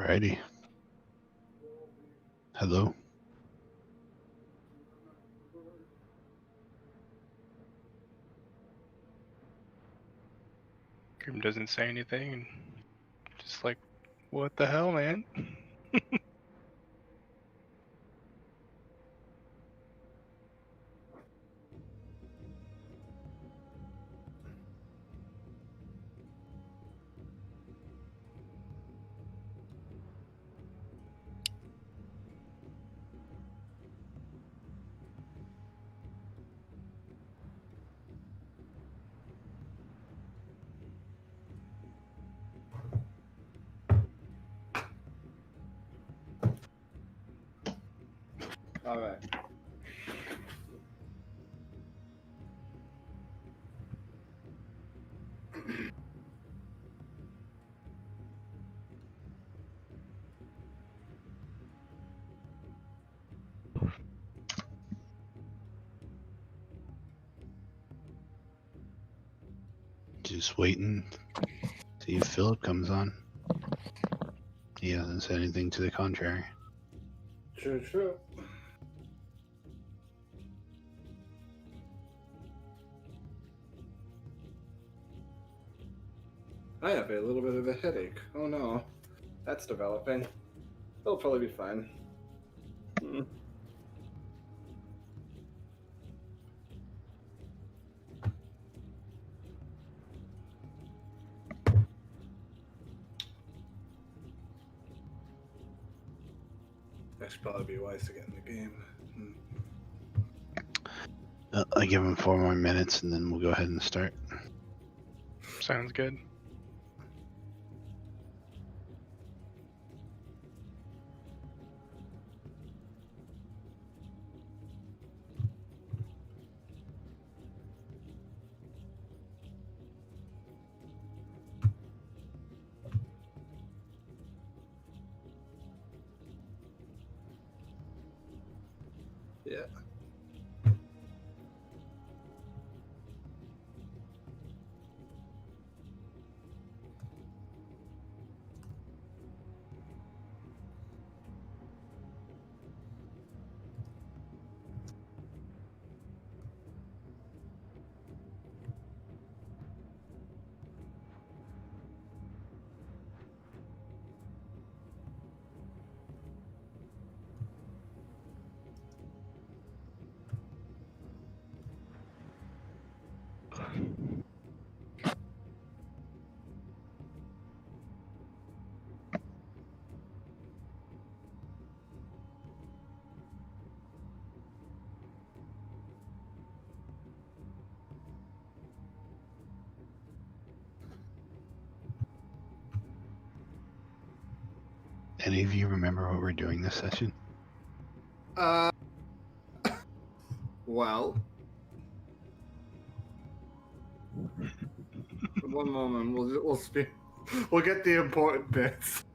Alrighty. Hello. Grim doesn't say anything, and just like, what the hell, man? All right. Just waiting. See if Philip comes on. He hasn't said anything to the contrary. True. I have a little bit of a headache. Oh no. That's developing. It'll probably be fine. I should probably be wise to get in the game. I'll give him 4 more minutes and then we'll go ahead and start. Sounds good. Yeah. Any of you remember what we're doing this session? Well. One moment. We'll speak. We'll get the important bits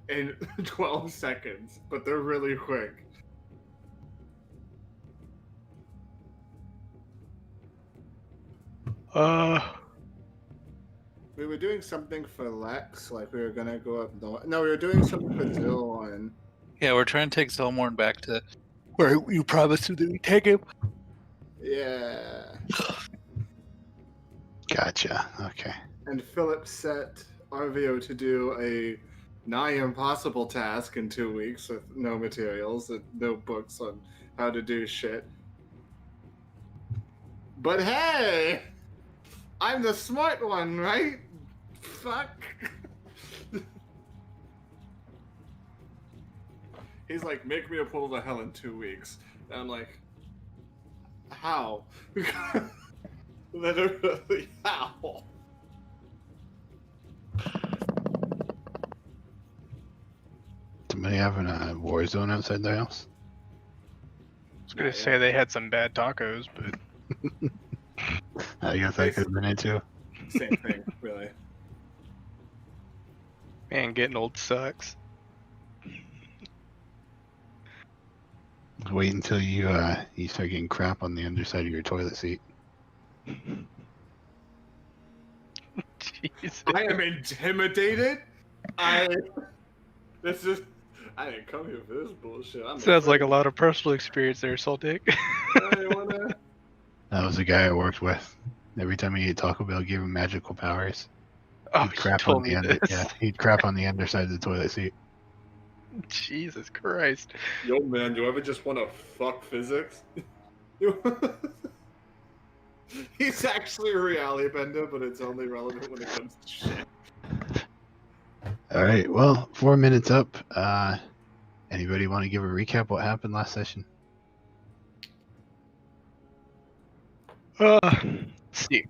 in 12 seconds, but they're really quick. We were doing something for Lex, like we were gonna go up north. No, we were doing something for Zillion. Yeah, we're trying to take Zilmorn back to where you promised that we take him. Yeah. Gotcha. Okay. And Philip set Arvio to do a nigh impossible task in 2 weeks with no materials and no books on how to do shit. But hey! I'm the smart one, right? Fuck. He's like, make me a portal to hell in 2 weeks. And I'm like, how? Literally, how? Somebody having a war zone outside their house? I was gonna say they had some bad tacos, but I guess I could have been into. Same thing, really. man, getting old sucks. Wait until you start getting crap on the underside of your toilet seat. Jesus. I am intimidated. This is. I didn't come here for this bullshit. I'm Sounds like a afraid. lot of personal experience there, Saltic. I wanna. That was the guy I worked with. Every time he ate Taco Bell, gave him magical powers. Oh, He'd you crap on told the me under. this. Yeah, he'd crap on the underside of the toilet seat. Jesus Christ. Yo, man, you ever just want to fuck physics? He's actually a reality bender, but it's only relevant when it comes to shit. All right. Well, 4 minutes up. Anybody want to give a recap what happened last session? Let's see.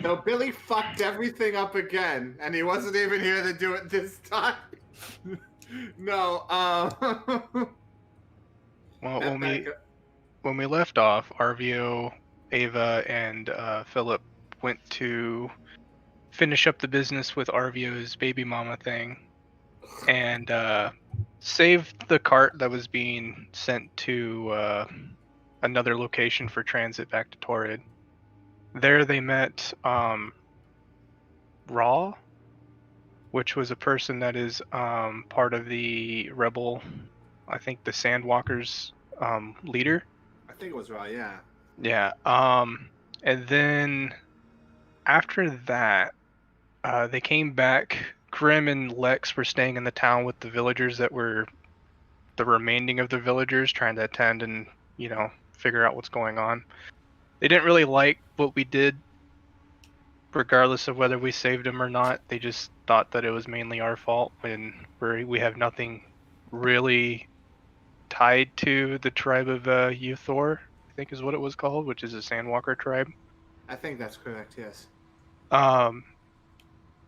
So Billy fucked everything up again, and he wasn't even here to do it this time. No, Well, that when we left off, RVO, Ava, and Philip went to finish up the business with RVO's baby mama thing, and saved the cart that was being sent to another location for transit back to Torrid. There they met Raw, which was a person that is part of the rebel, I think the Sandwalkers leader. I think it was Raw, yeah. Yeah. And then after that, they came back. Grim and Lex were staying in the town with the villagers that were the remaining of the villagers, trying to attend and, figure out what's going on. They didn't really like what we did, regardless of whether we saved them or not. They just thought that it was mainly our fault when we have nothing really tied to the tribe of Uthor, I think is what it was called, which is a Sandwalker tribe. I think that's correct, yes. A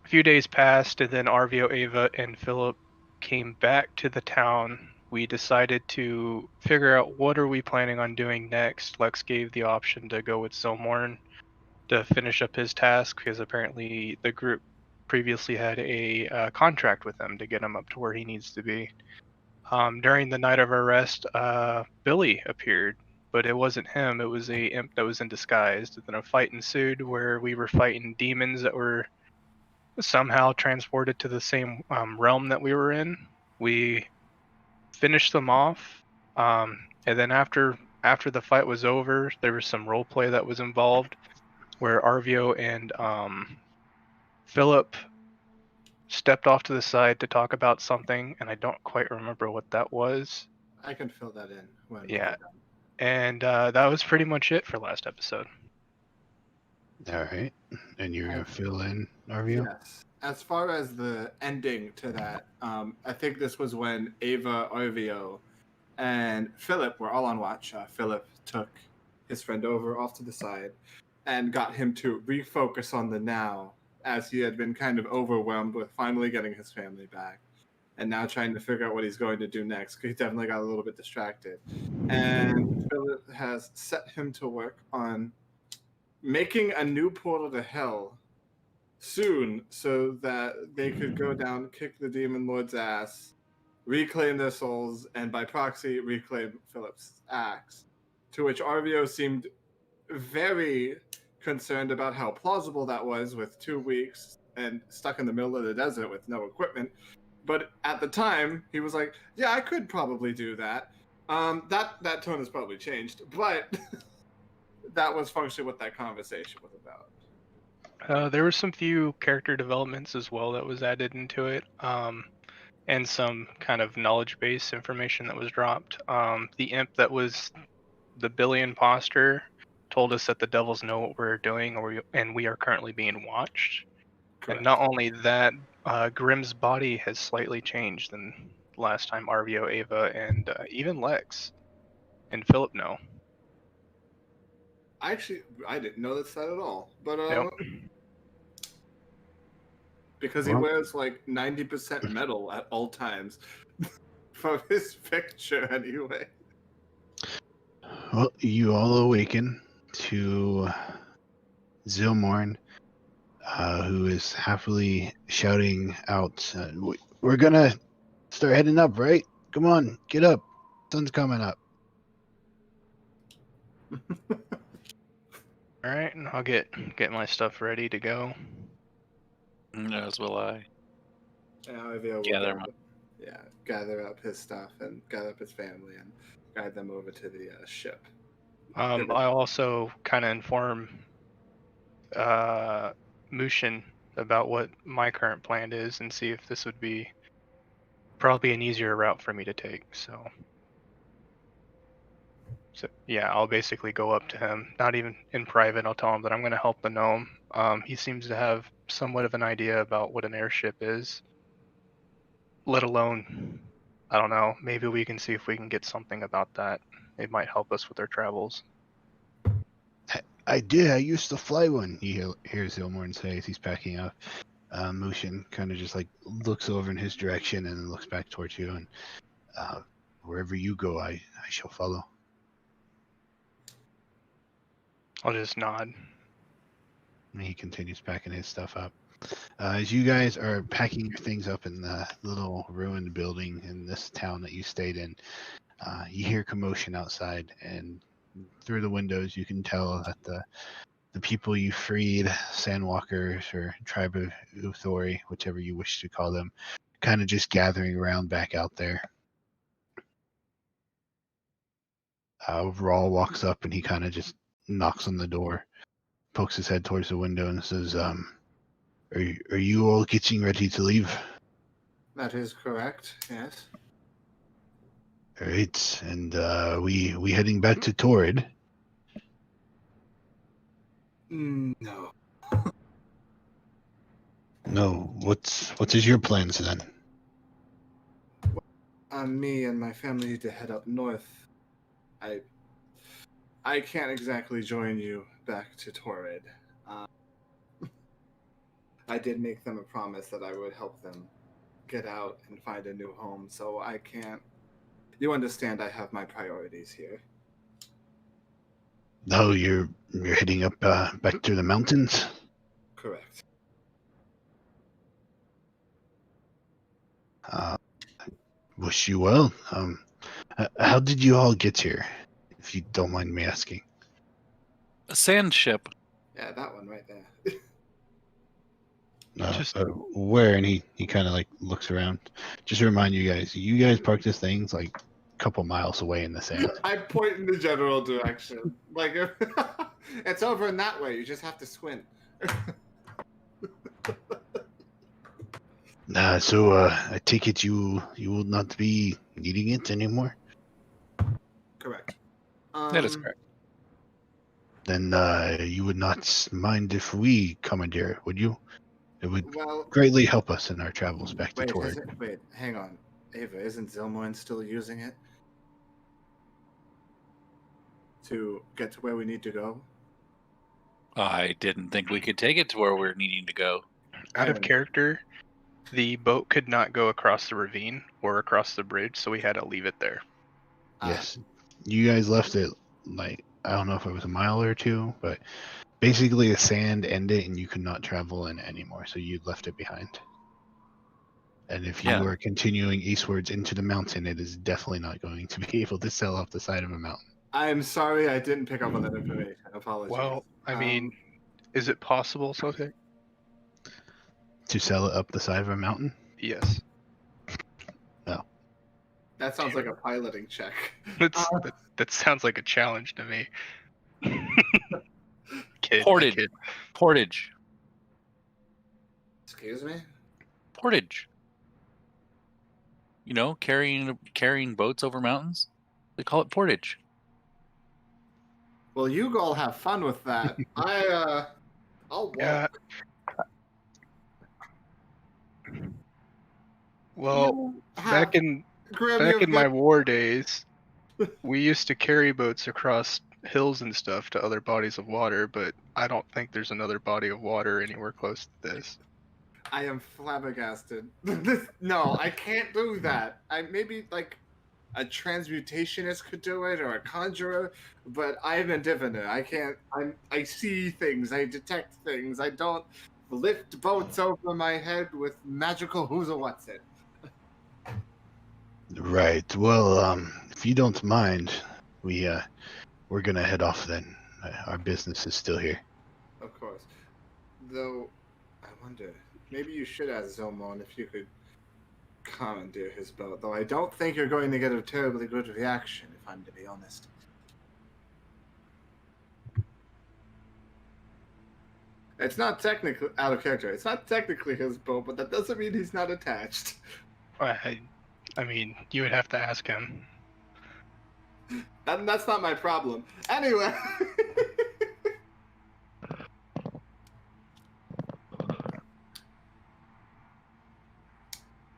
few days passed, and then RVO, Ava, and Philip came back to the town. We decided to figure out what are we planning on doing next. Lex gave the option to go with Zilmorn to finish up his task, because apparently the group previously had a contract with him to get him up to where he needs to be. During the night of our rest, Billy appeared, but it wasn't him. It was a imp that was in disguise. And then a fight ensued where we were fighting demons that were somehow transported to the same realm that we were in. We finished them off, and then after the fight was over, there was some role play that was involved, where RVO and Philip stepped off to the side to talk about something, and I don't quite remember what that was. I can fill that in when Yeah. we're done. And that was pretty much it for last episode. All right. And you're going to fill in our view? Yes. As far as the ending to that, I think this was when Ava, RVO, and Philip were all on watch. Philip took his friend over off to the side and got him to refocus on the now, as he had been kind of overwhelmed with finally getting his family back and now trying to figure out what he's going to do next, because he definitely got a little bit distracted. And Philip has set him to work on making a new portal to hell soon, so that they could go down, kick the demon lord's ass, reclaim their souls, and by proxy reclaim Philip's axe. To which RVO seemed very concerned about how plausible that was, with 2 weeks and stuck in the middle of the desert with no equipment. But at the time, he was like, "Yeah, I could probably do that." That tone has probably changed, but that was functionally what that conversation was about. There were some few character developments as well that was added into it, and some kind of knowledge base information that was dropped. The imp that was the Billy imposter told us that the devils know what we're doing, and we are currently being watched. Correct. And not only that, Grimm's body has slightly changed than last time RVO, Ava, and even Lex and Philip know. Actually, I didn't know that at all. But Yep. because he wears like 90% metal at all times from his picture anyway. Well, you all awaken to Zilmorn, who is happily shouting out, "We're gonna start heading up, right? Come on, get up. Sun's coming up." All right, and I'll get my stuff ready to go. As will I. Yeah, Gather gather up his stuff and gather up his family and guide them over to the ship. I also kind of inform Mushin about what my current plan is and see if this would be probably an easier route for me to take. So yeah, I'll basically go up to him, not even in private. I'll tell him that I'm going to help the gnome. He seems to have somewhat of an idea about what an airship is, let alone, I don't know, maybe we can see if we can get something about that. It might help us with our travels. I did. I used to fly one. You hear Zilmorn say as he's packing up. Mushin kind of just like looks over in his direction and then looks back towards you. And wherever you go, I shall follow. I'll just nod. And he continues packing his stuff up. As you guys are packing your things up in the little ruined building in this town that you stayed in, you hear commotion outside, and through the windows you can tell that the people you freed, Sandwalkers or Tribe of Uthori, whichever you wish to call them, kind of just gathering around back out there. Rawl walks up and he kind of just knocks on the door, pokes his head towards the window and says, are you all getting ready to leave? That is correct, yes. All right, and we heading back to Torrid? No. No. What is your plans then? Me and my family need to head up north. I can't exactly join you back to Torrid. I did make them a promise that I would help them get out and find a new home, so I can't. You understand I have my priorities here. No, you're heading up back to the mountains? Correct. Wish you well. How did you all get here, if you don't mind me asking? A sand ship. Yeah, that one right there. Where? And he kind of like looks around. Just to remind you guys parked this thing's like a couple miles away in the sand. I point in the general direction. Like, it's over in that way. You just have to squint. So I take it you will not be needing it anymore? Correct. That is correct. Then you would not mind if we commandeer it, would you? It would Well, greatly help us in our travels back to Torrid. wait, hang on. Ava, isn't Zilmorn still using it to get to where we need to go? I didn't think we could take it to where we're needing to go. Out of character, the boat could not go across the ravine or across the bridge, so we had to leave it there. Yes. You guys left it like, I don't know if it was a mile or two, but basically the sand ended and you could not travel in it anymore, so you left it behind. And if you are continuing eastwards into the mountain, it is definitely not going to be able to sail off the side of a mountain. I'm sorry I didn't pick up on that information. Apologies. Well, I mean, is it possible, Sotek? To sail it up the side of a mountain? Yes. No. That sounds like a piloting check. That sounds like a challenge to me. Portage. Portage. Excuse me? Portage. You know, carrying boats over mountains? They call it portage. Well, you all have fun with that. I'll walk. Yeah. Well, back in my war days, we used to carry boats across hills and stuff to other bodies of water, but I don't think there's another body of water anywhere close to this. I am flabbergasted. No, I can't do that. Maybe like a transmutationist could do it, or a conjurer, but I'm a diviner. I can't. I see things. I detect things. I don't lift boats over my head with magical who's or what's it. Right. Well, if you don't mind, we're gonna head off then. Our business is still here. Of course. Though, I wonder. Maybe you should ask Zilmon if you could commandeer his boat, though I don't think you're going to get a terribly good reaction, if I'm to be honest. It's not technically out of character. It's not technically his boat, but that doesn't mean he's not attached. I mean, you would have to ask him. That's not my problem. Anyway.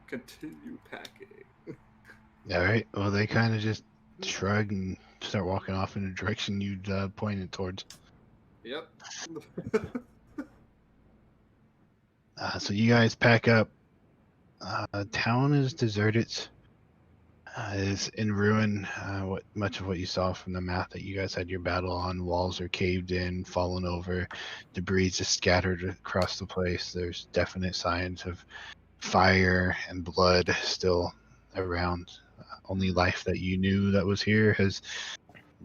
Continue packing. All right. Well, they kind of just shrug and start walking off in the direction you'd pointed towards. Yep. So you guys pack up. Town is deserted. Is in ruin. Much of what you saw from the map that you guys had your battle on, walls are caved in, fallen over, debris is scattered across the place. There's definite signs of fire and blood still around. Only life that you knew that was here has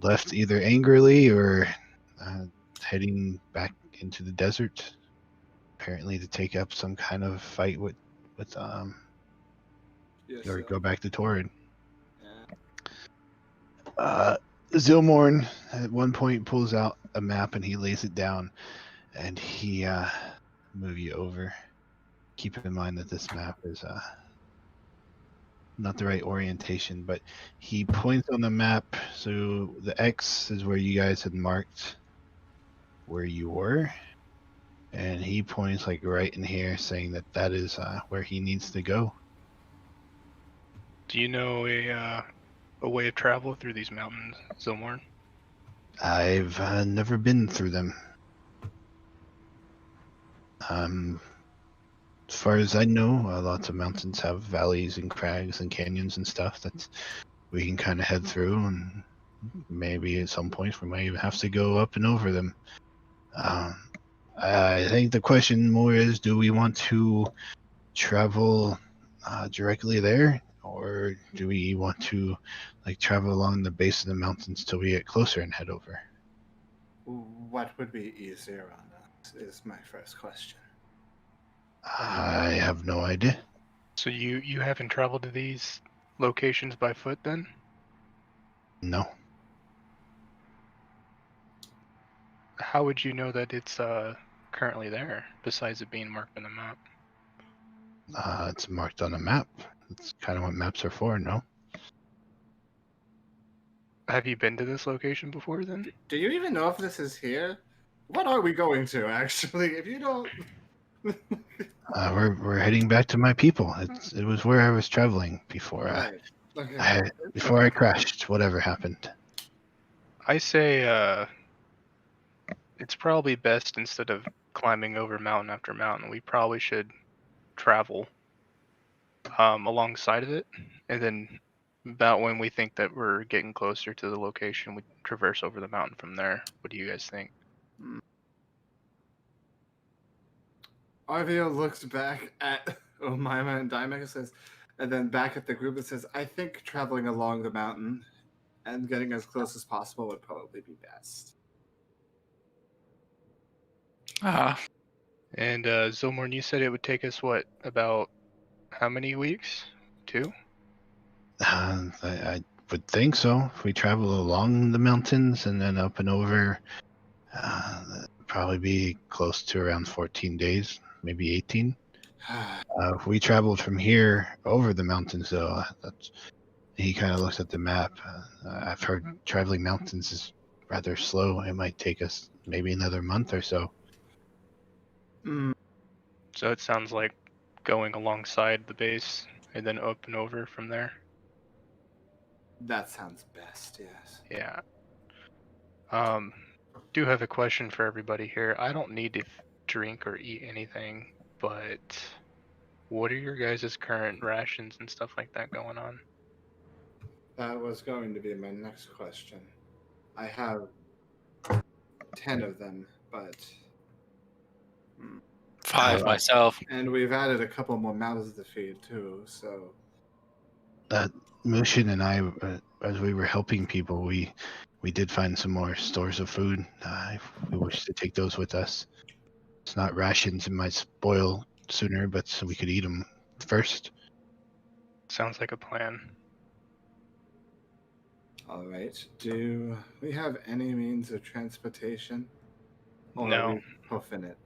left either angrily or heading back into the desert, apparently to take up some kind of fight with Yes, or sir. go back to Torrid. Yeah. Zilmorn at one point pulls out a map and he lays it down, and he move you over. Keep in mind that this map is not the right orientation, but he points on the map. So the X is where you guys had marked where you were, and he points like right in here, saying that that is where he needs to go. Do you know a way of travel through these mountains, Zilmorn? I've never been through them. As far as I know, lots of mountains have valleys and crags and canyons and stuff that we can kind of head through, and maybe at some point we might even have to go up and over them. I think the question more is, do we want to travel directly there, or do we want to travel along the base of the mountains till we get closer and head over? What would be easier on us is my first question. I have no idea. So you haven't traveled to these locations by foot then? No. How would you know that it's currently there, besides it being marked on the map? It's marked on a map. That's kind of what maps are for, no? Have you been to this location before then? Do you even know if this is here? What are we going to, actually? If you don't... We're heading back to my people. It was where I was traveling before. Right. Okay. Before I crashed, whatever happened. I say it's probably best, instead of climbing over mountain after mountain, we probably should travel alongside of it, and then about when we think that we're getting closer to the location, we traverse over the mountain from there. What do you guys think? Arvio looks back at Omaima and Dimega, says, and then back at the group and says, I think traveling along the mountain and getting as close as possible would probably be best. And Zilmorn, you said it would take us what, about how many weeks? 2? I would think so. If we travel along the mountains and then up and over, that'd probably be close to around 14 days, maybe 18. If we traveled from here over the mountains, though, he kind of looks at the map. I've heard traveling mountains is rather slow. It might take us maybe another month or so. So it sounds like going alongside the base and then up and over from there. That sounds best, yes. Yeah. Do have a question for everybody here. I don't need to drink or eat anything, but what are your guys' current rations and stuff like that going on? That was going to be my next question. I have 10 of them, but... 5 myself. And we've added a couple more mouths to feed, too, so... Mushin and I, as we were helping people, we did find some more stores of food. If we wish to take those with us. It's not rations, it might spoil sooner, but so we could eat them first. Sounds like a plan. All right. Do we have any means of transportation? Or are No. we hoofing it?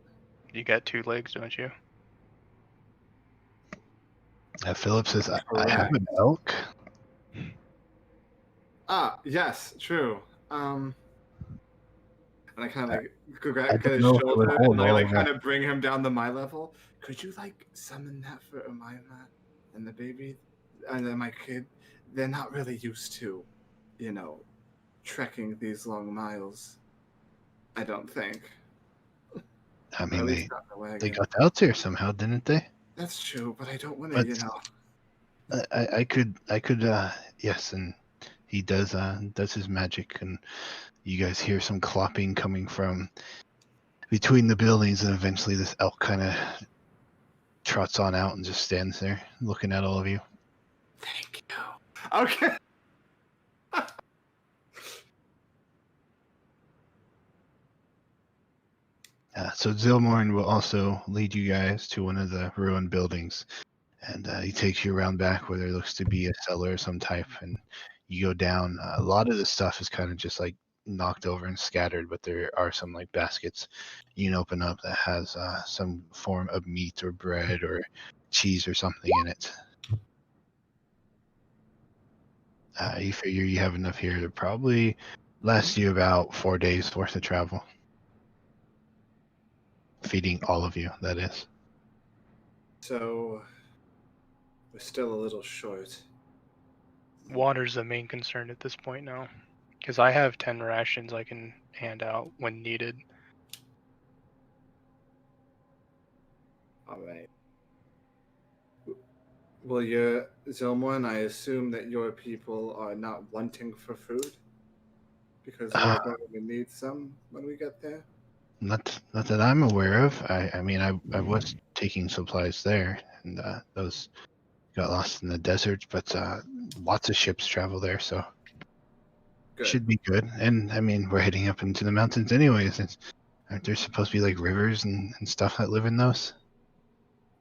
You got 2 legs, don't you? Philip says, I have Correct. an elk. Ah, yes, true. And I kind of like I grab don't his know if it would shoulder and hold all like of kind that. of bring him down to my level. Could you like summon that for Umayma and the baby and then my kid? They're not really used to, you know, trekking these long miles. I don't think. I Or mean, at least they not in the they wagon. got out there somehow, didn't they? That's true, but I don't want to, But you know. I could yes, and he does his magic, and you guys hear some clopping coming from between the buildings, and eventually this elk kind of trots on out and just stands there looking at all of you. Thank you. Okay. So Zilmorn will also lead you guys to one of the ruined buildings, and he takes you around back where there looks to be a cellar of some type, and you go down. A lot of the stuff is kind of just like knocked over and scattered, but there are some like baskets you can open up that has some form of meat or bread or cheese or something in it. You figure you have enough here to probably last you about 4 days worth of travel. Feeding all of you, that is. So we're still a little short. Water's the main concern at this point now. Because I have 10 rations I can hand out when needed. All right. Well, you're Zilmon. I assume that your people are not wanting for food because we're going to need some when we get there. Not that I'm aware of. I mean, I was taking supplies there, and those got lost in the desert, but lots of ships travel there, so Good. should be good. And I mean, we're heading up into the mountains anyways. Aren't there supposed to be like rivers and stuff that live in those?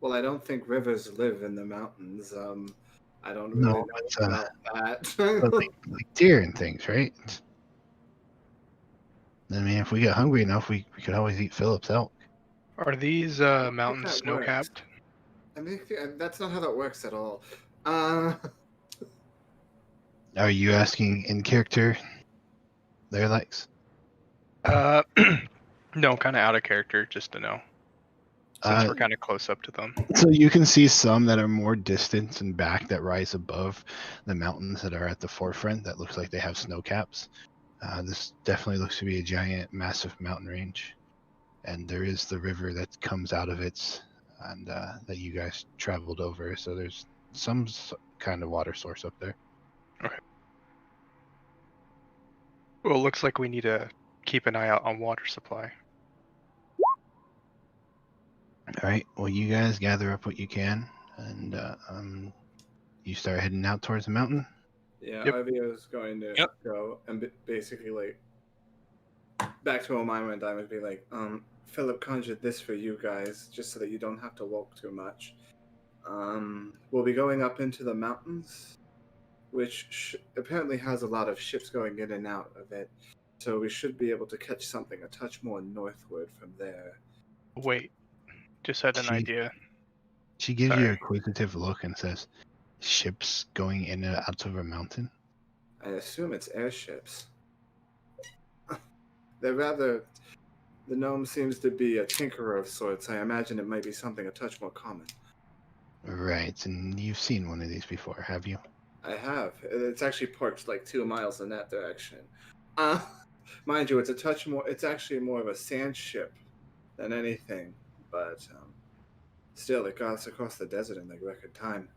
Well, I don't think rivers live in the mountains. I don't really No, know but, about that. but like deer and things, right? I mean, if we get hungry enough, we could always eat Philip's elk. Are these I don't think mountains that snow works. capped? I mean, that's not how that works at all. Are you asking in character their likes? No, kind of out of character, just to know. Since we're kind of close up to them. So you can see some that are more distant and back that rise above the mountains that are at the forefront that looks like they have snow caps. This definitely looks to be a giant, massive mountain range. And there is the river that comes out of it and that you guys traveled over. So there's some kind of water source up there. Okay. Well, it looks like we need to keep an eye out on water supply. All right. Well, you guys gather up what you can, and you start heading out towards the mountain. Yeah, Yep. Ivio is going to go and basically like back to Omima and Diamond be like, Philip conjured this for you guys just so that you don't have to walk too much. We'll be going up into the mountains, which apparently has a lot of ships going in and out of it. So we should be able to catch something a touch more northward from there. Wait, just had an idea. She gives you Sorry. a inquisitive look and says, "Ships going in and out of a mountain?" I assume it's airships. They're rather. The gnome seems to be a tinkerer of sorts. I imagine it might be something a touch more common. Right, and you've seen one of these before, have you? I have. It's actually parked like 2 miles in that direction. Mind you, it's a touch more. It's actually more of a sand ship than anything, but still, it got us across the desert in like record time.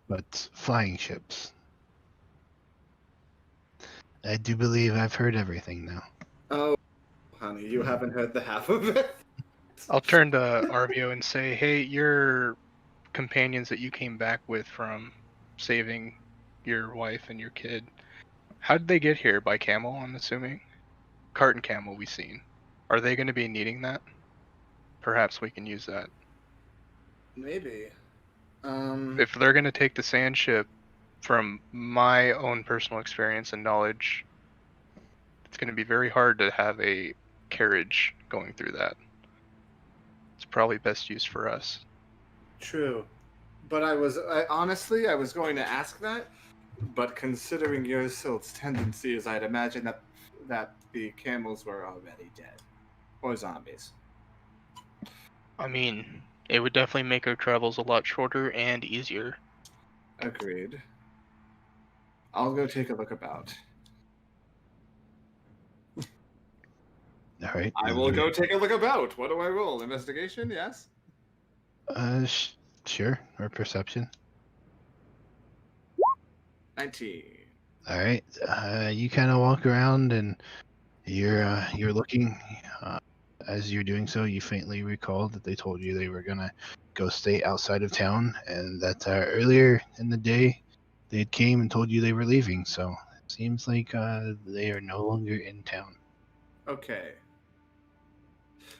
But flying ships. I do believe I've heard everything now. Oh, honey, you haven't heard the half of it. I'll turn to Arvio and say, hey, your companions that you came back with from saving your wife and your kid, how did they get here? By camel, I'm assuming? Cart and camel we've seen. Are they going to be needing that? Perhaps we can use that. Maybe. If they're going to take the sand ship, from my own personal experience and knowledge, it's going to be very hard to have a carriage going through that. It's probably best used for us. True. But honestly, I was going to ask that, but considering your silt's tendencies, I'd imagine that the camels were already dead. Or zombies. I mean, it would definitely make our travels a lot shorter and easier. Agreed. I'll go take a look about. All right. I will go take a look about. What do I roll? Investigation? Yes? Sure. Or perception. 19. All right. You kind of walk around and you're looking. As you're doing so, you faintly recall that they told you they were gonna go stay outside of town, and that earlier in the day they had came and told you they were leaving. So it seems like they are no longer in town. Okay.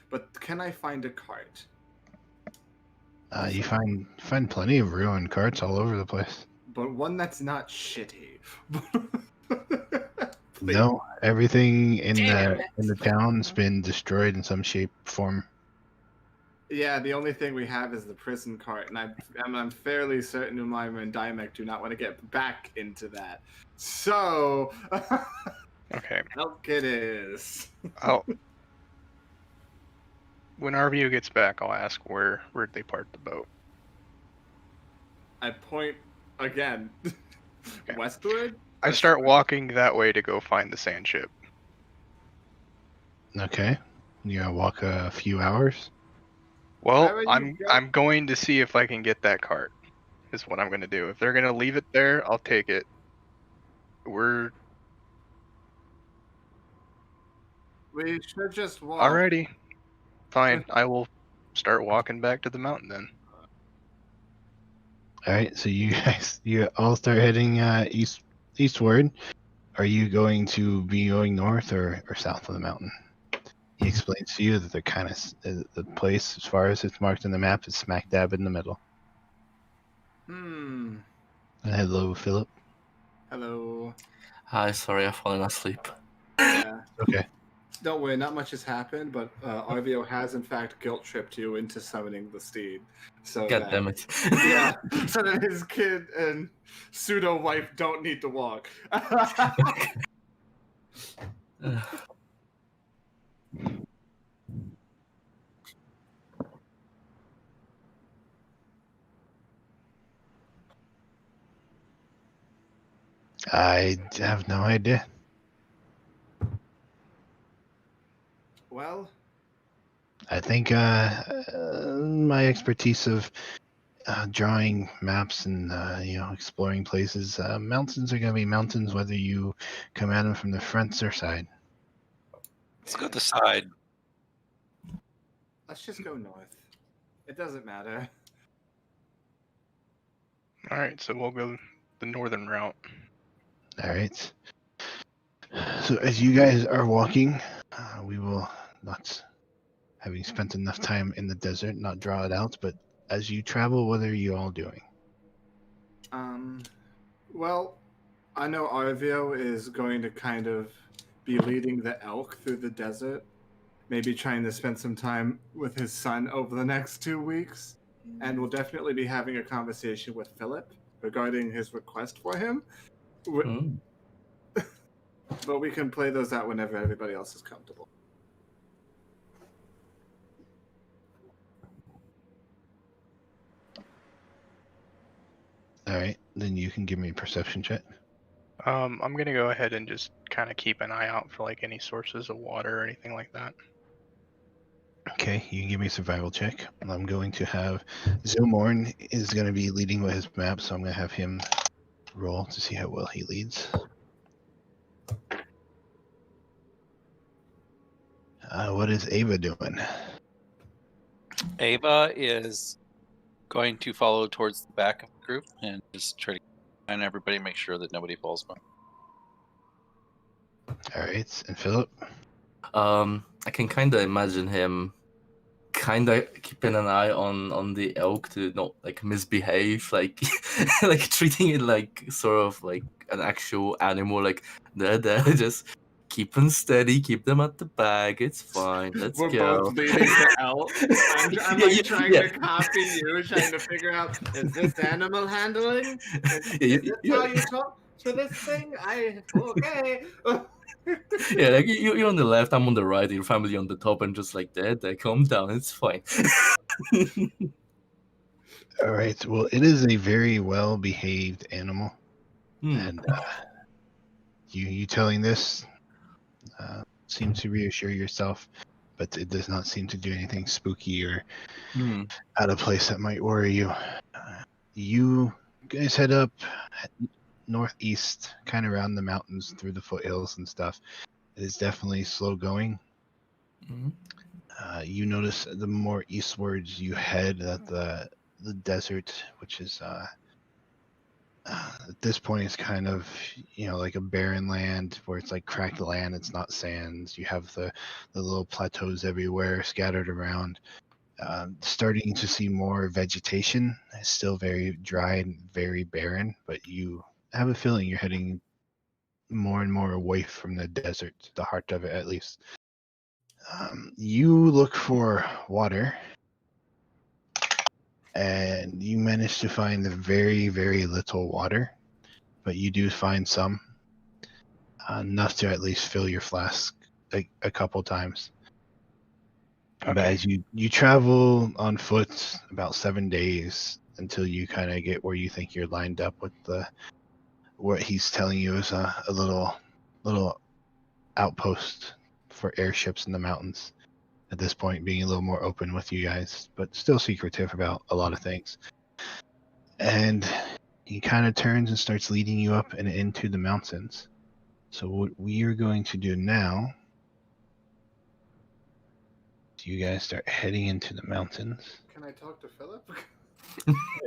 But can I find a cart? You find plenty of ruined carts all over the place. But one that's not shitty. Please. No, everything in the town's been destroyed in some shape, form. Yeah, the only thing we have is the prison cart, and I'm fairly certain Umaima and Dimek do not want to get back into that. So, Okay. elk it is. When RVU gets back, I'll ask where'd they park the boat. I point again. Okay. Westward? I start walking that way to go find the sand ship. Okay, you gotta walk a few hours. Well, Wherever you I'm go. I'm going to see if I can get that cart. Is what I'm going to do. If they're going to leave it there, I'll take it. We should just walk. Alrighty. Fine. I will start walking back to the mountain then. All right, so you guys, you all start heading eastward. Are you going to be going north or south of the mountain? He explains to you that they're kind of the place, as far as it's marked on the map, is smack dab in the middle. Hello, Philip. Hello. Hi, sorry, I've fallen asleep. Yeah. Okay. Don't worry, not much has happened, but RVO has in fact guilt tripped you into summoning the steed. So God damn it. Yeah, so that his kid and pseudo wife don't need to walk. I have no idea. Well, I think my expertise of drawing maps and exploring places, mountains are gonna be mountains whether you come at them from the front or side. Let's go to the side. let's just go north. It doesn't matter. Alright, so we'll go the northern route. All right. So as you guys are walking, we will not, having spent enough time in the desert, not draw it out. But as you travel, what are you all doing? Well, I know RVO is going to kind of be leading the elk through the desert, maybe trying to spend some time with his son over the next 2 weeks, and we'll definitely be having a conversation with Philip regarding his request for him. But we can play those out whenever everybody else is comfortable. All right, then you can give me a perception check. I'm gonna go ahead and just kind of keep an eye out for like any sources of water or anything like that. Okay, you can give me a survival check. I'm going to have Zilmorn is going to be leading with his map, so I'm going to have him roll to see how well he leads. What is Ava doing? Ava is going to follow towards the back of the group and just try to find everybody, make sure that nobody falls behind. All right, and Philip? I can kind of imagine him kind of keeping an eye on the elk to not like misbehave, like like treating it like sort of like an actual animal, like they're just keep them steady, keep them at the back, it's fine, let's We're go. both leading the elk. I'm Yeah, trying yeah. to copy you, trying to figure out, is this animal handling? Yeah, Is this how you talk to this thing? Okay. yeah, like you're on the left, I'm on the right, your family on the top, and just like that, calm down, it's fine. All right. Well, it is a very well behaved animal, Hmm. and you telling this seems to reassure yourself, but it does not seem to do anything spooky or Hmm. out of place that might worry you. You guys head up northeast, kind of around the mountains through the foothills and stuff. It is definitely slow going. Mhm. You notice the more eastwards you head that the desert, which is at this point is kind of like a barren land where it's like cracked land. It's not sands. You have the little plateaus everywhere scattered around. Starting to see more vegetation. It's still very dry and very barren, but you have a feeling you're heading more and more away from the desert, the heart of it at least. You look for water, and you manage to find very, very little water, but you do find some, enough to at least fill your flask a couple times. But as you travel on foot about 7 days until you kind of get where you think you're lined up with what he's telling you is a little outpost for airships in the mountains. At this point, being a little more open with you guys, but still secretive about a lot of things. And he kind of turns and starts leading you up and into the mountains. So what we are going to do now, you guys start heading into the mountains. Can I talk to Philip?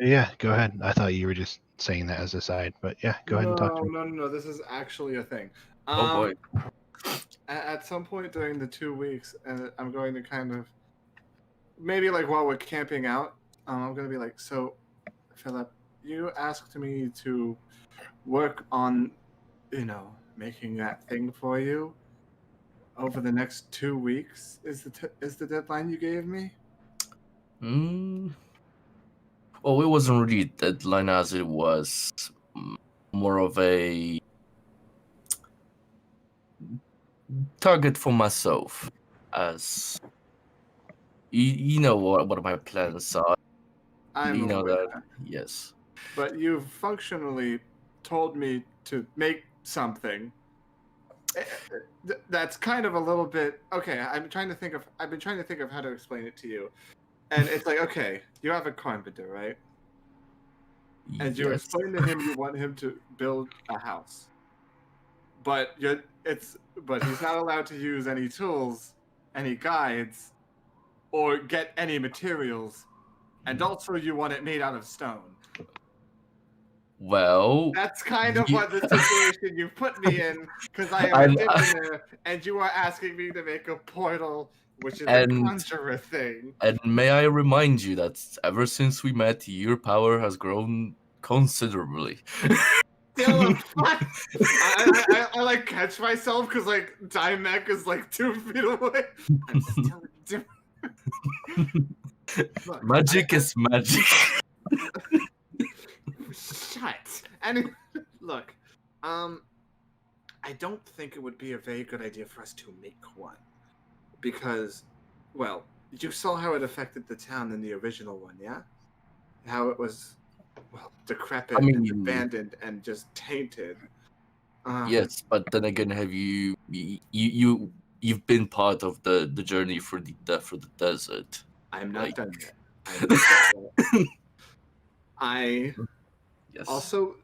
Yeah, go ahead. I thought you were just saying that as a side, but yeah, go ahead and talk to me. No. This is actually a thing. Oh boy. At some point during the 2 weeks, I'm going to kind of maybe like while we're camping out, I'm going to be like, so, Philip, you asked me to work on, making that thing for you over the next 2 weeks. Is the deadline you gave me? Well, it wasn't really a deadline as it was more of a target for myself. As you know what my plans are. I'm You know aware. that, yes. But you've functionally told me to make something. That's kind of a little bit okay. I've been trying to think of how to explain it to you, and it's like, okay, you have a carpenter, right? And you Yes. explain to him you want him to build a house, but he's not allowed to use any tools, any guides, or get any materials, and also you want it made out of stone. Well, That's kind of what the situation you put me in, because I am a diviner, and you are asking me to make a portal, which is a conjurer thing. And may I remind you that ever since we met, your power has grown considerably. Still a fuck. I like catch myself because like Dimec is like 2 feet away. I'm still a diviner. Magic is magic. Shut. Anyway, look, I don't think it would be a very good idea for us to make one, because, well, you saw how it affected the town in the original one, yeah? How it was, well, decrepit and abandoned and just tainted. Yes, but then again, have you've been part of the journey for the desert? I'm not done yet. Yes. Also,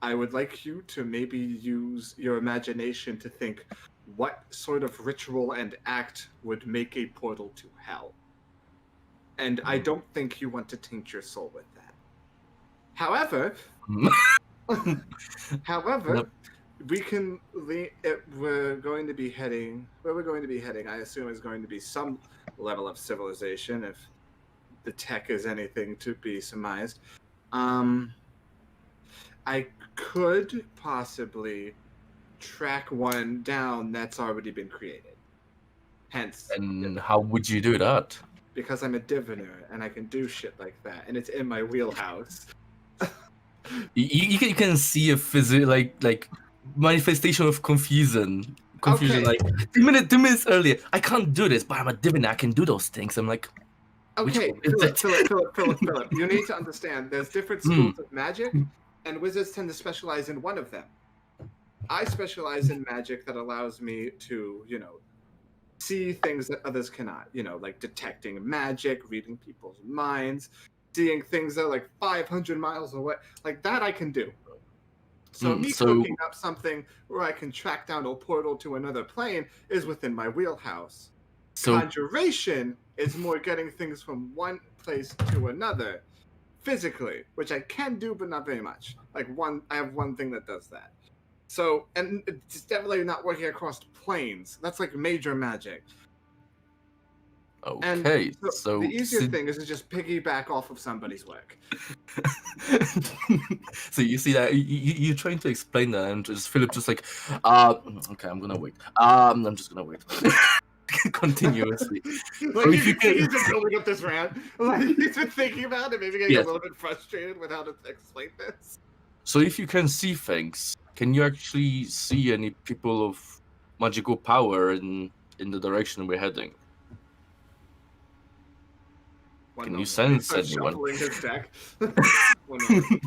I would like you to maybe use your imagination to think what sort of ritual and act would make a portal to hell. And I don't think you want to taint your soul with that. However, we can. We're going to be heading. Where we're going to be heading, I assume, is going to be some level of civilization, if the tech is anything to be surmised. I could possibly track one down that's already been created. Hence, And how would you do that? because I'm a diviner and I can do shit like that, and it's in my wheelhouse. You can see a like manifestation of confusion. Okay. Like 2 minutes earlier, I can't do this, but I'm a diviner. I can do those things. I'm like, Okay, which one is Philip. You need to understand there's different schools of magic, and wizards tend to specialize in one of them. I specialize in magic that allows me to, see things that others cannot. Like detecting magic, reading people's minds, seeing things that are like 500 miles away. Like that I can do. So cooking up something where I can track down a portal to another plane is within my wheelhouse. So Conjuration is more getting things from one place to another physically, which I can do, but not very much. I have one thing that does that. So, and it's definitely not working across planes. That's like major magic. okay, And so the easier thing is to just piggyback off of somebody's work. So you see that you're trying to explain that, and just Philip just like, okay, I'm gonna wait. I'm just gonna wait. Continuously. Like if you he's been building up this rant. Like he's been thinking about it, maybe getting Yes. a little bit frustrated with how to explain this. So if you can see things, can you actually see any people of magical power in the direction we're heading? Can you sense He starts anyone? shuffling his deck. One moment.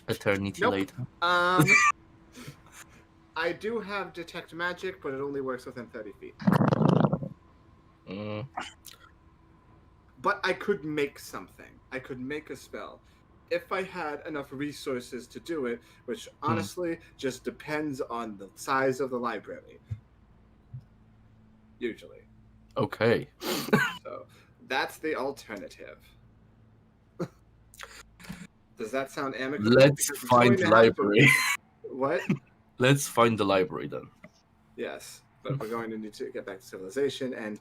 Eternity Nope. later. I do have detect magic, but it only works within 30 feet. But I could make something. I could make a spell. If I had enough resources to do it, which honestly just depends on the size of the library. Usually. Okay. So that's the alternative. Does that sound amicable? Let's Because it's find going the to have to- library. What? Let's find the library then. Yes, but we're going to need to get back to civilization, and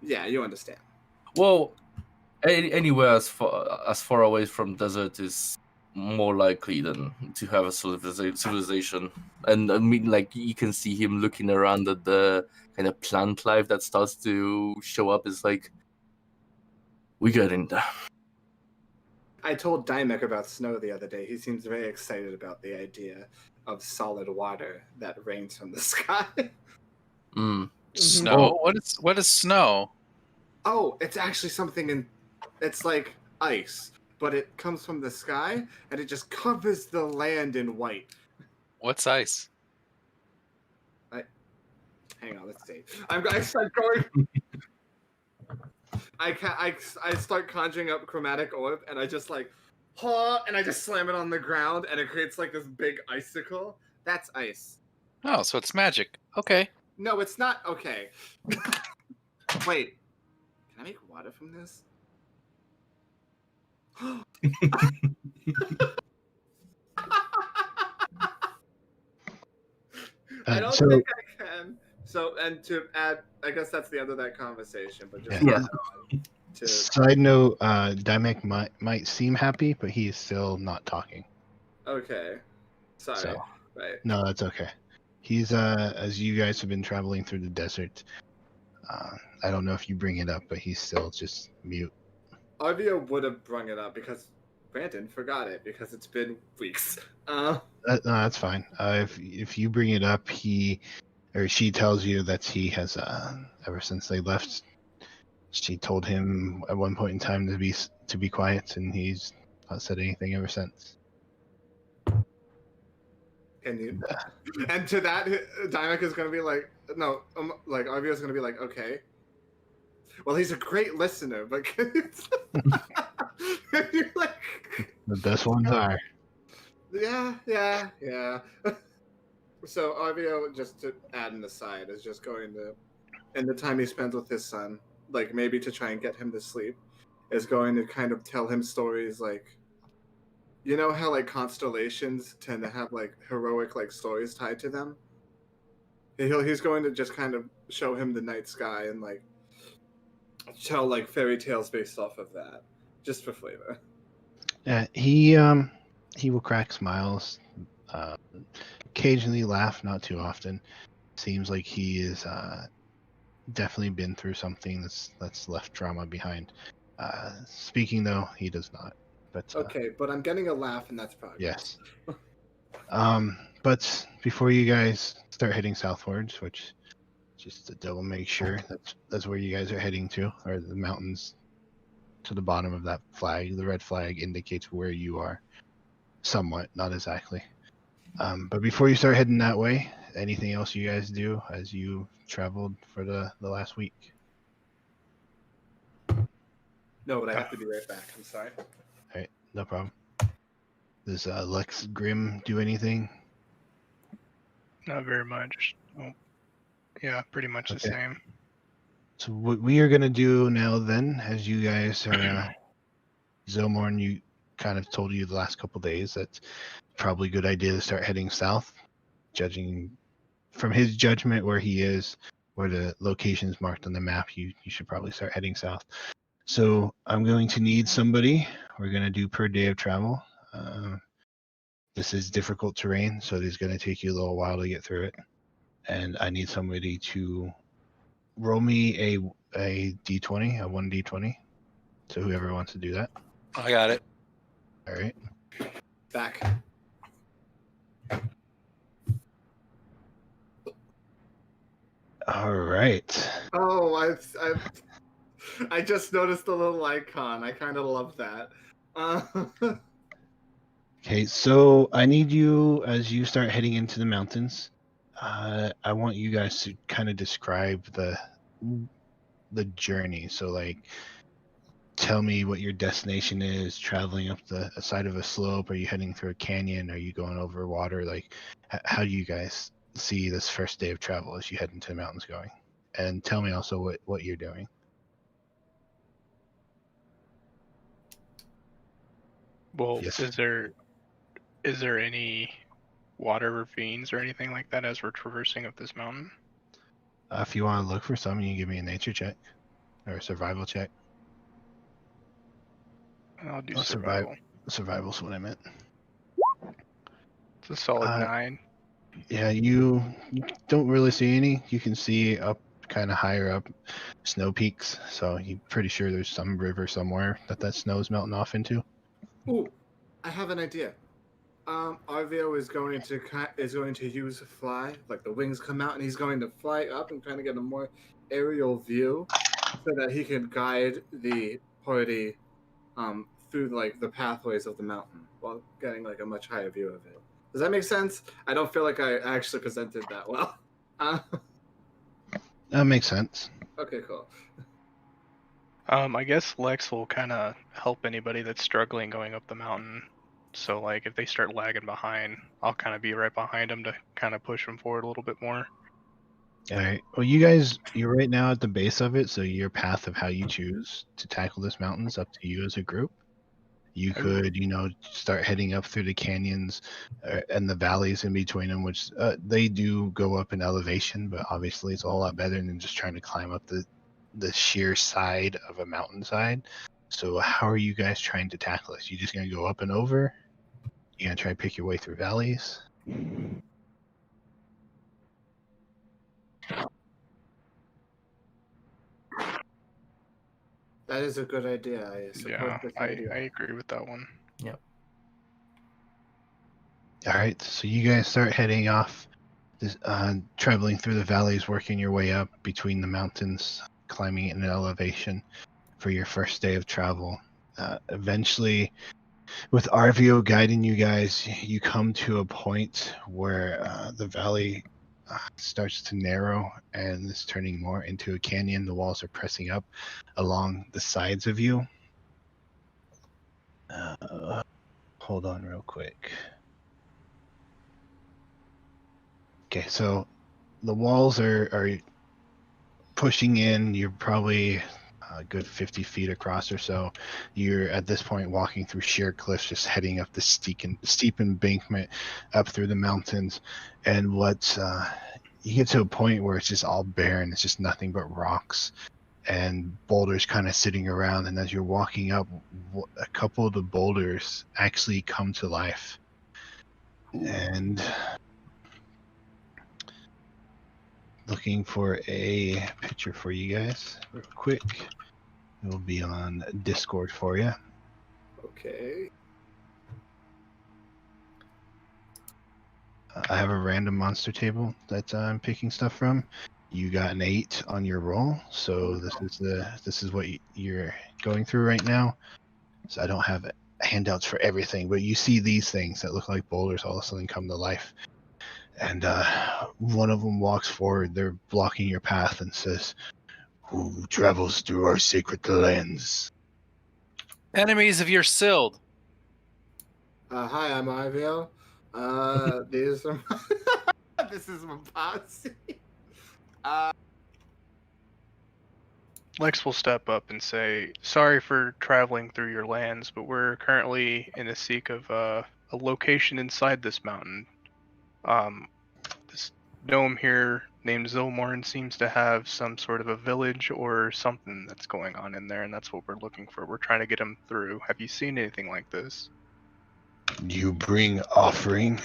yeah, you understand. Well, anywhere as far away from desert is more likely than to have a civilization. And I mean, like, you can see him looking around at the kind of plant life that starts to show up. Is like, we got in there. I told Dymek about snow the other day. He seems very excited about the idea of solid water that rains from the sky. Snow? What is snow? Oh, it's actually something it's like ice, but it comes from the sky and it just covers the land in white. What's ice? Hang on, let's see. I start going. I start conjuring up chromatic orb, and I just like, and I just slam it on the ground, and it creates like this big icicle. That's ice. Oh, so it's magic. Okay. No, it's not. Okay. Wait, can I make water from this? I don't so- think I can. So, and to add, I guess that's the end of that conversation. But just Yeah. to Side note, Dymek might seem happy, but he is still not talking. okay, sorry. So, Right. no, that's okay. He's as you guys have been traveling through the desert. I don't know if you bring it up, but he's still just mute. Arvio would have brung it up because Brandon forgot it because it's been weeks. No, that's fine. If you bring it up, he or she tells you that he has ever since they left. She told him at one point in time to be quiet, and he's not said anything ever since. Can you? And to that, Dymek is going to be like, no, like Arvio is going to be like, okay. Well, he's a great listener, but you're like, The best ones are. yeah. So Arvio, just to add an aside, is just going to, in the time he spends with his son, like maybe to try and get him to sleep, is going to kind of tell him stories like You know how like constellations tend to have like heroic like stories tied to them? He's going to just kind of show him the night sky and like tell like fairy tales based off of that, just for flavor. Yeah, he will crack smiles, uh, occasionally laugh, not too often. Seems like he is definitely been through something that's left drama behind. Speaking though, he does not. But Okay, but I'm getting a laugh, and that's progress. yes. But before you guys start heading southwards, which just to double make sure that's where you guys are heading to, or the mountains to the bottom of that flag. The red flag indicates where you are, somewhat, not exactly. But before you start heading that way, anything else you guys do as you traveled for the last week? No, but I have to be right back. I'm sorry. All right, no problem. Does Lex Grimm do anything? Not very much. Oh, yeah, pretty much the Okay. same. So what we are gonna do now, then, as you guys are, Zilmorn, you kind of told you the last couple days that's probably a good idea to start heading south, judging from his judgment where he is, where the location is marked on the map. You should probably start heading south. So I'm going to need somebody. We're going to do per day of travel. This is difficult terrain, so it is going to take you a little while to get through it. And I need somebody to roll me a d20, a 1d20. So whoever wants to do that. I got it. All right. Back. All right. Oh, I just noticed the little icon. I kind of love that. Okay, so I need you, as you start heading into the mountains, I want you guys to kind of describe the journey. So, like, tell me what your destination is. Traveling up the side of a slope? Are you heading through a canyon? Are you going over water? Like, how do you guys see this first day of travel as you head into the mountains going? And tell me also what you're doing. Well, Yes. is there any water ravines or anything like that as we're traversing up this mountain? If you want to look for some, you can give me a nature check or a survival check. I'll do Oh, survival. Survival's what I meant. It's a solid 9. Yeah, you don't really see any. You can see up kind of higher up snow peaks, so you're pretty sure there's some river somewhere that snow's melting off into. Ooh, I have an idea. Arvio is going to use fly, like the wings come out, and he's going to fly up and kind of get a more aerial view, so that he can guide the party through like the pathways of the mountain while getting like a much higher view of it. Does that make sense? I don't feel like I actually presented that well. That makes sense. Okay, cool. I guess Lex will kind of help anybody that's struggling going up the mountain. So, like, if they start lagging behind, I'll kind of be right behind them to kind of push them forward a little bit more. All right. Well, you're right now at the base of it, so your path of how you choose to tackle this mountain is up to you as a group. You could, start heading up through the canyons and the valleys in between them, which they do go up in elevation, but obviously it's a whole lot better than just trying to climb up the sheer side of a mountainside. So how are you guys trying to tackle this? You just going to go up and over? You going to try to pick your way through valleys? That is a good idea. I support this I idea. agree with that one. Yep. All right, so you guys start heading off, traveling through the valleys, working your way up between the mountains, climbing in an elevation for your first day of travel. Eventually, with Arvio guiding you guys, you come to a point where the valley starts to narrow and is turning more into a canyon. The walls are pressing up along the sides of you. Hold on real quick. Okay, so the walls are pushing in. You're probably a good 50 feet across or so. You're at this point walking through sheer cliffs, just heading up the steep embankment up through the mountains. And you get to a point where it's just all barren. It's just nothing but rocks and boulders kind of sitting around. And as you're walking up, a couple of the boulders actually come to life. And looking for a picture for you guys real quick. It will be on Discord for you. Okay. I have a random monster table that I'm picking stuff from. You got an 8 on your roll, so this is what you're going through right now. So I don't have handouts for everything, but you see these things that look like boulders all of a sudden come to life. And one of them walks forward. They're blocking your path and says, "Who travels through our sacred lands?" Enemies of your Sild. Hi, I'm Ivio. These are this is my posse. Lex will step up and say, "Sorry for traveling through your lands, but we're currently in the seek of a location inside this mountain. This gnome here named Zilmorn seems to have some sort of a village or something that's going on in there, and that's what we're looking for. We're trying to get him through. Have you seen anything like this?" You bring offering?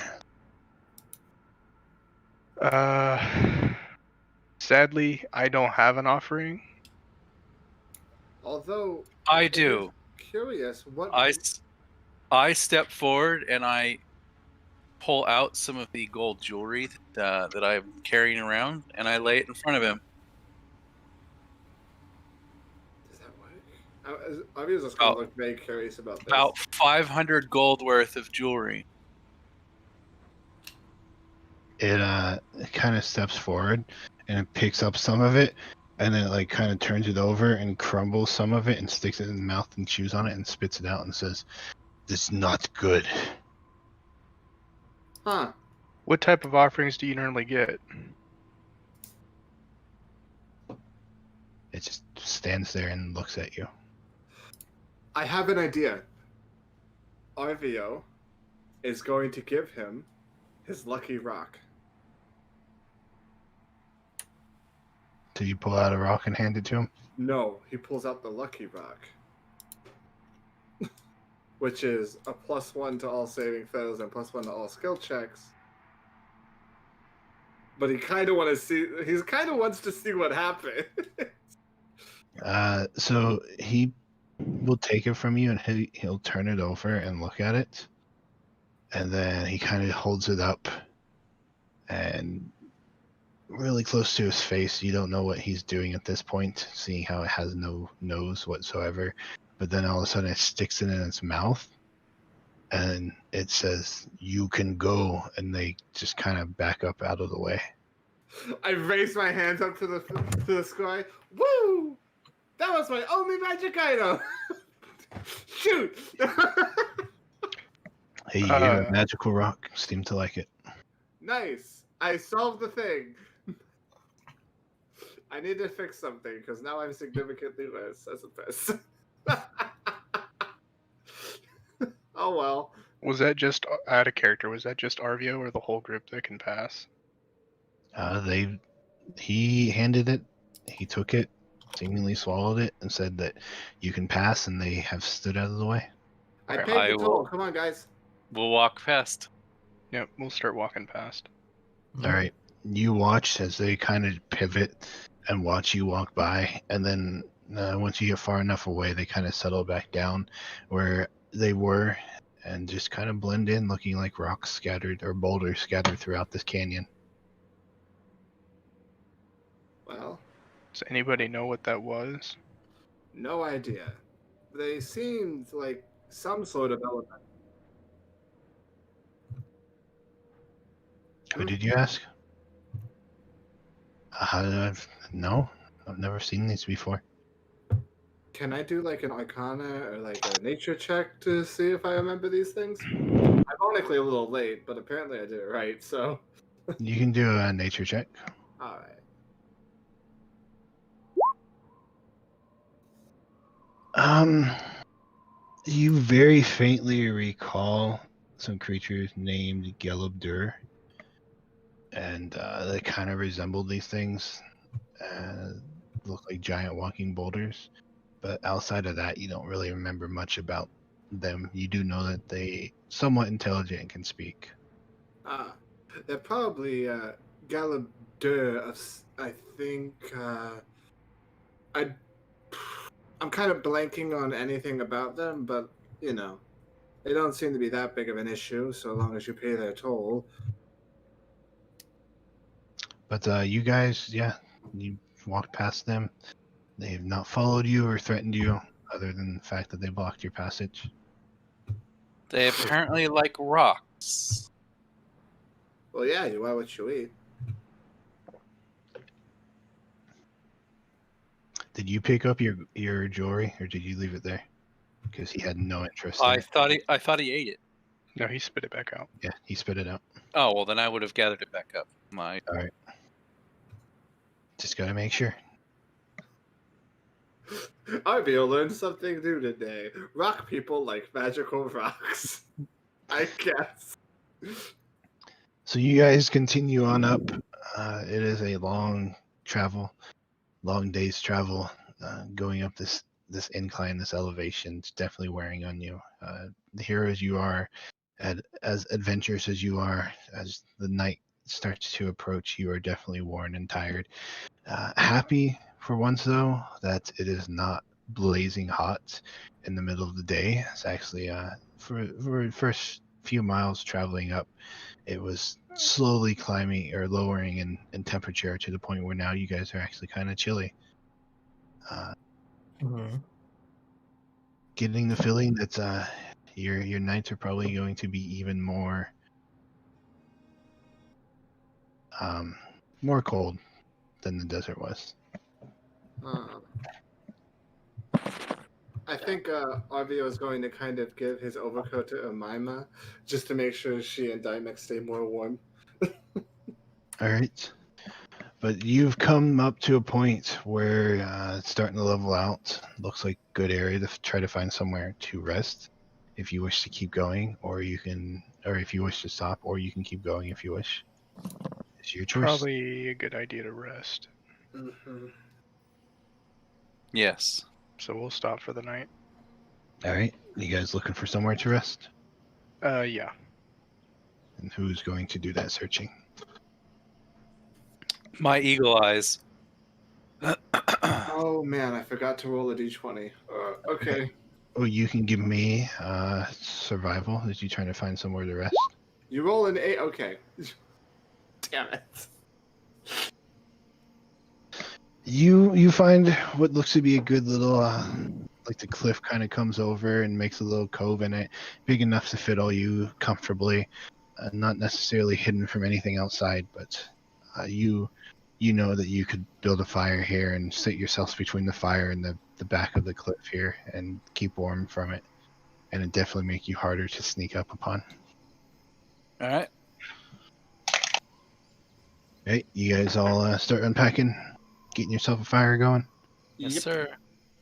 Sadly, I don't have an offering. Although I do. Curious, what I step forward and I pull out some of the gold jewelry that I'm carrying around, and I lay it in front of him. does that work? I was just gonna look very curious about this. About 500 gold worth of jewelry. It kind of steps forward and it picks up some of it, and then it like kind of turns it over and crumbles some of it and sticks it in the mouth and chews on it and spits it out and says, "This is not good." Huh. What type of offerings do you normally get? It just stands there and looks at you. I have an idea. Arvio is going to give him his lucky rock. So you pull out a rock and hand it to him? No, he pulls out the lucky rock. Which is a +1 to all saving throws and +1 to all skill checks. But he kind of wants to see what happens. So he will take it from you and he'll turn it over and look at it. And then he kind of holds it up and really close to his face. You don't know what he's doing at this point, seeing how it has no nose whatsoever. But then all of a sudden it sticks it in its mouth and it says, "You can go." And they just kind of back up out of the way. I raise my hands up to the sky. Woo! That was my only magic item. Shoot! Hey, you hear a magical rock. Seem to like it. Nice. I solved the thing. I need to fix something because now I'm significantly less as a person. Oh well. Was that just out of character? Was that just Arvio or the whole group that can pass? He handed it. He took it, seemingly swallowed it, and said that you can pass, and they have stood out of the way. I paid the toll. Come on, guys. We'll walk past. Yep, we'll start walking past. All right. You watch as they kind of pivot and watch you walk by, and then once you get far enough away, they kind of settle back down where they were and just kind of blend in, looking like rocks scattered or boulders scattered throughout this canyon. Well, Does anybody know what that was? no idea. They seemed like some sort of element. Who did you ask? No, I've never seen these before. Can I do like an Arcana or like a nature check to see if I remember these things? Ironically, a little late, but apparently I did it right. So You can do a nature check. all right. You very faintly recall some creatures named Gelubdur, and they kind of resemble these things. Look like giant walking boulders. But outside of that, you don't really remember much about them. You do know that they somewhat intelligent and can speak. They're probably Galadur of, I think, I'm kind of blanking on anything about them, but, you know, they don't seem to be that big of an issue so long as you pay their toll. But you guys, yeah, you walked past them. They have not followed you or threatened you, other than the fact that they blocked your passage. They apparently like rocks. Well, yeah, you are what you eat. Did you pick up your jewelry, or did you leave it there? Because he had no interest in I it. thought he ate it. No, he spit it back out. Yeah, he spit it out. Oh well, then I would have gathered it back up. All right. Just gotta make sure. Arvio learned something new today. Rock people like magical rocks. I guess. So you guys continue on up. It is a long day's travel, going up this incline, this elevation. It's definitely wearing on you. Here as you are, as adventurous as you are, as the night starts to approach, you are definitely worn and tired. Happy for once though that it is not blazing hot in the middle of the day. It's actually for the first few miles traveling up, it was slowly climbing or lowering in temperature to the point where now you guys are actually kind of chilly. Getting the feeling that your nights are probably going to be even more more cold than the desert was. I think Arvio is going to kind of give his overcoat to Amima just to make sure she and Dymex stay more warm. All right. But you've come up to a point where it's starting to level out. Looks like a good area to try to find somewhere to rest if you wish to keep going, or if you wish to stop, or you can keep going if you wish. It's your choice. Probably a good idea to rest. Mm-hmm. Yes. So we'll stop for the night. All right. You guys looking for somewhere to rest? Yeah. And who's going to do that searching? My eagle eyes. Oh man, I forgot to roll a d20. Okay. Oh, you can give me survival as you trying to find somewhere to rest. You roll an 8. Okay. Damn it. You find what looks to be a good little like the cliff kind of comes over and makes a little cove in it, big enough to fit all you comfortably, not necessarily hidden from anything outside, but you know that you could build a fire here and sit yourselves between the fire and the back of the cliff here and keep warm from it, and it definitely make you harder to sneak up upon. All right. Right, you guys all start unpacking, getting yourself a fire going. Yes, sir.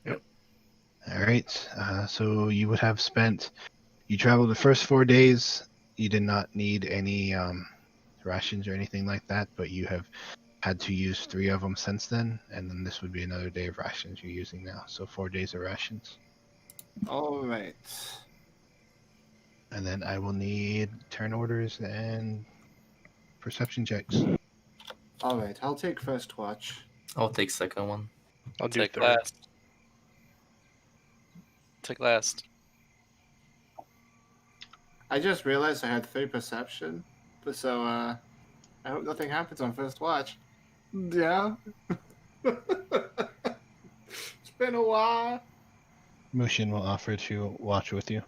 All right, so you would have spent. You traveled the first 4 days. You did not need any rations or anything like that, but you have had to use 3 of them since then, and then this would be another day of rations you're using now. So 4 days of rations. All right. And then I will need turn orders and perception checks. All right. I'll take first watch. I'll take second one. I'll do Take third. last. Take last. I just realized I had 3 perception, so I hope nothing happens on first watch. Yeah. It's been a while. Mushin will offer to watch with you.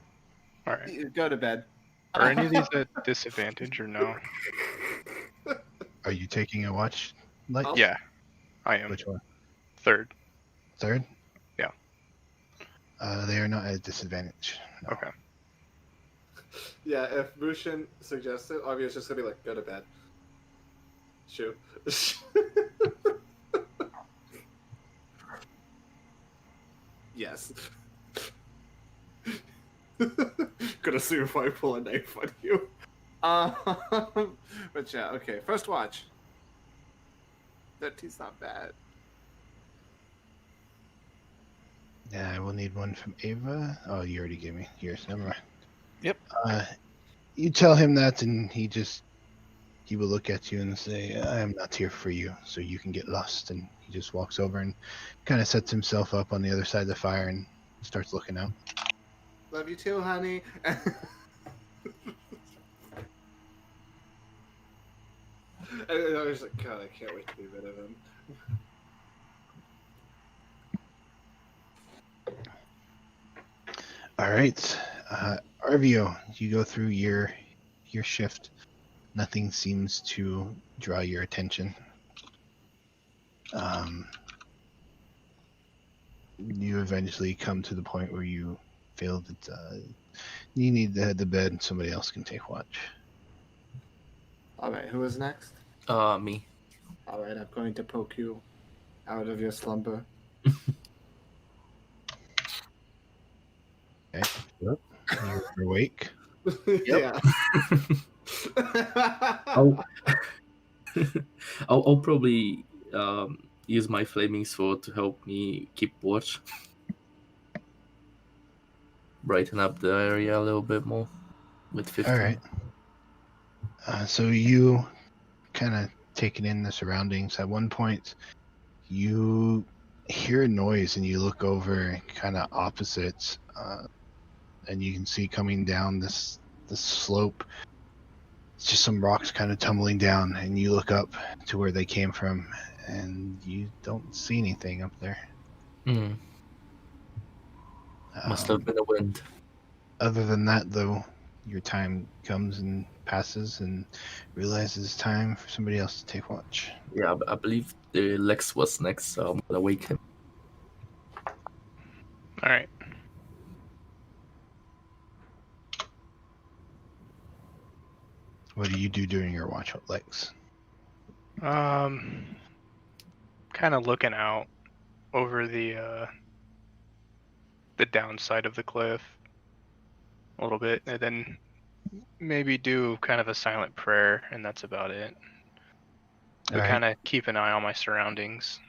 All right. Go to bed. Are any of these at disadvantage or no? Are you taking a watch? Light? Oh. Yeah, I am. Which one? Third. Third? Yeah. They are not at disadvantage. No. Okay. Yeah, if Mushin suggests it, obviously it's just gonna be like, go to bed. Shoo. Yes. Gonna sue you if I pull a knife on you. But yeah, okay. First watch. 13's not bad. Yeah, I will need one from Ava. Oh, you already gave me yours. Never mind. Yep. You tell him that, and he will look at you and say, "I am not here for you, so you can get lost." And he just walks over and kind of sets himself up on the other side of the fire and starts looking out. Love you too, honey. I was like, God, I can't wait to be rid of him. All right, Arvio, you go through your shift. Nothing seems to draw your attention. You eventually come to the point where you feel that you need to head to bed and somebody else can take watch. All right, who is next? Me. All right, I'm going to poke you out of your slumber. Okay. Yep. You're awake. Yeah. I'll probably use my flaming sword to help me keep watch. Brighten up the area a little bit more with 15. All right. So you kind of taking in the surroundings. At one point, you hear a noise and you look over kind of opposite, and you can see coming down this slope. It's just some rocks kind of tumbling down, and you look up to where they came from, and you don't see anything up there. Must have been a wind. Other than that, though, your time comes and passes, and realizes it's time for somebody else to take watch. Yeah, I believe the Lex was next, so I'm gonna wake him. All right. What do you do during your watch, Lex? Kind of looking out over the downside of the cliff a little bit, and then maybe do kind of a silent prayer, and that's about it. But kind of keep an eye on my surroundings.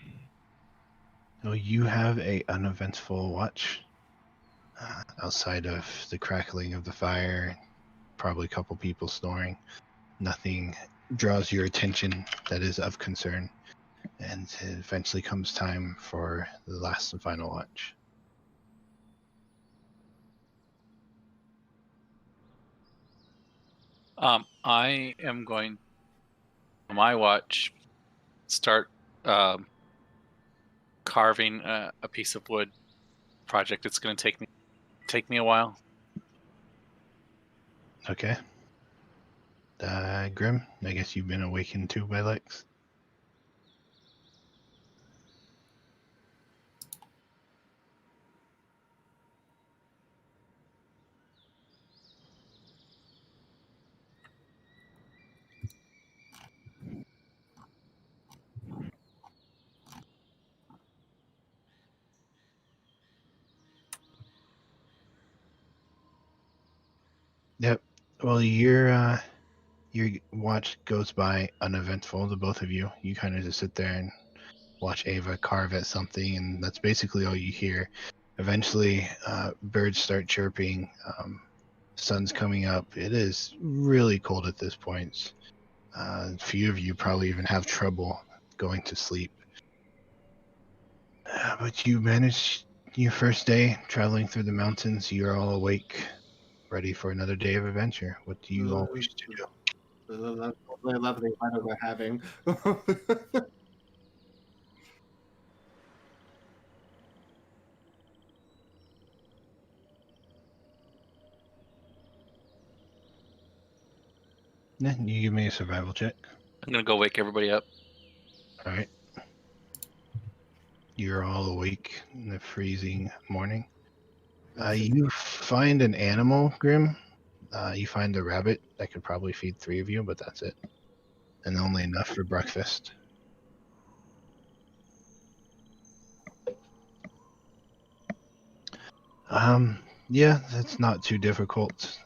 So you have a uneventful watch. Outside of the crackling of the fire, probably a couple people snoring. Nothing draws your attention that is of concern. And it eventually comes time for the last and final watch. I am going on my watch start carving a piece of wood project. It's going to take me a while. Okay. Grim, I guess you've been awakened too by Lex. Yep. Well, your watch goes by uneventful to both of you. You kind of just sit there and watch Ava carve at something, and that's basically all you hear. Eventually, birds start chirping. Sun's coming up. It is really cold at this point. A few of you probably even have trouble going to sleep. But you managed your first day traveling through the mountains. You're all awake, ready for another day of adventure. What do you all wish to do? The lovely weather we're having. Yeah, you give me a survival check. I'm going to go wake everybody up. All right. You're all awake in the freezing morning. You find an animal, Grim. You find a rabbit that could probably feed 3 of you, but that's it. And only enough for breakfast. Yeah, that's not too difficult.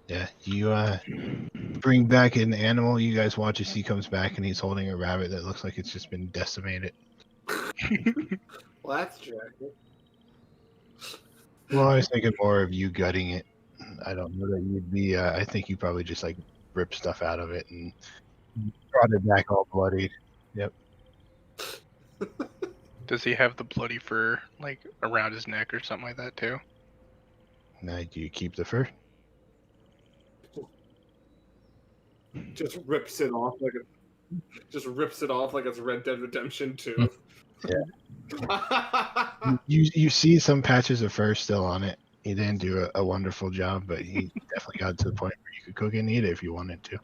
Yeah, you bring back an animal. You guys watch as he comes back, and he's holding a rabbit that looks like it's just been decimated. Well, that's tragic. Well, I was thinking more of you gutting it. I don't know that you'd be. I think you probably just like rip stuff out of it and brought it back all bloodied. Yep. Does he have the bloody fur like around his neck or something like that too? Now, do you keep the fur? Just rips it off like it's Red Dead Redemption 2. You see some patches of fur still on it. He didn't do a wonderful job, but he definitely got to the point where you could cook it and eat it if you wanted to.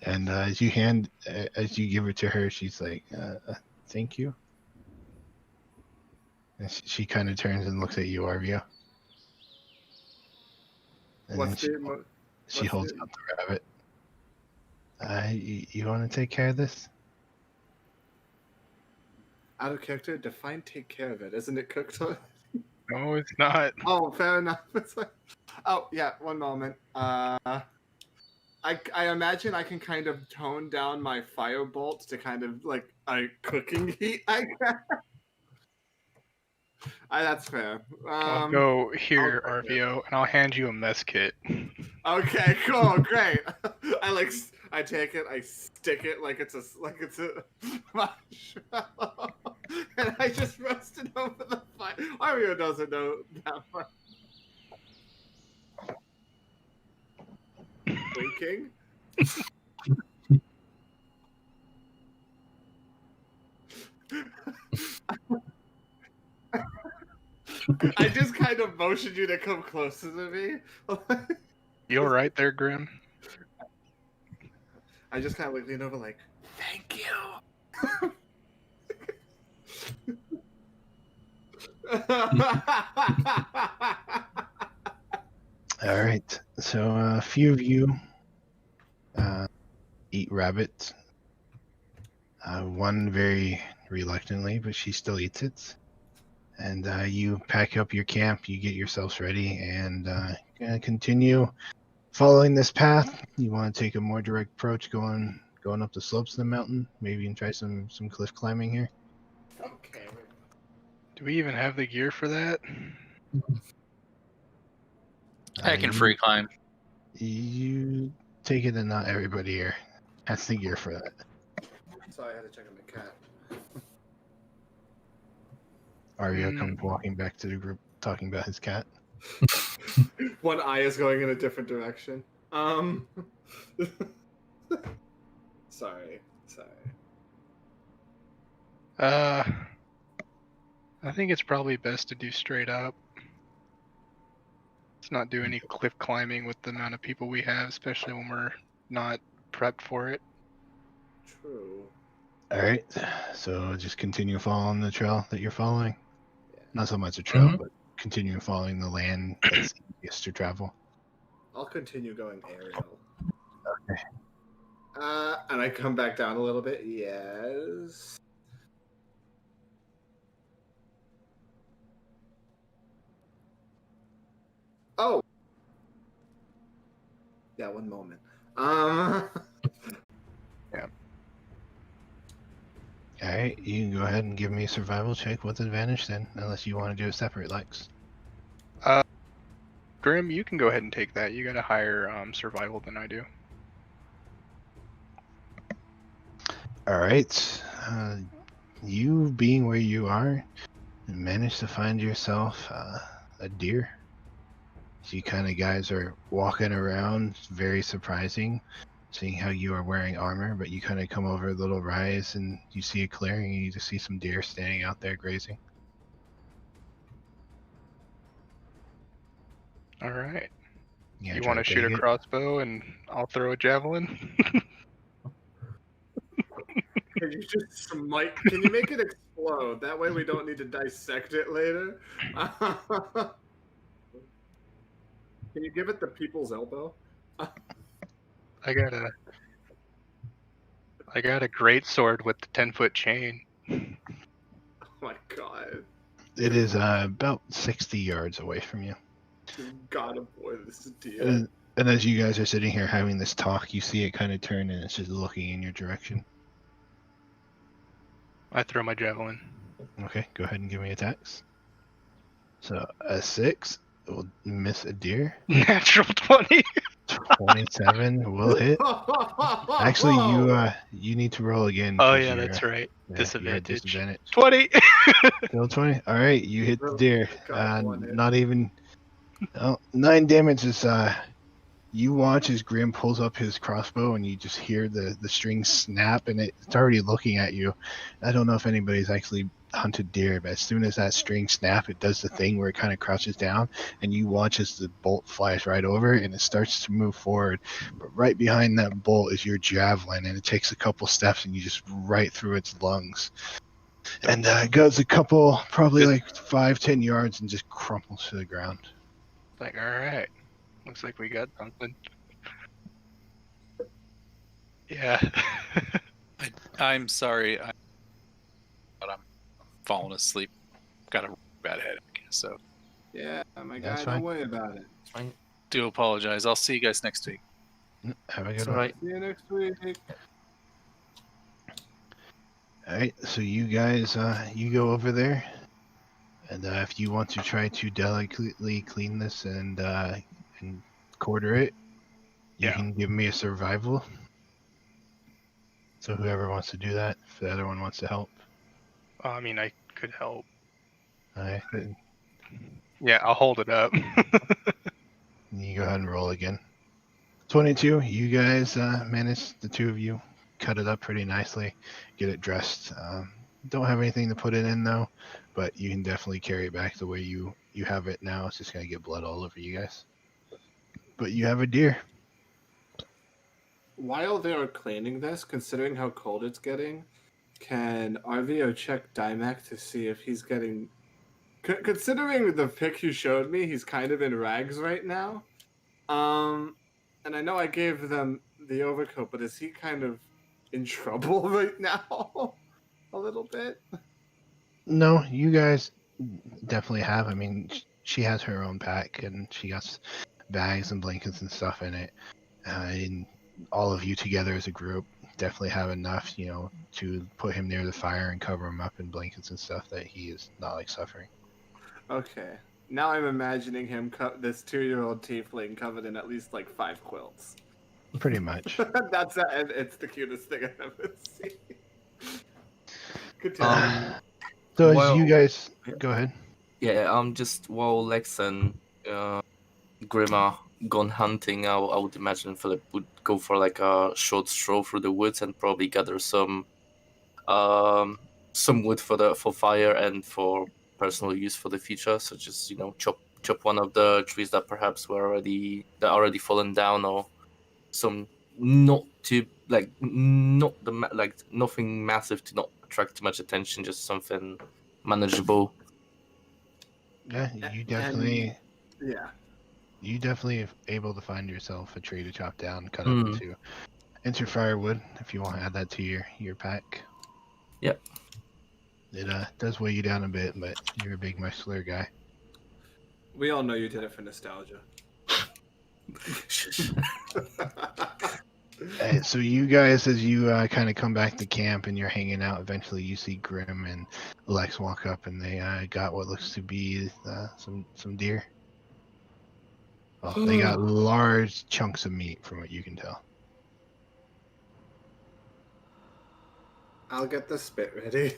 And as you give it to her, she's like, "Thank you." And she kind of turns and looks at you, Arvio. And then she holds out the rabbit. You want to take care of this? Out of character, define take care of it. Isn't it cooked? No, it's not. Oh, fair enough. It's like, oh, yeah, one moment. I imagine I can kind of tone down my firebolt to kind of like a cooking heat, I guess. That's fair. I'll go here, I'll take RVO, and I'll hand you a mess kit. Okay, cool, great. I take it, I stick it like it's a marshmallow, and I just roast it over the fire. Mario doesn't know that much. Winking. I just kind of motioned you to come closer to me. You all right there, Grim? I just kind of like lean over, like, thank you. All right. So a few of you eat rabbit. One very reluctantly, but she still eats it. And you pack up your camp. You get yourselves ready, and gonna continue following this path. You want to take a more direct approach, going up the slopes of the mountain. Maybe you can try some cliff climbing here. Okay. Do we even have the gear for that? I can free climb. You take it, and not everybody here has the gear for that. Sorry, I had to check on my cat. Arya comes walking back to the group, talking about his cat. One eye is going in a different direction. Sorry. I think it's probably best to do straight up. Let's not do any cliff climbing with the amount of people we have, especially when we're not prepped for it. True. All right, so just continue following the trail that you're following. Not so much a trail, but continue following the land that's easiest to travel. I'll continue going aerial. Okay. And I come back down a little bit. Yes. Oh. Yeah, one moment. Yeah. All right, you can go ahead and give me a survival check with advantage then, unless you want to do it separate, Lex. Grim, you can go ahead and take that. You got a higher survival than I do. All right, you being where you are, managed to find yourself a deer. So you kind of guys are walking around, very surprising, seeing how you are wearing armor, but you kind of come over a little rise and you see a clearing and you just see some deer standing out there grazing. All right. Yeah, You want to shoot a crossbow and I'll throw a javelin? Can you just smite? Can you make it explode? That way we don't need to dissect it later. Can you give it the people's elbow? I got a great sword with the 10-foot chain. God. It is about 60 yards away from you. God avoid this deer. And as you guys are sitting here having this talk, you see it kind of turn and it's just looking in your direction. I throw my javelin. Okay, go ahead and give me attacks. So a 6 will miss a deer. Natural 20. 27 will hit. Actually, you need to roll again. Oh 'cause yeah, you're, that's right. yeah, you're at Disadvantage. disadvantage. 20. Still 20. All right, you hit the deer. God, one hit. Not even. 9 damage is. You watch as Grim pulls up his crossbow, and you just hear the string snap, and it's already looking at you. I don't know if anybody's actually hunted deer, but as soon as that string snap, it does the thing where it kind of crouches down, and you watch as the bolt flies right over, and it starts to move forward. But right behind that bolt is your javelin, and it takes a couple steps, and you just right through its lungs. And it goes a couple, probably like 5-10 yards, and just crumples to the ground. Like, all right. Looks like we got something. Yeah. I'm sorry, but I'm falling asleep. Got a bad headache, so Yeah, my guy, That's don't fine. worry about it. Fine. do apologize. I'll see you guys next week. Have a It's good one. alright. See you next week. All right, so you guys, you go over there, and if you want to try to delicately clean this and quarter it, you Yeah. can give me a survival. So whoever wants to do that, if the other one wants to help, I mean, I could help. all right, Yeah, I'll hold it up. you go ahead and roll again. 22. You guys managed, the two of you, cut it up pretty nicely, get it dressed. Don't have anything to put it in though, but you can definitely carry it back the way you have it now. It's just gonna get blood all over you guys. But you have a deer. While they are cleaning this, considering how cold it's getting, can RVO check Dymac to see if he's getting... Considering the pic you showed me, he's kind of in rags right now. And I know I gave them the overcoat, but is he kind of in trouble right now? A little bit? No, you guys definitely have. I mean, she has her own pack, and she got bags and blankets and stuff in it. And all of you together as a group definitely have enough, to put him near the fire and cover him up in blankets and stuff that he is not like suffering. Okay. Now I'm imagining him, this 2-year-old tiefling, covered in at least like 5 quilts. Pretty much. It's the cutest thing I've ever seen. Continue. So as Well, you guys go ahead. Yeah, just while Lex and Grim are gone hunting, I would imagine Philip would go for like a short stroll through the woods and probably gather some wood for fire and for personal use for the future. So just chop one of the trees that perhaps already fallen down, or some not too nothing massive to not attract too much attention, just something manageable. Yeah, you definitely Yeah. you definitely able to find yourself a tree to chop down, cut up into firewood if you want to add that to your pack. Yep. It does weigh you down a bit, but you're a big muscular guy. We all know you did it for nostalgia. So you guys, as you kind of come back to camp and you're hanging out, eventually you see Grim and Lex walk up, and they got what looks to be some deer. Well, they got large chunks of meat, from what you can tell. I'll get the spit ready.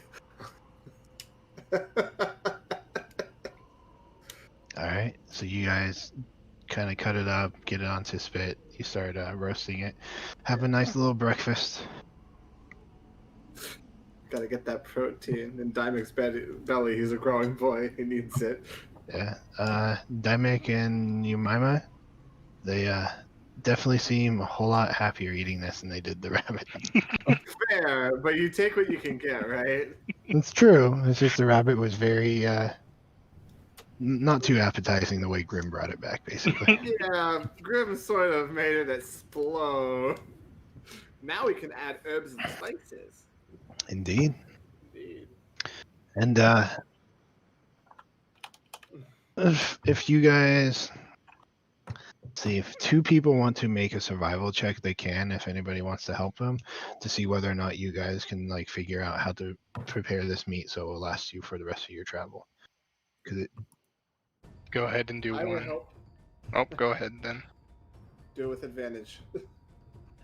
All right, so you guys kind of cut it up, get it onto spit. You start roasting it. Have a nice little breakfast. Gotta get that protein in Dimac's belly. He's a growing boy. He needs it. Yeah, Dymic and Umima, they definitely seem a whole lot happier eating this than they did the rabbit. Fair, but you take what you can get, right? It's true. It's just the rabbit was very not too appetizing the way Grim brought it back, basically. Yeah, Grim sort of made it explode. Now we can add herbs and spices. Indeed. Indeed. And if you guys see, if two people want to make a survival check, they can. If anybody wants to help them, to see whether or not you guys can like figure out how to prepare this meat so it will last you for the rest of your travel. Because Go ahead and do I will one. help. Oh, go ahead then. Do it with advantage.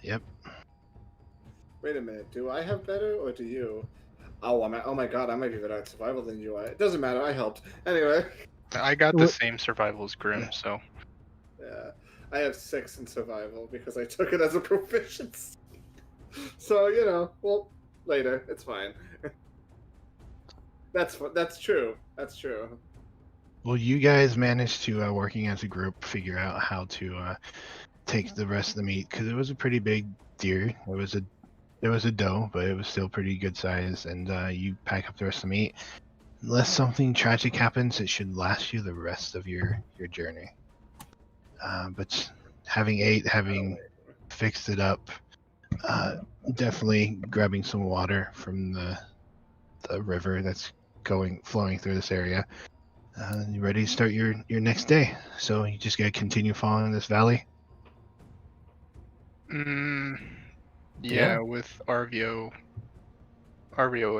Yep. Wait a minute. Do I have better or do you? Oh, oh my god, I might be better at survival than you are. It doesn't matter. I helped. Anyway. I got the What- same survival as Grim, so Yeah. I have 6 in survival because I took it as a proficiency. So, well, later. It's fine. That's true. That's true. Well, you guys managed to, working as a group, figure out how to take the rest of the meat because it was a pretty big deer. It was a doe, but it was still pretty good size. And you pack up the rest of the meat. Unless something tragic happens, it should last you the rest of your journey. But having fixed it up, definitely grabbing some water from the river that's flowing through this area. You ready to start your next day? So you just gotta continue following this valley. yeah, Yeah. with RVO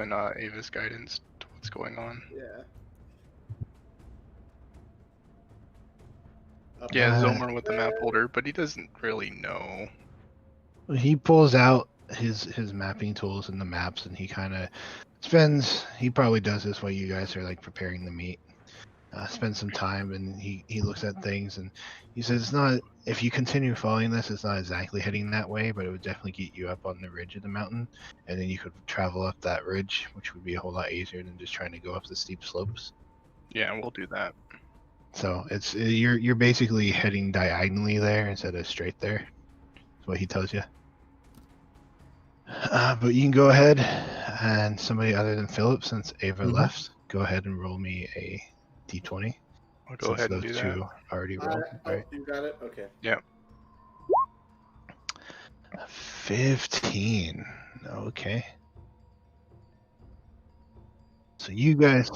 and Ava's guidance to what's going on. Yeah. Yeah, Uh, Zilmar with the map holder, but he doesn't really know. He pulls out his mapping tools and the maps, and he kind of spends. He probably does this while you guys are like preparing the meat. Spend some time, and he looks at things, and he says, "It's not. If you continue following this, it's not exactly heading that way, but it would definitely get you up on the ridge of the mountain, and then you could travel up that ridge, which would be a whole lot easier than just trying to go up the steep slopes." Yeah, we'll do that. So it's you're basically heading diagonally there instead of straight there. That's what he tells you. But you can go ahead, and somebody other than Philip, since Ava left, go ahead and roll me a d20. I'll go ahead and do those that. two already rolled. Right. You got it? Okay. 15. Okay. So you guys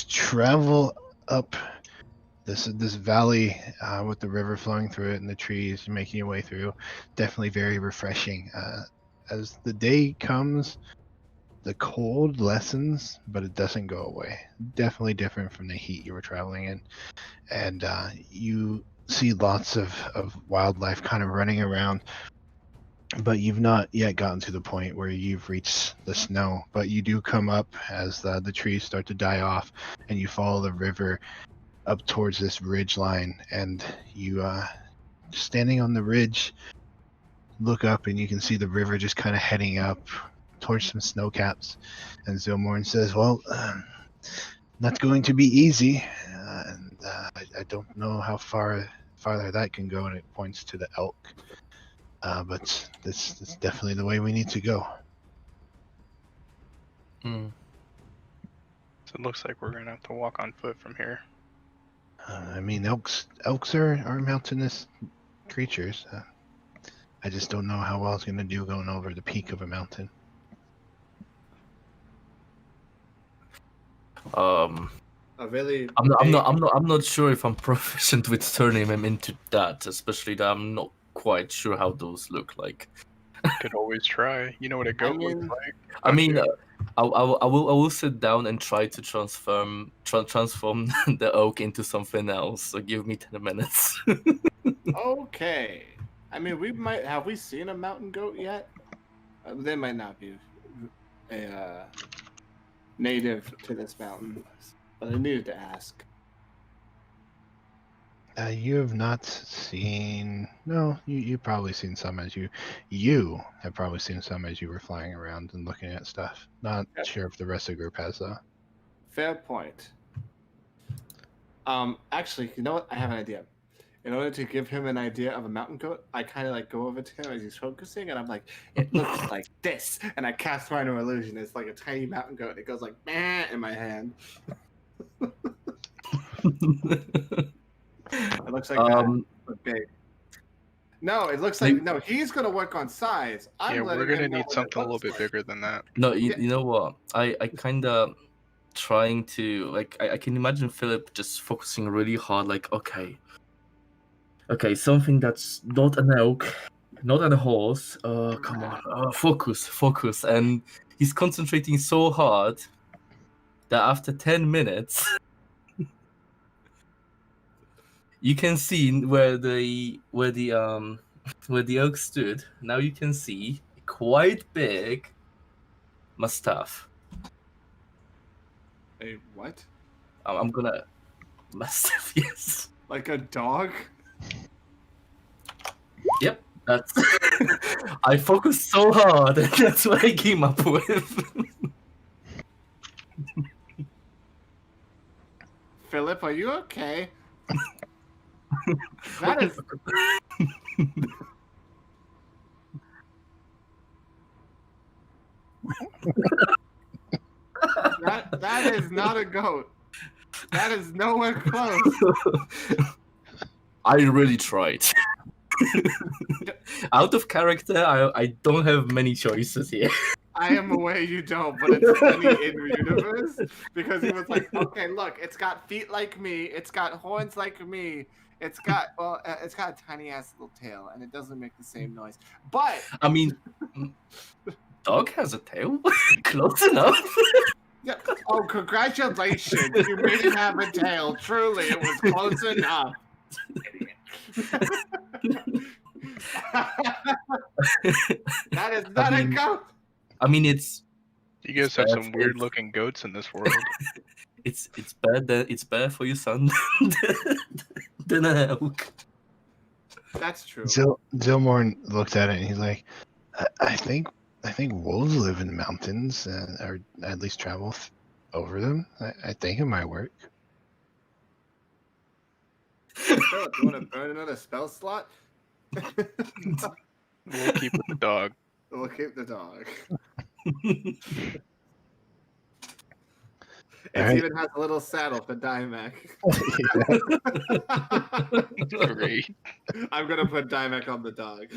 travel up this valley with the river flowing through it and the trees, making your way through. Definitely very refreshing. As the day comes, the cold lessens, but it doesn't go away. Definitely different from the heat you were traveling in. And you see lots of wildlife kind of running around, but you've not yet gotten to the point where you've reached the snow. But you do come up as the trees start to die off, and you follow the river up towards this ridge line, and you standing on the ridge look up, and you can see the river just kind of heading up towards some snow caps. And Zilmorn says, "Well, not going to be easy, and I don't know how farther that can go." And it points to the elk. But this is definitely the way we need to go. Mm. So it looks like we're gonna have to walk on foot from here. I mean, elks are mountainous creatures. I just don't know how well it's going to do going over the peak of a mountain. Really I'm not sure if I'm proficient with turning them into that, especially that I'm not quite sure how those look like. Could always try. You know what a goat looks like? I don't mean, you? I will sit down and try to transform the oak into something else. So give me 10 minutes. Okay. I mean, have we seen a mountain goat yet? They might not be a native to this mountain, but I needed to ask. You have not seen. No, you've probably seen some as you have probably seen some as you were flying around and looking at stuff. Not sure if the rest of the group has though. Fair point. Actually, you know what? I have an idea. In order to give him an idea of a mountain goat, I kind of like go over to him as he's focusing, and I'm like, "It looks like this," and I cast Minor Illusion. It's like a tiny mountain goat. And it goes like "Meh" in my hand. It looks like that, but big. No, it looks like no. He's gonna work on size. I'm Yeah, letting we're gonna him know need what it something a little looks bit like. bigger than that. No, Yeah. you know what? I kind of trying to like I can imagine Philip just focusing really hard. Like, okay, something that's not an elk, not a horse. Come on, focus, and he's concentrating so hard that after 10 minutes, you can see where the where the elk stood. Now you can see a quite big mustache. A what? I'm gonna mustache. Yes. Like a dog? Yep. That's. I focused so hard, and that's what I came up with. Philip, are you okay? That is. that is not a goat. That is nowhere close. I really tried. Out of character, I don't have many choices here. I am aware you don't, but it's funny in universe because he was like, okay, look, it's got feet like me, it's got horns like me, it's got a tiny ass little tail, and it doesn't make the same noise. But I mean, dog has a tail. Close enough. yeah. Oh, congratulations! You made it have a tail. Truly, it was close enough. That is not a goat. I mean, it's You guys have some weird looking goats in this world. it's better for your son than an elk. That's true. Zilmorn looks at it and he's like, I think wolves live in the mountains, or at least travel over them. I think it might work. Philip, you want to burn another spell slot? We'll keep the dog. We'll keep the dog. It Alright. even has a little saddle for Dymac. Great. I'm gonna put Dymac on the dog.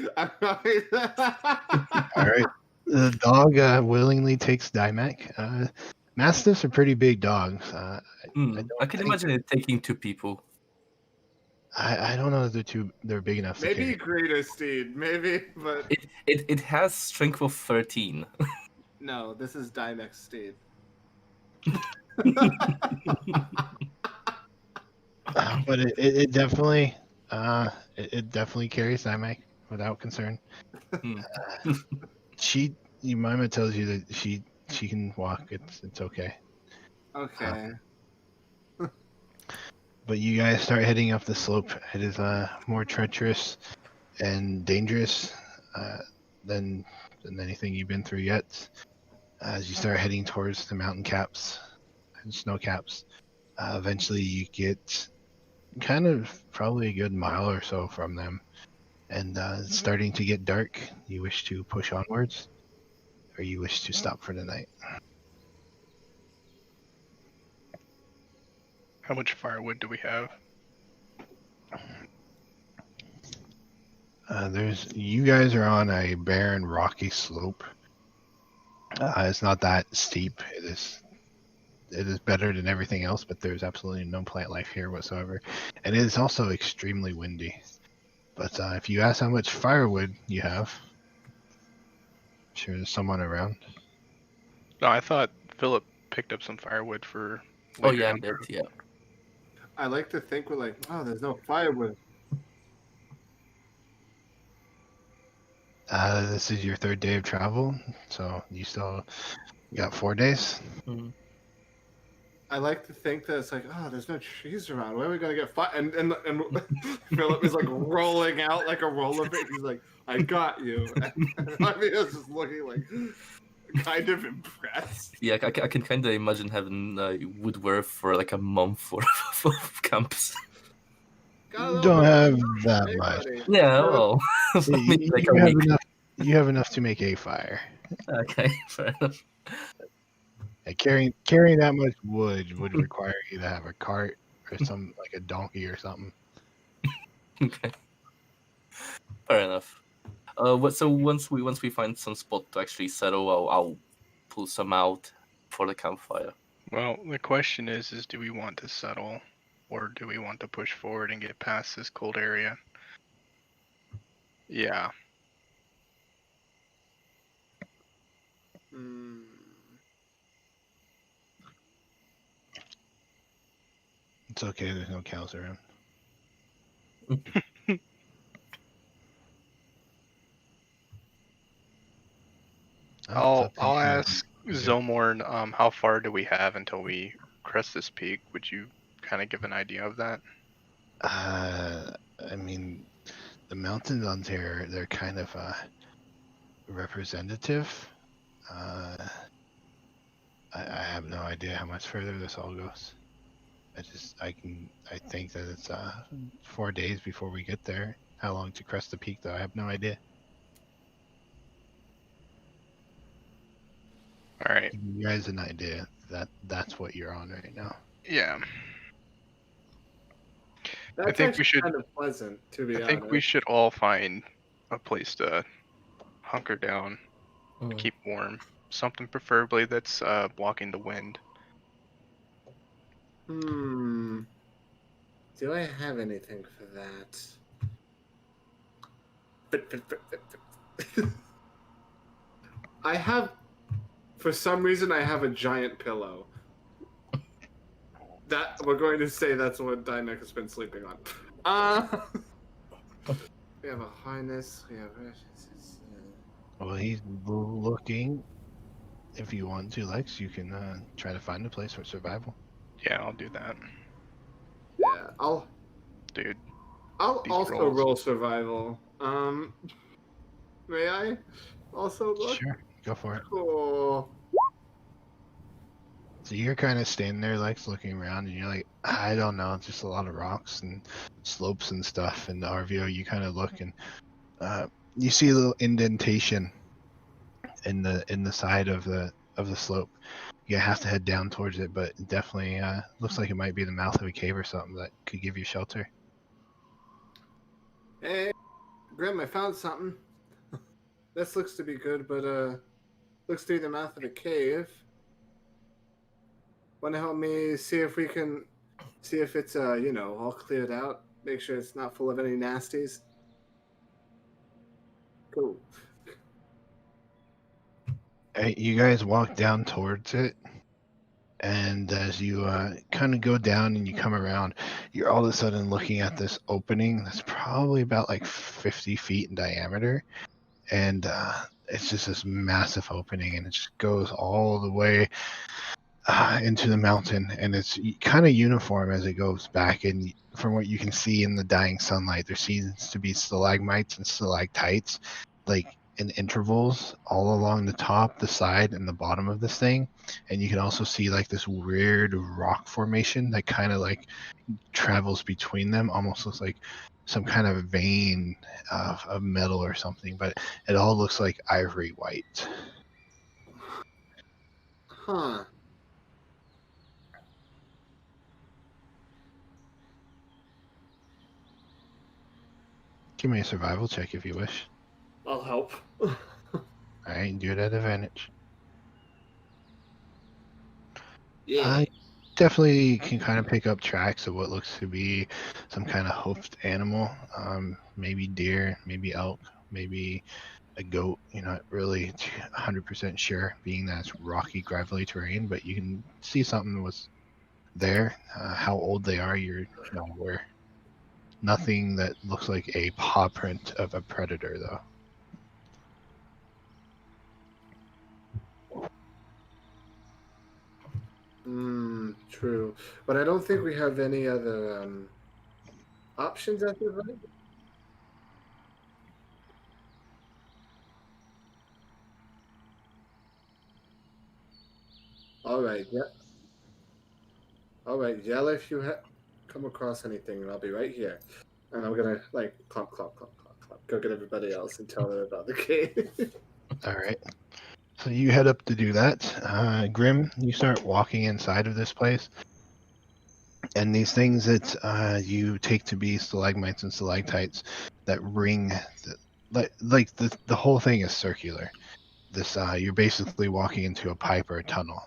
All right. The dog willingly takes Dymac. Mastiffs are pretty big dogs. I can think- imagine it taking two people. I don't know if they're big enough to Maybe carry. Greater Steed, maybe, but It has strength of 13. no, this is Dymac Steed. But it definitely it definitely carries Dymac without concern. Jemima tells you that she can walk. It's okay. Okay. But you guys start heading up the slope. It is more treacherous and dangerous than anything you've been through yet. As you start heading towards the mountain caps and snow caps, eventually you get kind of probably a good mile or so from them, and it's starting to get dark. You wish to push onwards, or you wish to stop for the night. How much firewood do we have? You guys are on a barren, rocky slope. It's not that steep. It is better than everything else, but there's absolutely no plant life here whatsoever, and it is also extremely windy. But if you ask how much firewood you have, I'm sure there's someone around. No, I thought Philip picked up some firewood for. Oh later yeah, on. yeah. I like to think we're like, oh, there's no firewood. This is your third day of travel, so you still got 4 days. I like to think that it's like, oh, there's no trees around. Where are we gonna get fire? And Philip is like rolling out like a roller bit. He's like, I got you. And Arvia's just looking like kind of impressed. Yeah, I can kind of imagine having woodwork for like a month of camps. Got a little Don't bit have of- that Hey, much. buddy. Yeah, well, maybe like a week. You have enough to make a fire. Okay, fair enough. And carrying that much wood would require you to have a cart or some like a donkey or something. Okay. Fair enough. So once we find some spot to actually settle, I'll pull some out for the campfire. Well, the question is do we want to settle, or do we want to push forward and get past this cold area? Yeah. Hmm. It's okay. There's no cows around. I'll ask Zomorn, how far do we have until we crest this peak? Would you kind of give an idea of that? I mean, the mountains on there, they're kind of representative. I have no idea how much further this all goes. I think that it's 4 days before we get there. How long to crest the peak, though, I have no idea. All right. Give you guys an idea that's what you're on right now. Yeah. That's think we actually should- kind of pleasant, to be I honest. think we should all find a place to hunker down, Mm. keep warm. Something preferably that's blocking the wind. Hmm. Do I have anything for that? I have, for some reason, I have a giant pillow. That we're going to say that's what Dynek has been sleeping on. We have a harness. We have. Well, he's looking. If you want to, Lex, you can try to find a place for survival. Yeah, I'll do that. Yeah, I'll Dude, these also rolls. roll survival. May I also look? Sure, go for it. Cool. So you're kind of standing there, Lex, looking around, and you're like, I don't know, it's just a lot of rocks and slopes and stuff. And the RVO, you kind of look and you see a little indentation in the side of the slope. You have to head down towards it, but it definitely looks like it might be the mouth of a cave or something that could give you shelter. Hey, Grim, I found something. This looks to be good, but looks through the mouth of a cave. Want to help me see if we can see if it's all cleared out? Make sure it's not full of any nasties. Cool. You guys walk down towards it, and as you kind of go down and you come around, you're all of a sudden looking at this opening that's probably about like 50 feet in diameter, and it's just this massive opening, and it just goes all the way into the mountain, and it's kind of uniform as it goes back. And from what you can see in the dying sunlight, there seems to be stalagmites and stalactites, like in intervals all along the top, the side, and the bottom of this thing. And you can also see like this weird rock formation that kind of like travels between them, almost looks like some kind of vein of metal or something, but it all looks like ivory white. Huh. Give me a survival check if you wish. I'll help. Alright, do it at advantage. Yeah. I definitely can kind of pick up tracks of what looks to be some kind of hoofed animal. Maybe deer, maybe elk, maybe a goat. You're not really 100% sure, being that it's rocky, gravelly terrain, but you can see something was there. How old they are, you're not aware. Nothing that looks like a paw print of a predator, though. True. But I don't think we have any other options at the moment. All right, yeah. All right, yell if you come across anything, and I'll be right here. And I'm gonna like clomp, clomp, clomp, clomp, clomp. Go get everybody else and tell them about the cave. Alright. So you head up to do that. Grim, you start walking inside of this place. And these things that you take to be stalagmites and stalactites that ring, the whole thing is circular. This you're basically walking into a pipe or a tunnel.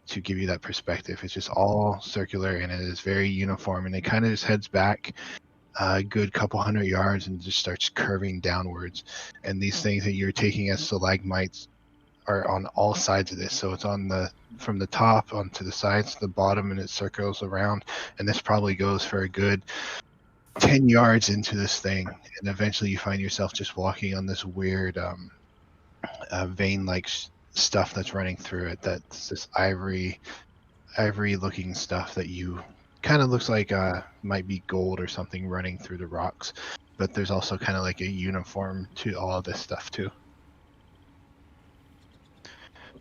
To give you that perspective, it's just all circular and it is very uniform, and it kind of just heads back a good couple hundred yards and just starts curving downwards. And these things that you're taking as stalagmites are on all sides of this. So it's on the from the top onto the sides to the bottom, and it circles around. And this probably goes for a good 10 yards into this thing, and eventually you find yourself just walking on this weird vein-like stuff that's running through it. That's this ivory looking stuff that you kind of looks like might be gold or something running through the rocks, but there's also kind of like a uniform to all of this stuff too.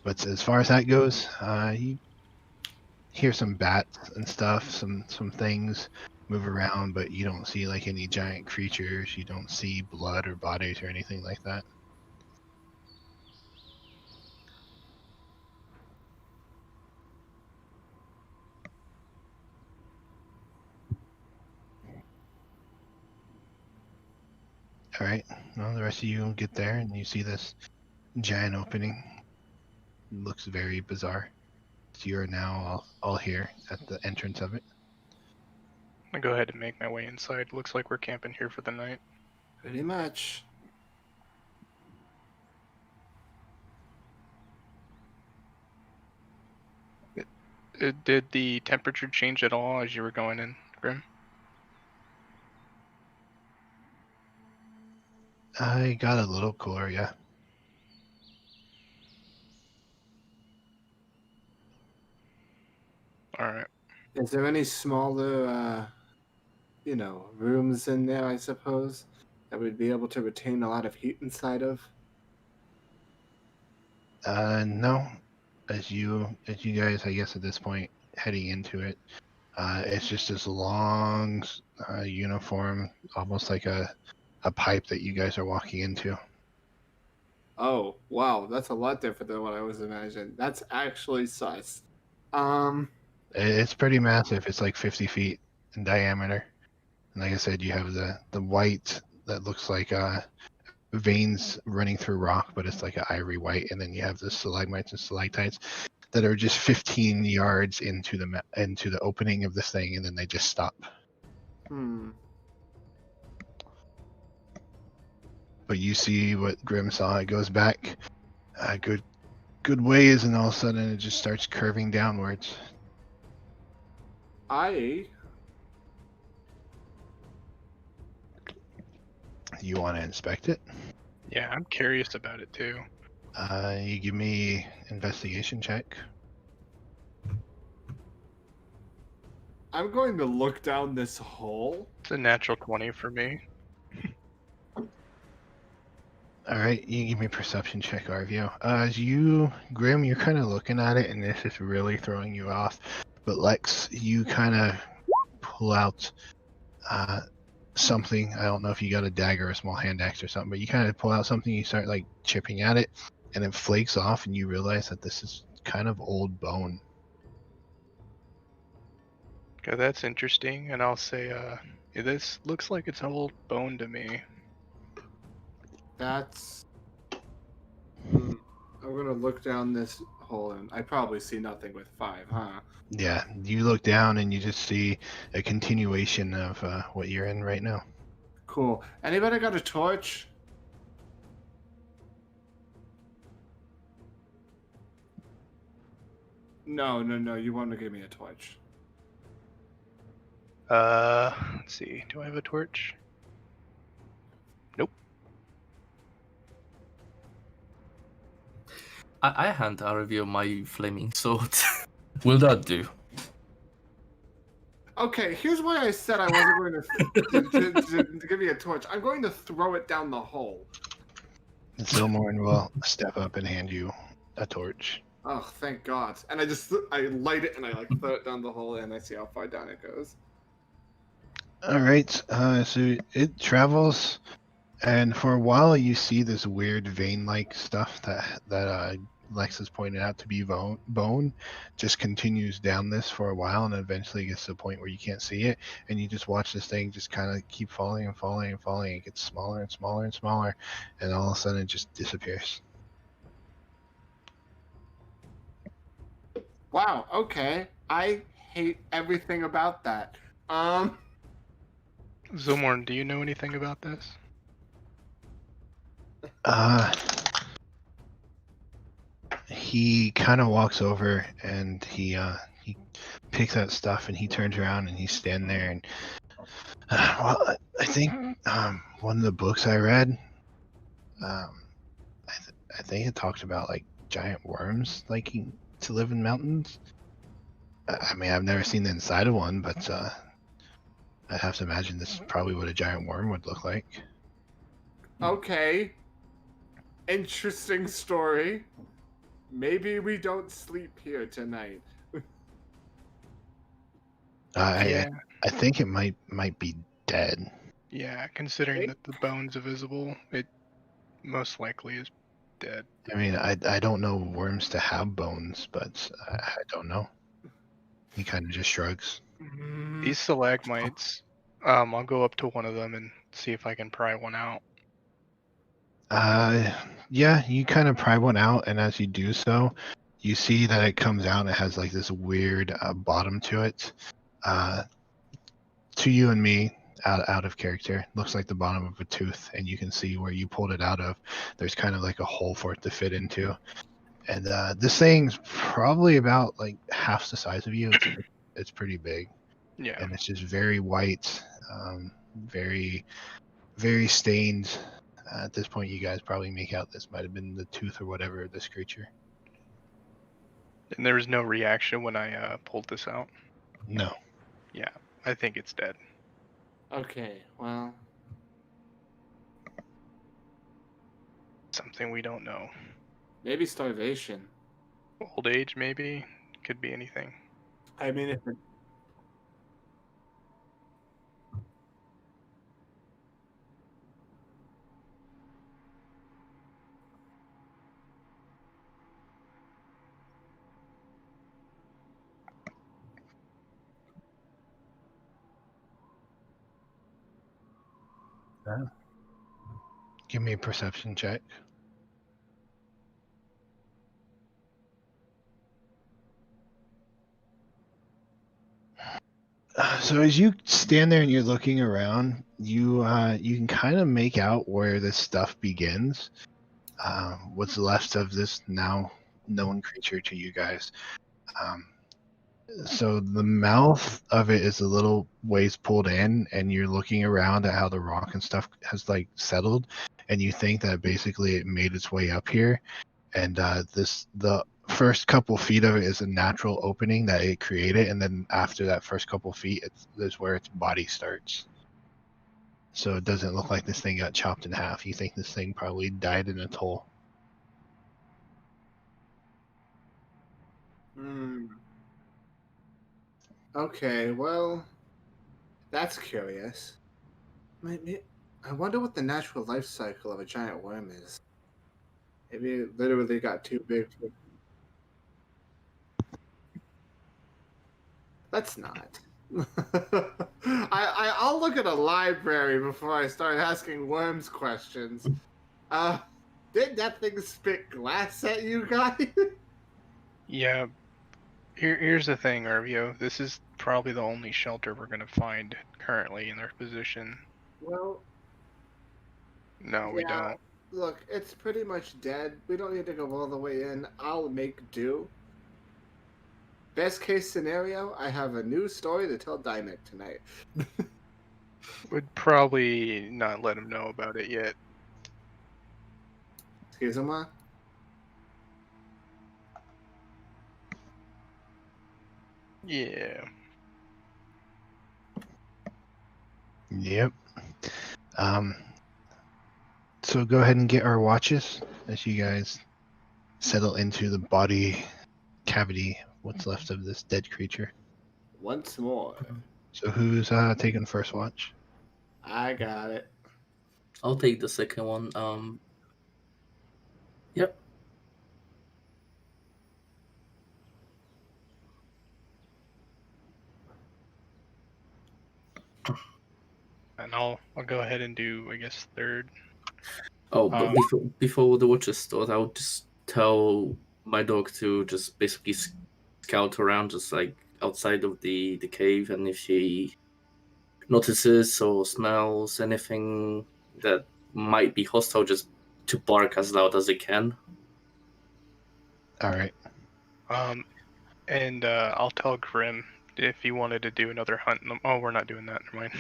But as far as that goes, you hear some bats and stuff, some things move around, but you don't see like any giant creatures. You don't see blood or bodies or anything like that. All right. Well, the rest of you get there and you see this giant opening. It looks very bizarre. So you're now all here at the entrance of it. I'm gonna go ahead and make my way inside. Looks like we're camping here for the night. Pretty much. Did the temperature change at all as you were going in, Grim? I got a little cooler, yeah. All right. Is there any smaller, rooms in there, I suppose, that we'd be able to retain a lot of heat inside of? No. As you guys, I guess at this point, heading into it, it's just this long uniform, almost like a pipe that you guys are walking into. Oh, wow, that's a lot different than what I was imagining. That's actually sus. It's pretty massive. It's like 50 feet in diameter. And like I said, you have the white that looks like veins running through rock, but it's like an ivory white. And then you have the stalagmites and stalactites that are just 15 yards into the opening of this thing, and then they just stop. But you see what Grim saw. It goes back a good ways, and all of a sudden it just starts curving downwards. You want to inspect it? Yeah, I'm curious about it too. You give me investigation check. I'm going to look down this hole. It's a natural 20 for me. All right, you give me a perception check, Arvio. As you, Grim, you're kind of looking at it, and this is really throwing you off. But Lex, you kind of pull out something. I don't know if you got a dagger or a small hand axe or something, but you kind of pull out something. You start like chipping at it, and it flakes off, and you realize that this is kind of old bone. Okay, that's interesting. And I'll say, this looks like it's old bone to me. That's... I'm going to look down this hole, and I probably see nothing with 5, huh? Yeah, you look down and you just see a continuation of what you're in right now. Cool. Anybody got a torch? No, you want to give me a torch. Let's see. Do I have a torch? Nope. I hand Arvio my flaming sword. Will that do? Okay, here's why I said I wasn't going to give me a torch. I'm going to throw it down the hole. Zilmorn will step up and hand you a torch. Oh, thank God. And I light it and I throw it down the hole and I see how far down it goes. All right, so it travels, and for a while you see this weird vein-like stuff that Lexus pointed out to be bone, just continues down this for a while, and eventually gets to the point where you can't see it, and you just watch this thing just kind of keep falling and falling and falling. It gets smaller and smaller and smaller, and all of a sudden it just disappears. Wow. Okay. I hate everything about that. Zilmorn, do you know anything about this? He kind of walks over and he picks out stuff and he turns around and he's standing there and well, I think one of the books I read, I think it talked about like giant worms liking to live in mountains. I mean, I've never seen the inside of one, but I have to imagine this is probably what a giant worm would look like. Okay. Interesting story. Maybe we don't sleep here tonight. Yeah. I think it might be dead. Yeah, considering that the bones are visible, it most likely is dead. I mean, I don't know worms to have bones, but I don't know. He kind of just shrugs. These stalagmites, I'll go up to one of them and see if I can pry one out. Yeah, you kind of pry one out, and as you do so, you see that it comes out and it has like this weird bottom to it. To you and me, out of character, looks like the bottom of a tooth, and you can see where you pulled it out of. There's kind of like a hole for it to fit into. And this thing's probably about like half the size of you. It's pretty big. Yeah. And it's just very white, very, very stained. At this point, you guys probably make out this might have been the tooth or whatever of this creature. And there was no reaction when I pulled this out? No. Yeah, I think it's dead. Okay, well. Something we don't know. Maybe starvation. Old age, maybe? Could be anything. I mean, if it... Give me a perception check. So as you stand there and you're looking around, you can kind of make out where this stuff begins. What's left of this now known creature to you guys. So the mouth of it is a little ways pulled in, and you're looking around at how the rock and stuff has like settled, and you think that basically it made its way up here, and the first couple feet of it is a natural opening that it created, and then after that first couple feet, that's where its body starts. So it doesn't look like this thing got chopped in half. You think this thing probably died in its hole. Okay, well, that's curious. I wonder what the natural life cycle of a giant worm is. Maybe it literally got too big for... Let's not. I'll look at a library before I start asking worms questions. Did that thing spit glass at you guys? Yeah. Here's the thing, Arvio. This is probably the only shelter we're going to find currently in their position. Well... No, we don't. Look, it's pretty much dead. We don't need to go all the way in. I'll make do. Best case scenario, I have a new story to tell Dymek tonight. Would probably not let him know about it yet. Excuse me? Yeah. Yep. So go ahead and get our watches as you guys settle into the body cavity, what's left of this dead creature. Once more. So who's taking first watch? I got it. I'll take the second one. Yep. And I'll go ahead and do, I guess, third. Oh, but Um, before the watches start, I would just tell my dog to just basically scout around, just like outside of the cave, and if she notices or smells anything that might be hostile, just to bark as loud as it can. All right. And I'll tell Grim if he wanted to do another hunt. Oh, we're not doing that. Never mind.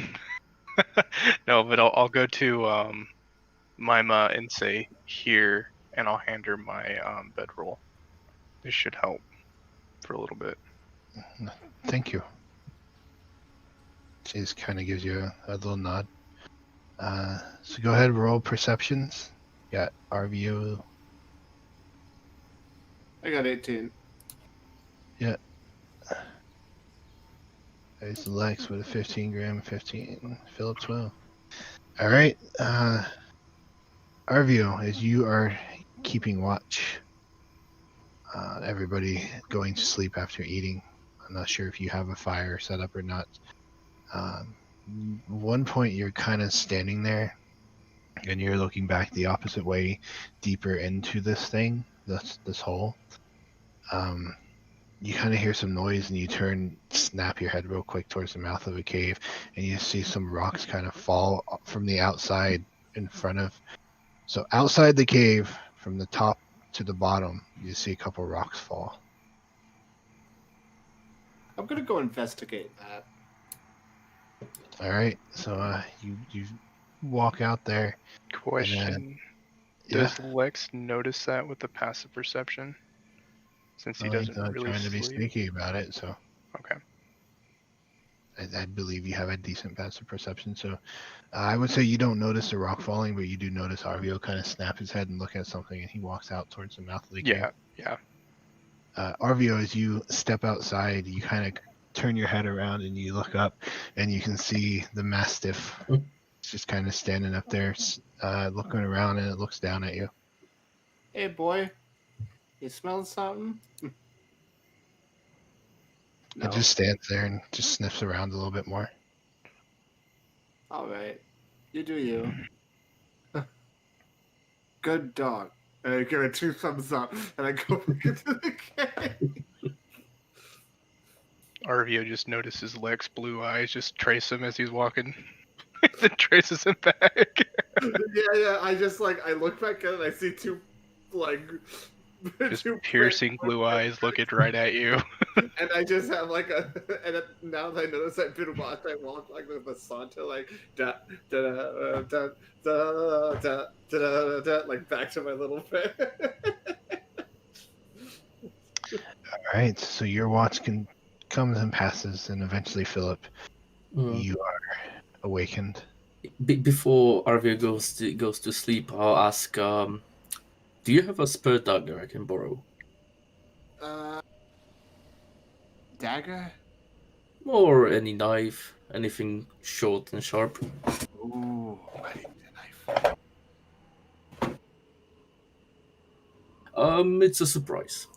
No, but I'll go to Mima and say here, and I'll hand her my bedroll. This should help for a little bit. Thank you. She just kind of gives you a little nod. So go ahead, roll perceptions. Got RVO. I got 18. There's Lex with a 15 gram, 15. Philip 12. All right. Arvio, as you are keeping watch, everybody going to sleep after eating. I'm not sure if you have a fire set up or not. One point you're kind of standing there and you're looking back the opposite way, deeper into this thing, this hole. You kind of hear some noise and you snap your head real quick towards the mouth of a cave, and you see some rocks kind of fall from the outside in front of. So outside the cave, from the top to the bottom, you see a couple rocks fall. I'm gonna go investigate that. All right, so you walk out there. Question: Does Lex notice that with the passive perception? Since he doesn't he's not really trying to be sleep. sneaky about it, so Okay. I believe you have a decent passive perception. So I would say you don't notice the rock falling, but you do notice Arvio kind of snap his head and look at something, and he walks out towards the mouth of the cave. Yeah. Arvio, as you step outside, you kind of turn your head around and you look up, and you can see the Mastiff just kind of standing up there, looking around, and it looks down at you. Hey, boy. You smelling something? No. It just stands there and just sniffs around a little bit more. All right. You do you. Good dog. And I give it 2 thumbs up, and I go back into the cave. Arvio just notices Lex blue eyes just trace him as he's walking. Then traces him back. Yeah. I just I look back at it and I see 2 Just two piercing blue eyes looking right at you. And I just have now that I notice I've been watching, I walk with the Santa da da da da da da da back to my little bed. All right, so your watch comes and passes, and eventually, Philip, you are awakened. Before Arvia goes to sleep, I'll ask, do you have a spare dagger I can borrow? Dagger? Or any knife, anything short and sharp? Ooh, I need a knife. It's a surprise.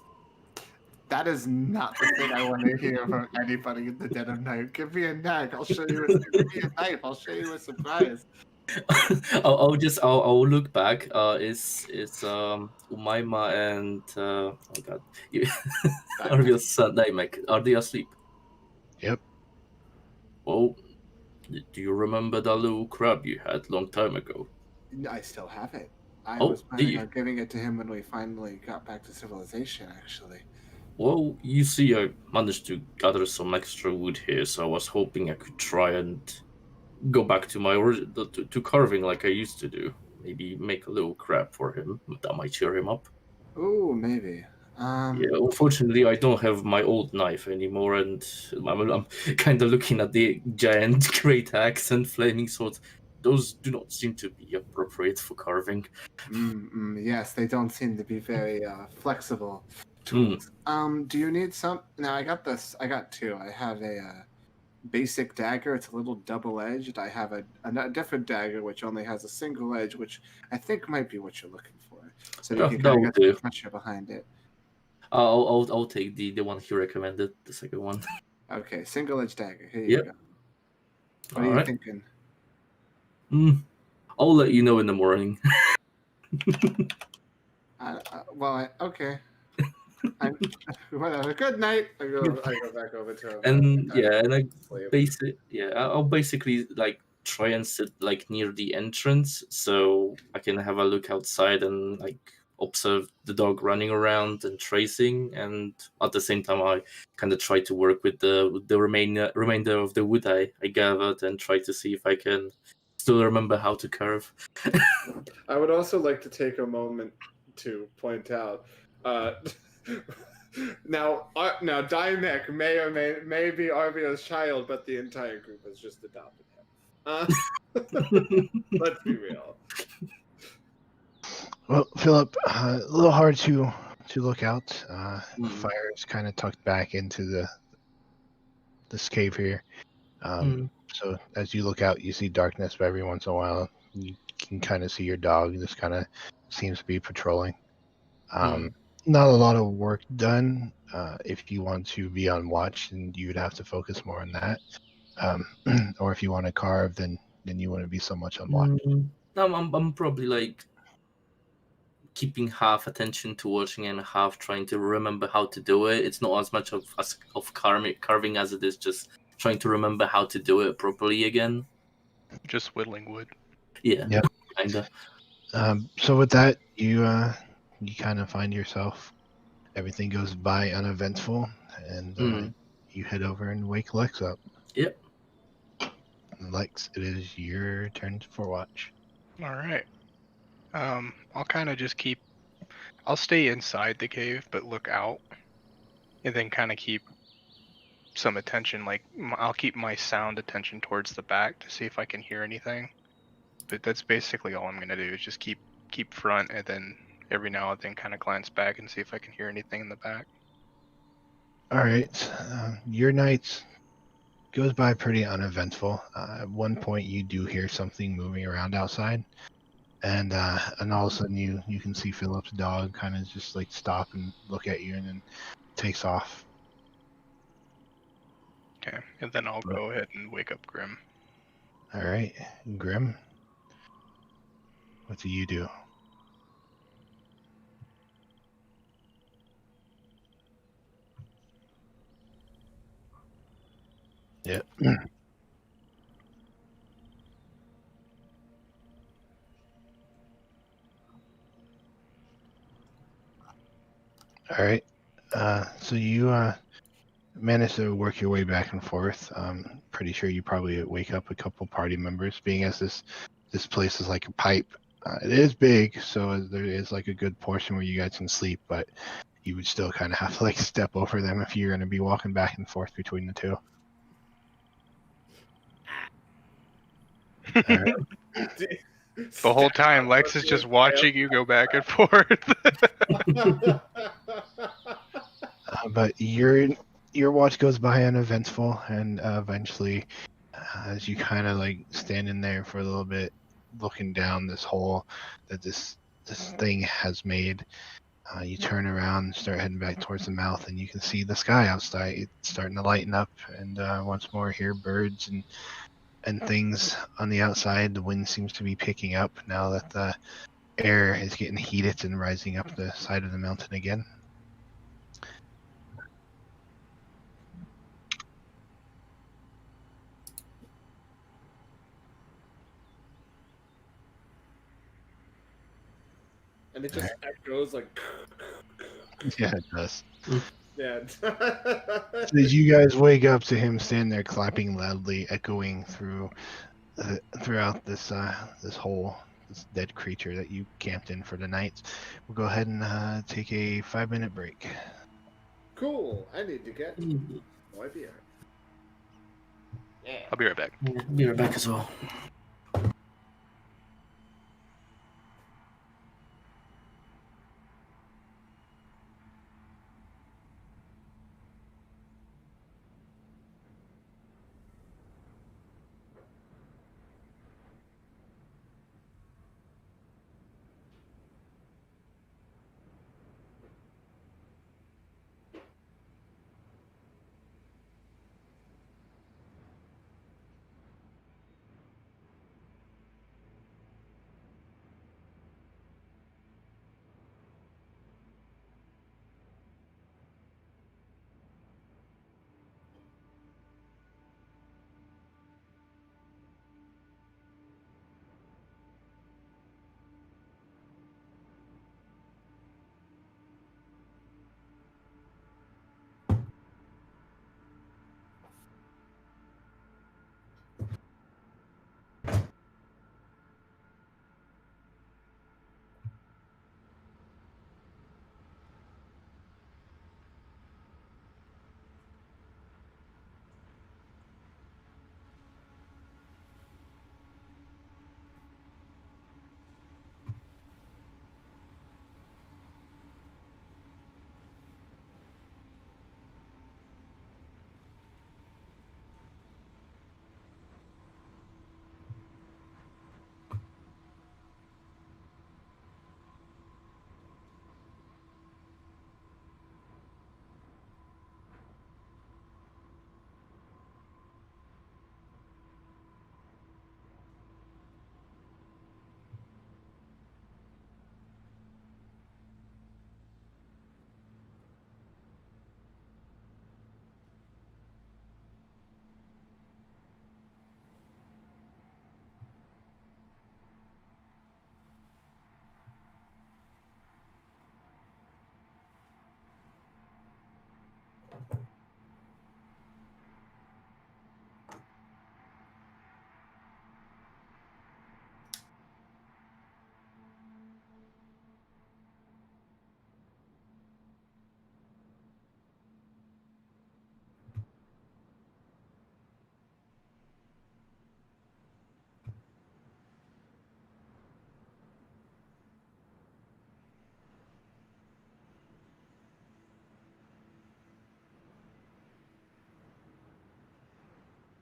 That is not the thing I want to hear from anybody in the dead of night. Give me a knife. I'll show you. Give me a knife. I'll show you a surprise. I'll look back. It's Umaima and oh god, Arvia's son Naimek. Are they asleep? Yep. Well, do you remember that little crab you had long time ago? I still have it. I Oh, was planning on giving it to him when we finally got back to civilization, actually. Well, you see, I managed to gather some extra wood here, so I was hoping I could try and go back to my to carving like I used to do. Maybe make a little crab for him. That might cheer him up. Ooh, maybe. Yeah, unfortunately, I don't have my old knife anymore, and I'm kind of looking at the giant great axe and flaming sword. Those do not seem to be appropriate for carving. Yes, they don't seem to be very flexible tools. Do you need some? Now, I got this. I got 2. I have a basic dagger. It's a little double-edged. I have a different dagger, which only has a single edge, which I think might be what you're looking for. So you can kind of get the pressure behind it. I'll take the one he recommended, the second one. Okay, single edge dagger. Here you go. What are you thinking? I'll let you know in the morning. Okay. Whatever. Good night. I go back over to him. And Sleep. I'll basically like try and sit like near the entrance so I can have a look outside and like observe the dog running around and tracing, and at the same time I kind of try to work with the remainder of the wood I gathered and try to see if I can still remember how to carve. I would also like to take a moment to point out, now Dymek may or may be Arvio's child, but the entire group has just adopted him. Let's be real. Well, Philip, a little hard to look out. Fire is kind of tucked back into this cave here. So as you look out, you see darkness, but every once in a while you can kind of see your dog just kind of seems to be patrolling. Not a lot of work done. If you want to be on watch, then you would have to focus more on that. Or if you want to carve, then you wouldn't be so much on watch. No, I'm probably like keeping half attention to watching and half trying to remember how to do it. It's not as much of carving as it is just trying to remember how to do it properly again. Just whittling wood. Yeah, Yep. kinda. So with that, you kind of find yourself. Everything goes by uneventful, and you head over and wake Lex up. Yep. Lex, it is your turn for watch. All right. I'll kind of just I'll stay inside the cave, but look out, and then kind of keep some attention. Like I'll keep my sound attention towards the back to see if I can hear anything. But that's basically all I'm gonna do is just keep front, and then every now and then kind of glance back and see if I can hear anything in the back. All right, your night goes by pretty uneventful. At one point, you do hear something moving around outside, and all of a sudden you can see Philip's dog kind of just like stop and look at you, and then takes off. Okay, and then I'll go ahead and wake up Grim. All right, Grim, what do you do? Yep. All right. So you manage to work your way back and forth. Pretty sure you probably wake up a couple party members, being as this place is like a pipe. It is big, so there is like a good portion where you guys can sleep, but you would still kind of have to like step over them if you're going to be walking back and forth between the two. All right. The whole time, Lex is just watching you go back and forth. But your watch goes by uneventful, and eventually, as you kind of like standing there for a little bit, looking down this hole that this thing has made, you turn around and start heading back towards the mouth, and you can see the sky outside. It's starting to lighten up, and once more hear birds and things on the outside. The wind seems to be picking up now that the air is getting heated and rising up the side of the mountain again. And it just echoes like. Yeah, it does. Yeah. Did you guys wake up to him standing there clapping loudly, echoing throughout this hole, this dead creature that you camped in for the night? We'll go ahead and take a 5-minute break. Cool. I need to get my beer. Yeah. I'll be right back. Yeah, be right back as well.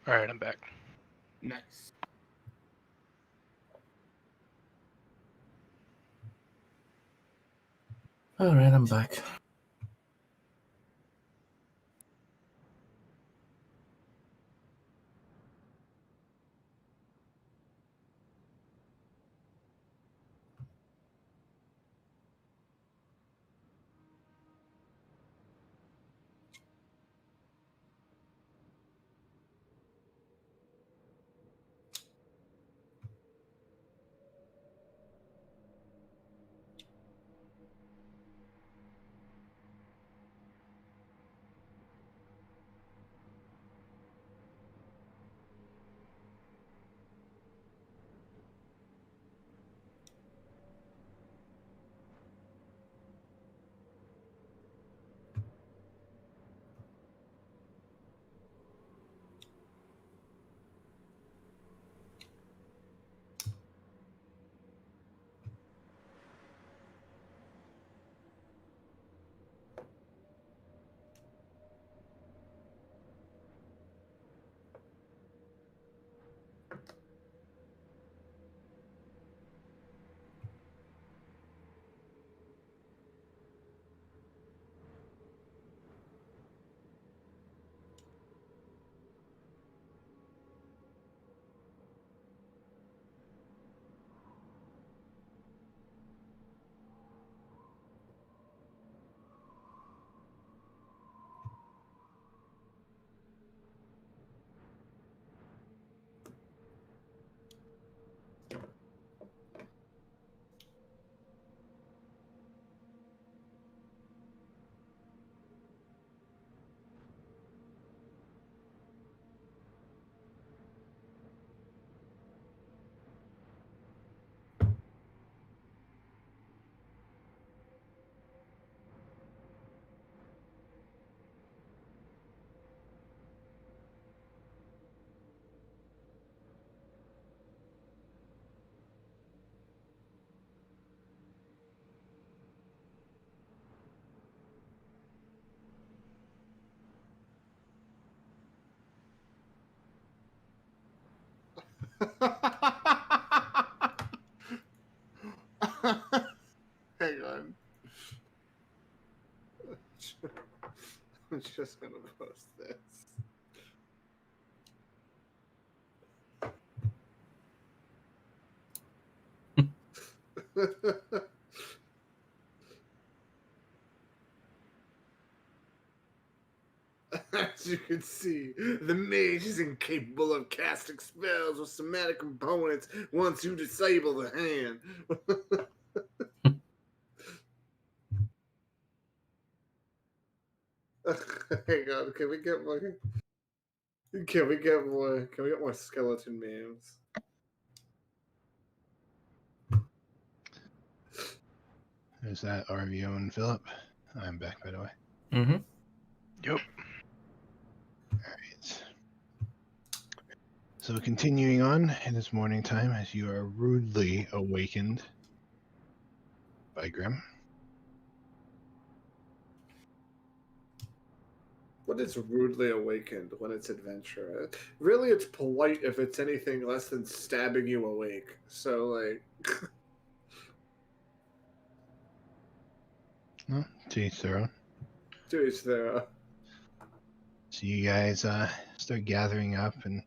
All right, I'm back. Nice. Alright, I'm back. Hang on. I'm just gonna post this. As you can see, the mage is incapable of casting spells with somatic components once you disable the hand. Hang on, can we get more? Can we get more? Can we get more skeleton memes? There's that RVO and Philip. I'm back, by the way. Mm-hmm. Yep. Alright. So continuing on, it is morning time as you are rudely awakened by Grim. What is rudely awakened when it's adventure? Really, it's polite if it's anything less than stabbing you awake. So, like, Well, to each their own. to each their own. So you guys start gathering up and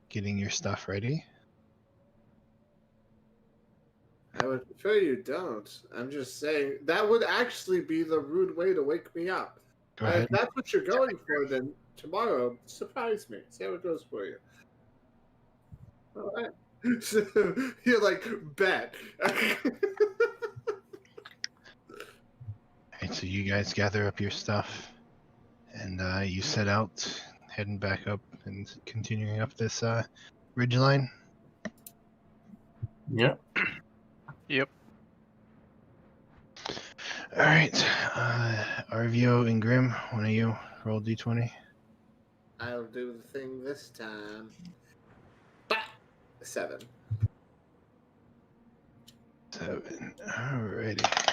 getting your stuff ready. I would prefer you don't. I'm just saying that would actually be the rude way to wake me up. Go ahead. If that's what you're going for, then tomorrow, surprise me. See how it goes for you. All right. So, you're like, bet. Alright, so you guys gather up your stuff and you set out, heading back up and continuing up this ridge line. Yeah. Yep. Alright, RVO and Grim, one of you roll d20. I'll do the thing this time. Bah! 7. 7. Alrighty.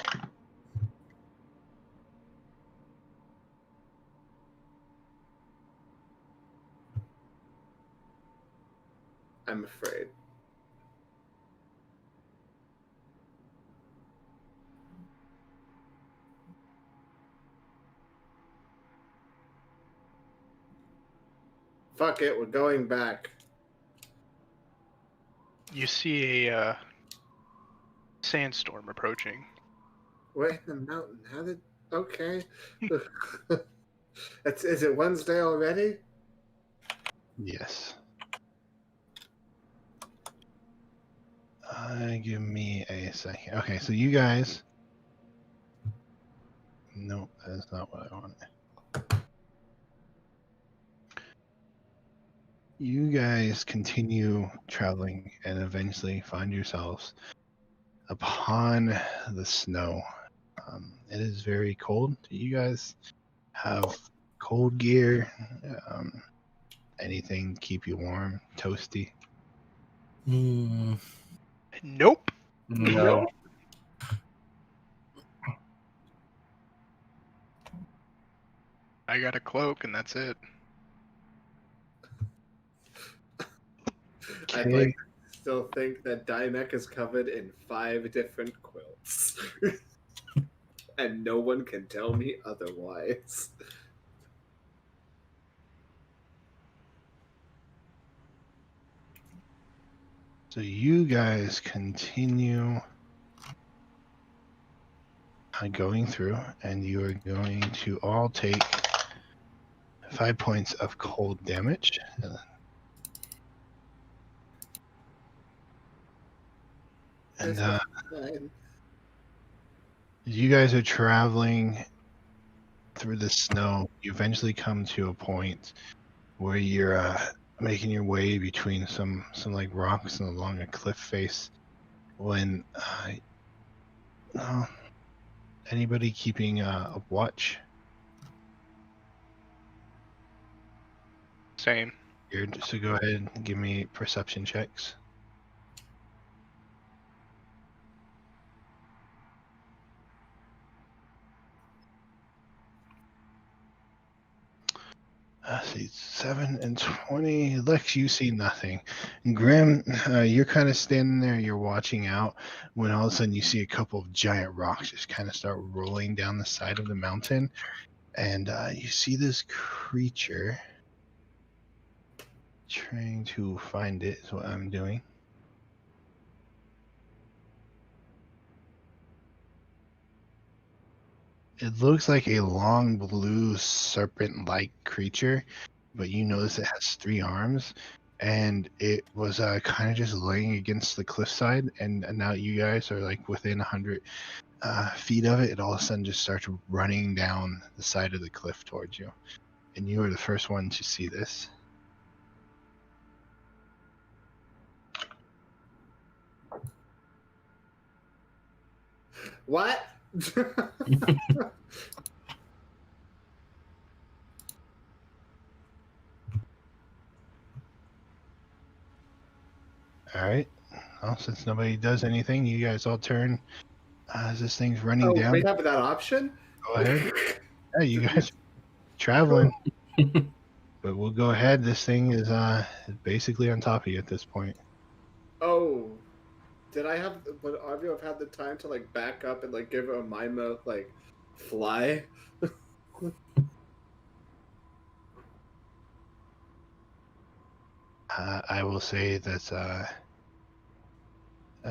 I'm afraid. Fuck it, we're going back. You see a sandstorm approaching. We're in the mountain. How did? Okay. Is it Wednesday already? Yes. Give me a second. Okay, so you guys. Nope, that's not what I wanted. You guys continue traveling and eventually find yourselves upon the snow. It is very cold. Do you guys have cold gear? Anything keep you warm, toasty? Nope. No. I got a cloak and that's it. I'd like to still think that Dymek is covered in 5 different quilts. And no one can tell me otherwise. So you guys continue going through, and you are going to all take 5 points of cold damage. And you guys are traveling through the snow. You eventually come to a point where you're making your way between some like rocks and along a cliff face. When anybody keeping a watch? Same. Weird. So go ahead and give me perception checks. See, 7 and 20. Lex, you see nothing. Grim, you're kind of standing there, you're watching out, when all of a sudden you see a couple of giant rocks just kind of start rolling down the side of the mountain. And you see this creature trying to find it, is what I'm doing. It looks like a long blue serpent-like creature, but you notice it has 3 arms, and it was kind of just laying against the cliffside, and now you guys are like within 100 feet of it. It all of a sudden just starts running down the side of the cliff towards you, and you are the first one to see this. What? All right. Well, since nobody does anything, you guys all turn as this thing's running down. We have that option? Go ahead. Yeah, you guys traveling. But we'll go ahead. This thing is basically on top of you at this point. Oh. Would Arvio have had the time to like back up and like give a Mima like fly? I will say that's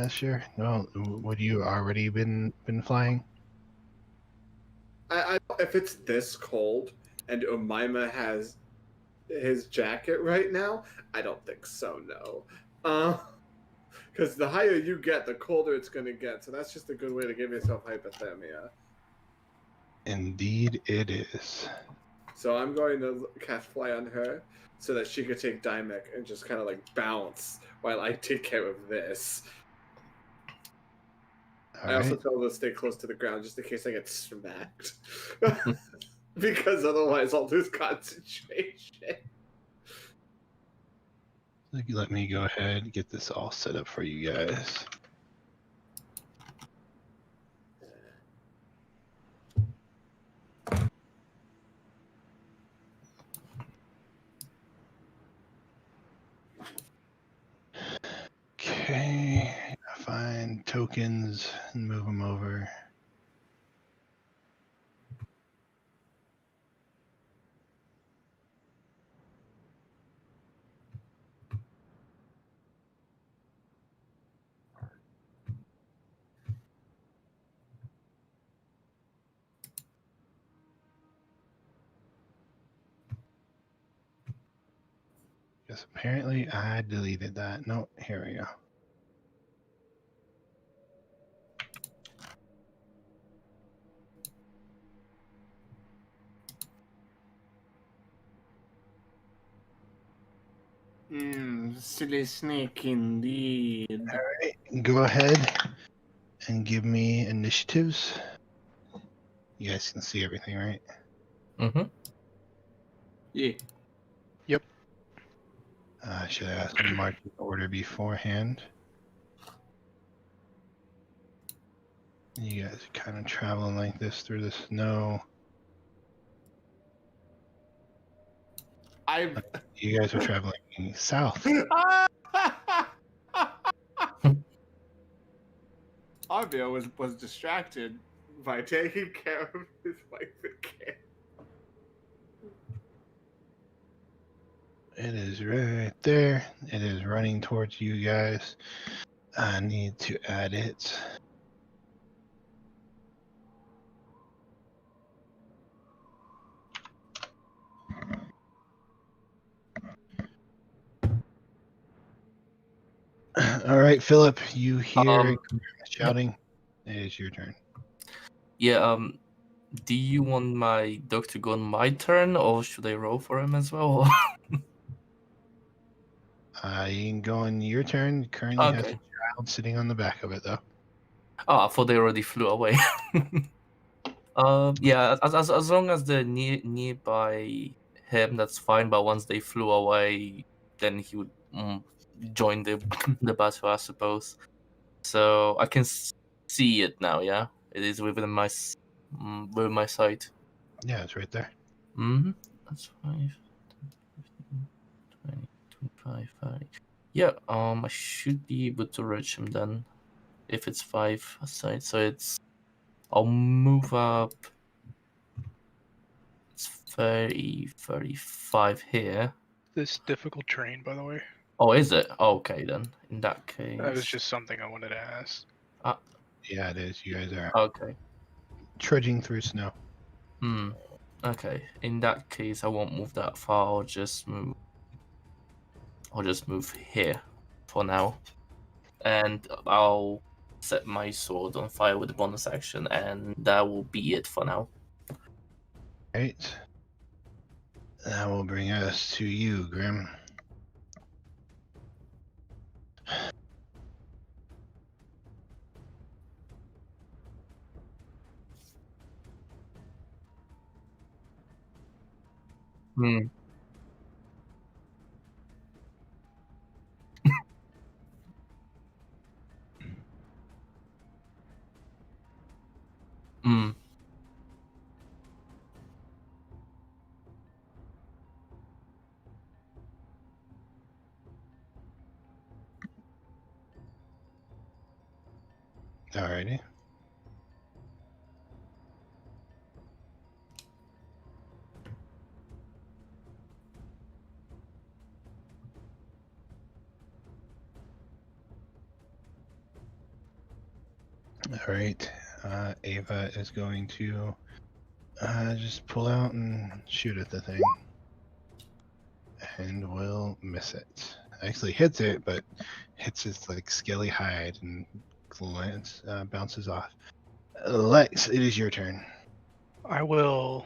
sure. No, would you already been flying? If it's this cold and Umaima has his jacket right now, I don't think so. No, because the higher you get, the colder it's going to get. So that's just a good way to give yourself hypothermia. Indeed, it is. So I'm going to cast Fly on her so that she could take Dymek and just kind of like bounce while I take care of this. I also tell her to stay close to the ground just in case I get smacked. Because otherwise I'll lose concentration. Let me go ahead and get this all set up for you guys. tokens and move them over. Because apparently I deleted that. No, here we go. Silly snake indeed. All right, go ahead and give me initiatives. You guys can see everything, right? Mm-hmm. Yeah. Should I ask them to march in order beforehand? You guys are kind of traveling like this through the snow. You guys are traveling south. Arvio was distracted by taking care of his wife and kid. It is right there. It is running towards you guys. I need to add it. All right, Philip, you hear shouting. It is your turn. Yeah, do you want my dog to go on my turn, or should I roll for him as well? You can go on your turn. You currently has a Okay. child sitting on the back of it, though. Oh, I thought they already flew away. Yeah, as long as they're nearby him, that's fine. But once they flew away, then he would join the the battle, I suppose. So I can see it now. Yeah, it is within within my sight. Yeah, it's right there. Mm-hmm. That's 5, 10, 15, 20, 25, 30. Yeah, I should be able to reach him then, if it's 5 aside. So I'll move up. It's 30, 35 here. This difficult terrain, by the way. Oh, is it? Okay, then. In that case. That was just something I wanted to ask. Yeah, it is. You guys are Okay. trudging through snow. Okay. In that case, I won't move that far. I'll just move here for now. And I'll set my sword on fire with the bonus action, and that will be it for now. Right. That will bring us to you, Grim. Hmm. Hmm. Alrighty. Alright. Ava is going to just pull out and shoot at the thing. And will miss it. Actually hits it, but hits its like scaly hide and bounces off. Lex, it is your turn. I will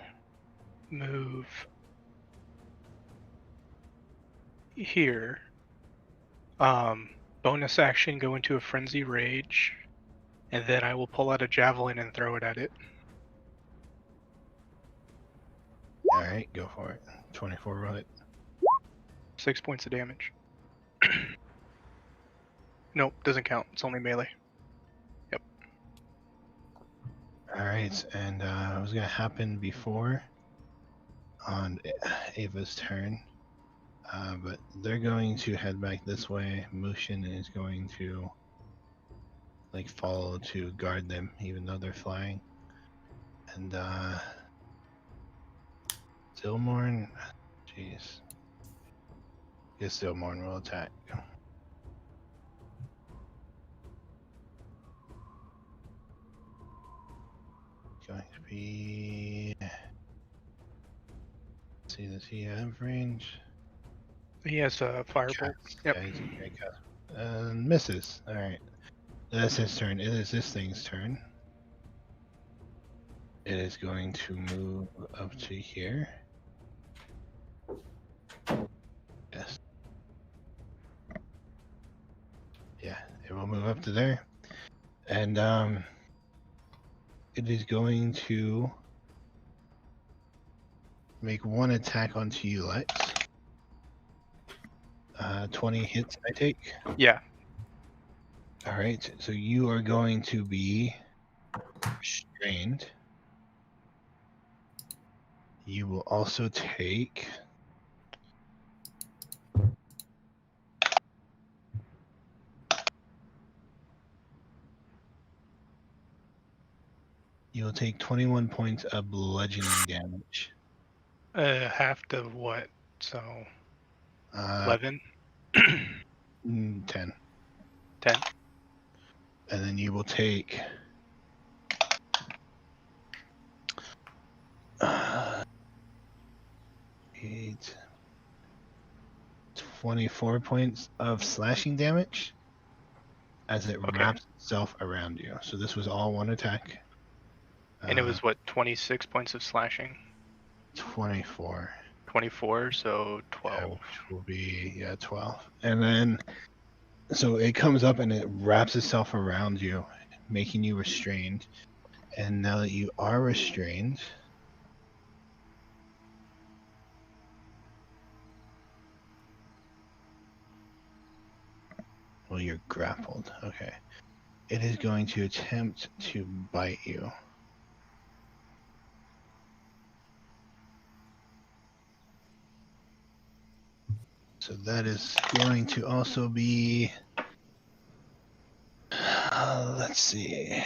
move here. Bonus action, go into a frenzy rage, and then I will pull out a javelin and throw it at it. Alright, go for it. 24 roll it. 6 points of damage. Nope, doesn't count. It's only melee. Yep. Alright, and it was gonna happen before on Ava's turn. But they're going to head back this way. Mushin is going to like follow to guard them, even though they're flying. And Zilmorn, jeez, guess Zilmorn will attack. Going to be. Let's see, does he have range? He has a firebolt. Yep. Yeah, he's a great cast. Misses. All right, that's his turn. It is this thing's turn. It is going to move up to here. Yes. Yeah, it will move up to there. And it is going to make one attack onto you, Lex. 20 hits, I take. Yeah. All right, so you are going to be restrained. You will also take. You will take 21 points of bludgeoning damage. Half to what? So 11? 10. 10. And then you will take 24 points of slashing damage as it Okay. wraps itself around you. So this was all one attack. And it was what, 26 points of slashing? 24. 24, so 12. Yeah, which will be 12. And then so it comes up and it wraps itself around you, making you restrained. And now that you are restrained, well, you're grappled. Okay. It is going to attempt to bite you. So that is going to also be, let's see,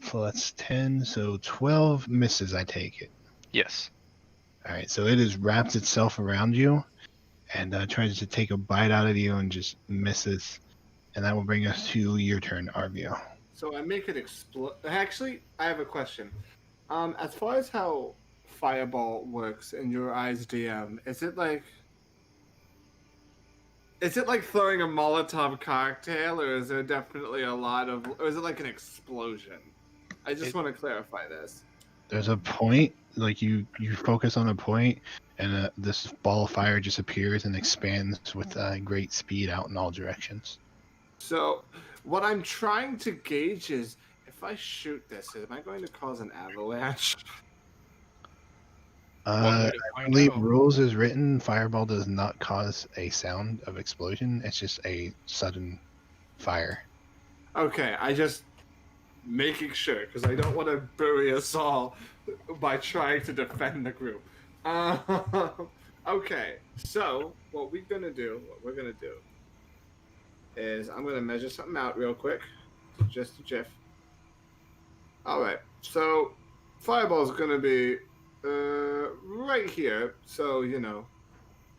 plus 10, so 12 misses, I take it. Yes. All right, so it has wrapped itself around you and tries to take a bite out of you and just misses. And that will bring us to your turn, Arvio. So I make it explode. Actually, I have a question. As far as how Fireball works in your eyes, DM, is it like throwing a Molotov cocktail, or is there definitely a lot of, or is it like an explosion? I just want to clarify this. There's a point, like you focus on a point, and this ball of fire just appears and expands with great speed out in all directions. So, what I'm trying to gauge is, if I shoot this, am I going to cause an avalanche? I believe rules is written, fireball does not cause a sound of explosion. It's just a sudden fire. Okay, I just making sure, because I don't want to bury us all by trying to defend the group. Okay, so what we're gonna do is I'm gonna measure something out real quick, just a jiff. All right, so fireball's gonna be right here, so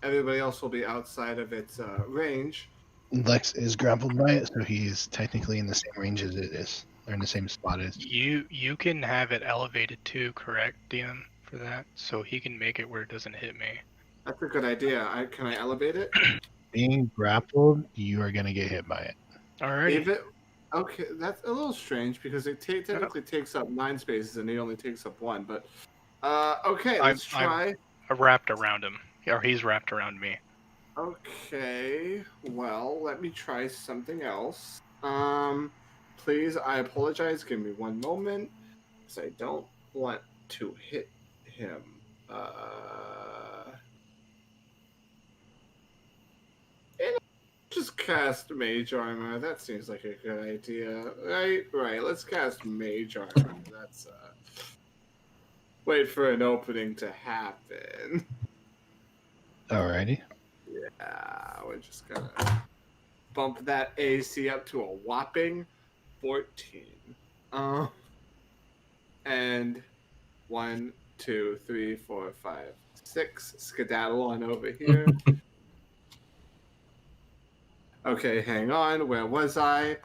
everybody else will be outside of its range. Lex is grappled by it, so he's technically in the same range as it is, or in the same spot as. You can have it elevated too, correct, DM, for that? So he can make it where it doesn't hit me. That's a good idea. Can I elevate it? Being grappled, you are going to get hit by it. Alright. Okay, that's a little strange because it technically takes up 9 spaces and he only takes up 1. But okay, let's try. I'm wrapped around him, or he's wrapped around me. Okay, well, let me try something else. Please, I apologize. Give me one moment, because I don't want to hit him. And just cast Mage Armor. That seems like a good idea. Right. Let's cast Mage Armor. That's wait for an opening to happen. Alrighty. Yeah, we're just gonna bump that AC up to a whopping 14. And 1, 2, 3, 4, 5, 6. Skedaddle on over here. Okay, hang on. Where was I?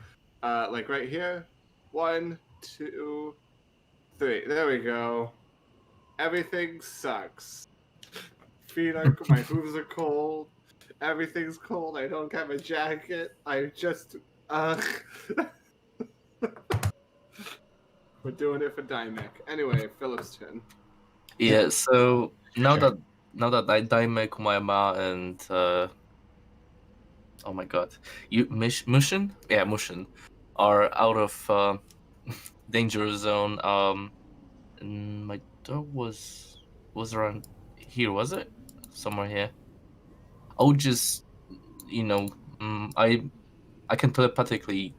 Like right here. 1, 2, 3. There we go. Everything sucks. My hooves are cold. Everything's cold. I don't have a jacket. I just we're doing it for Dymek. Anyway, Philip's turn. Yeah. So now Sure. that I Daimek, Umayama, and oh my god, Mushin? Yeah, Mushin are out of danger zone. And my dog was around here, was it? Somewhere here. I'll just, you know, I can telepathically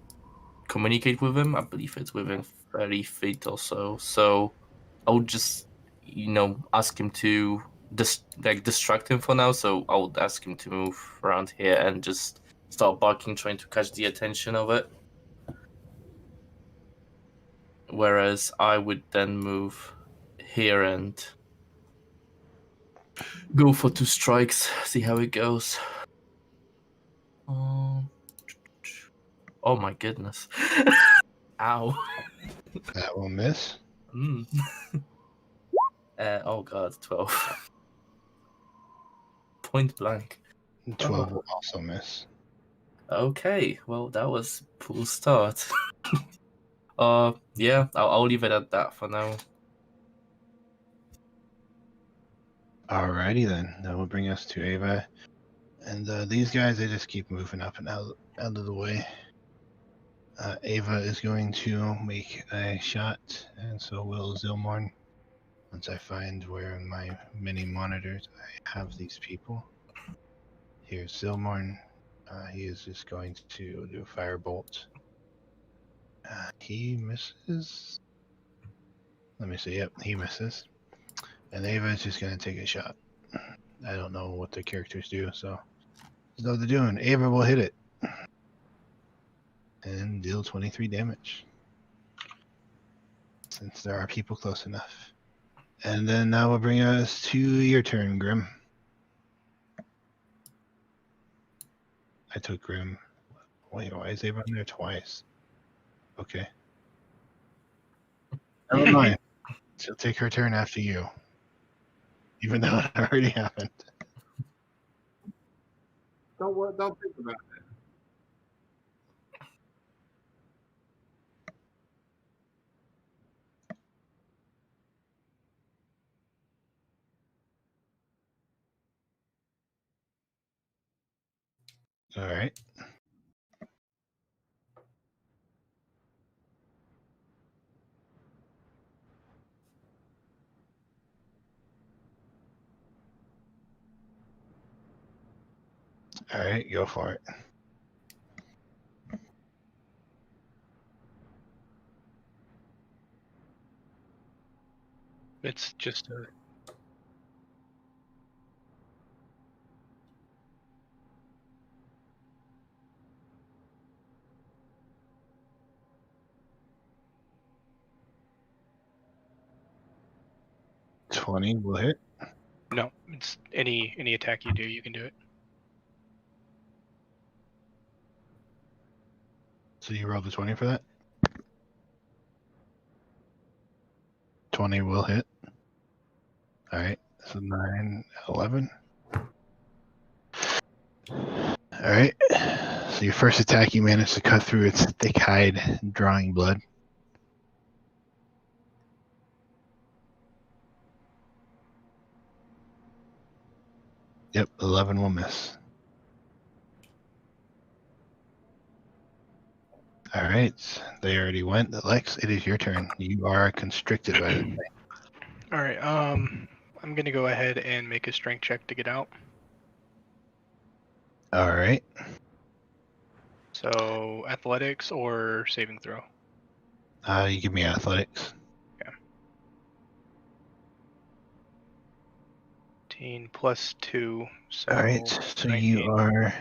communicate with him. I believe it's within 30 feet or so. So I'll just, ask him to distract him for now. So I would ask him to move around here and just start barking, trying to catch the attention of it. Whereas I would then move here and go for 2 strikes, see how it goes. Oh my goodness. Ow. That will miss. Mm. Oh god, 12. Point blank. 12 will also miss. Okay, well that was poor start. Yeah, I'll leave it at that for now. Alrighty then. That will bring us to Ava. And these guys, they just keep moving up and out of the way. Ava is going to make a shot, and so will Zilmorn. Once I find where in my mini monitors I have these people. Here's Zilmorn. He is just going to do a firebolt. He misses. Let me see. Yep, he misses. And Ava is just going to take a shot. I don't know what the characters do, so that's what they're doing. Ava will hit it and deal 23 damage. Since there are people close enough. And then that will bring us to your turn, Grim. I took Grim. Wait, why is Ava in there twice? Okay. Never mind. She'll take her turn after you. Even though it already happened. Don't think about it. All right. All right, go for it. It's just a 20 will hit. no. It's any attack you do, you can do it. So you rolled the 20 for that? 20 will hit. All right. So 9, 11. All right. So your first attack, you managed to cut through its thick hide, drawing blood. Yep, 11 will miss. All right. They already went. Lex, it is your turn. You are constricted by the thing. All right. I'm gonna go ahead and make a strength check to get out. All right. So athletics or saving throw. You give me athletics. 18 plus 2. So All right. So 19. you are.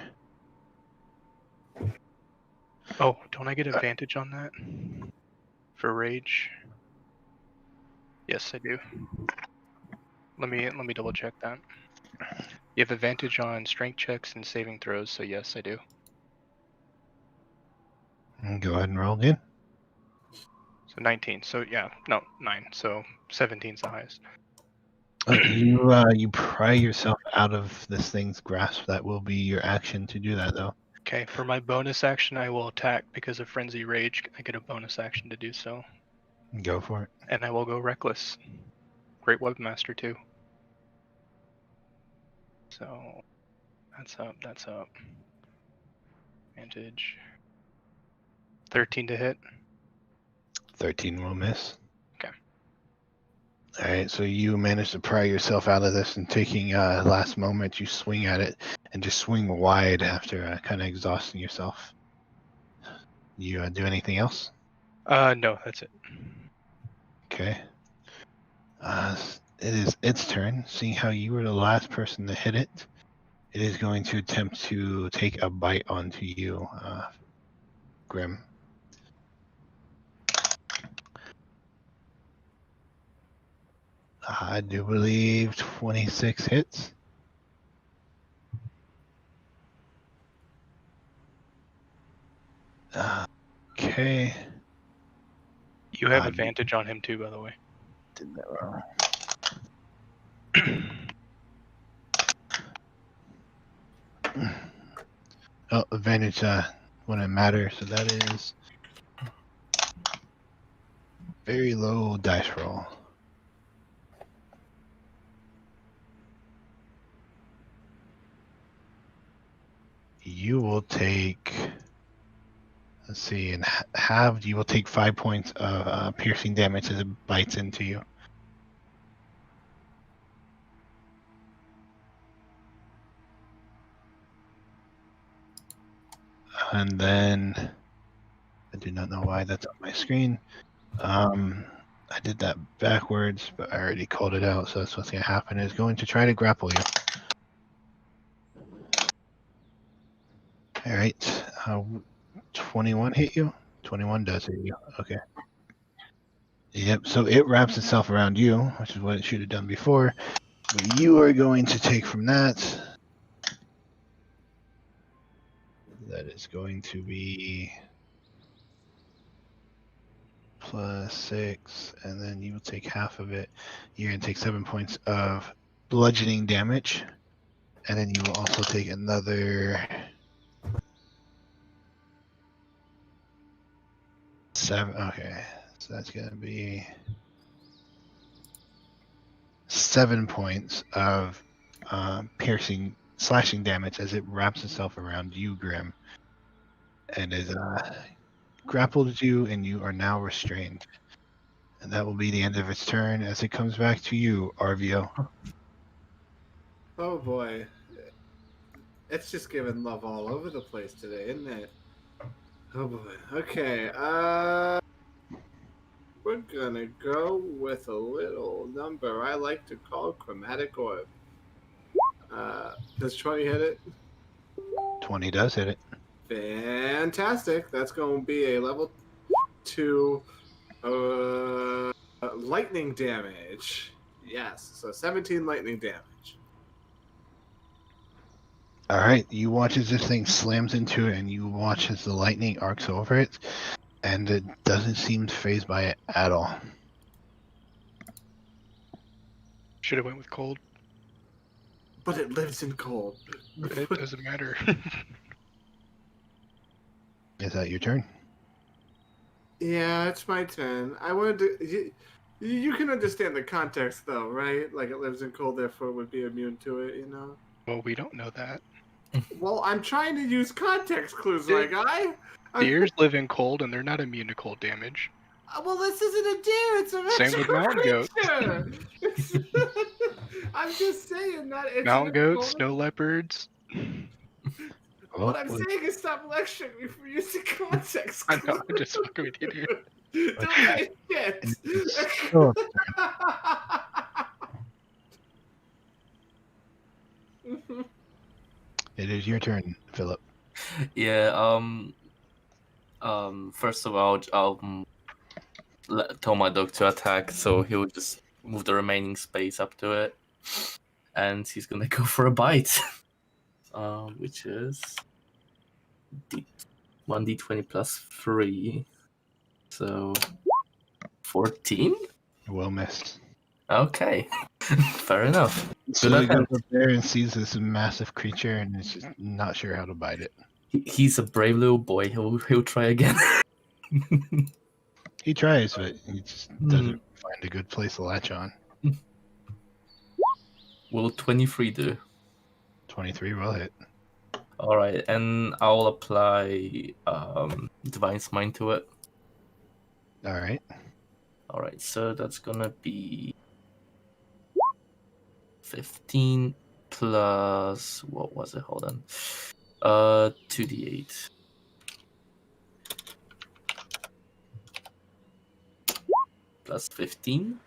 Oh, don't I get advantage on that? For rage? Yes, I do. Let me double check that. You have advantage on strength checks and saving throws, so yes, I do. Go ahead and roll again. So 19. So yeah, no, 9. So 17's the highest. You pry yourself out of this thing's grasp. That will be your action to do that, though. Okay, for my bonus action, I will attack because of Frenzy Rage. I get a bonus action to do so. Go for it. And I will go Reckless. Great Webmaster, too. So, that's up, that's up. Advantage. 13 to hit. 13 will miss. Okay. All right, so you manage to pry yourself out of this, and taking last moment, you swing at it and just swing wide after kind of exhausting yourself. You do anything else? No, that's it. Okay. It is its turn. Seeing how you were the last person to hit it, it is going to attempt to take a bite onto you, Grim. I do believe 26 hits. Okay. You have advantage on him, too, by the way. Did that wrong. Oh, advantage wouldn't matter, so that is very low dice roll. You will take, let's see, and halved, you will take 5 points of piercing damage as it bites into you. And then, I do not know why that's on my screen. I did that backwards, but I already called it out, so that's what's going to happen. Is going to try to grapple you. All right. 21 hit you? 21 does hit you. Okay. Yep, so it wraps itself around you, which is what it should have done before. But you are going to take from that. That is going to be +6, and then you will take half of it. You're going to take 7 points of bludgeoning damage, and then you will also take another 7. Okay, so that's going to be 7 points of piercing, slashing damage as it wraps itself around you, Grim, and is grappled you, and you are now restrained. And that will be the end of its turn as it comes back to you, Arvio. Oh boy. It's just giving love all over the place today, isn't it? Oh boy. Okay, we're gonna go with a little number I like to call Chromatic Orb. Does 20 hit it? 20 does hit it. Fantastic. That's going to be a level 2 lightning damage. Yes, so 17 lightning damage. All right, you watch as this thing slams into it, and you watch as the lightning arcs over it, and it doesn't seem phased by it at all. Should have went with cold. But it lives in cold. It doesn't matter. Is that your turn? Yeah, it's my turn. I wanted to. You can understand the context, though, right? Like, it lives in cold, therefore it would be immune to it, you know? Well, we don't know that. Well, I'm trying to use context clues, my guy. Deers live in cold, and they're not immune to cold damage. Well, this isn't a deer. It's a Same with mountain goats. creature. I'm just saying that it's Mountain goats, cold. snow leopards. What I'm saying is stop lecturing me for using context clues. I know, I'm just fucking with you, dude. Don't say shit. Oh, it is your turn, Philip. Yeah, First of all, I'll tell my dog to attack, so he'll just move the remaining space up to it, and he's gonna go for a bite, which is 1d20 plus 3, so 14. Well missed. Okay, fair enough. So Good he goes attempt. up there and sees this massive creature and is just not sure how to bite it. He's a brave little boy. He'll try again. He tries, but he just doesn't find a good place to latch on. Will 23 do? 23 will hit. All right, and I'll apply Divine Smite to it. All right. All right, so that's gonna be 15 plus what was it? Hold on. 2d8. Plus 15.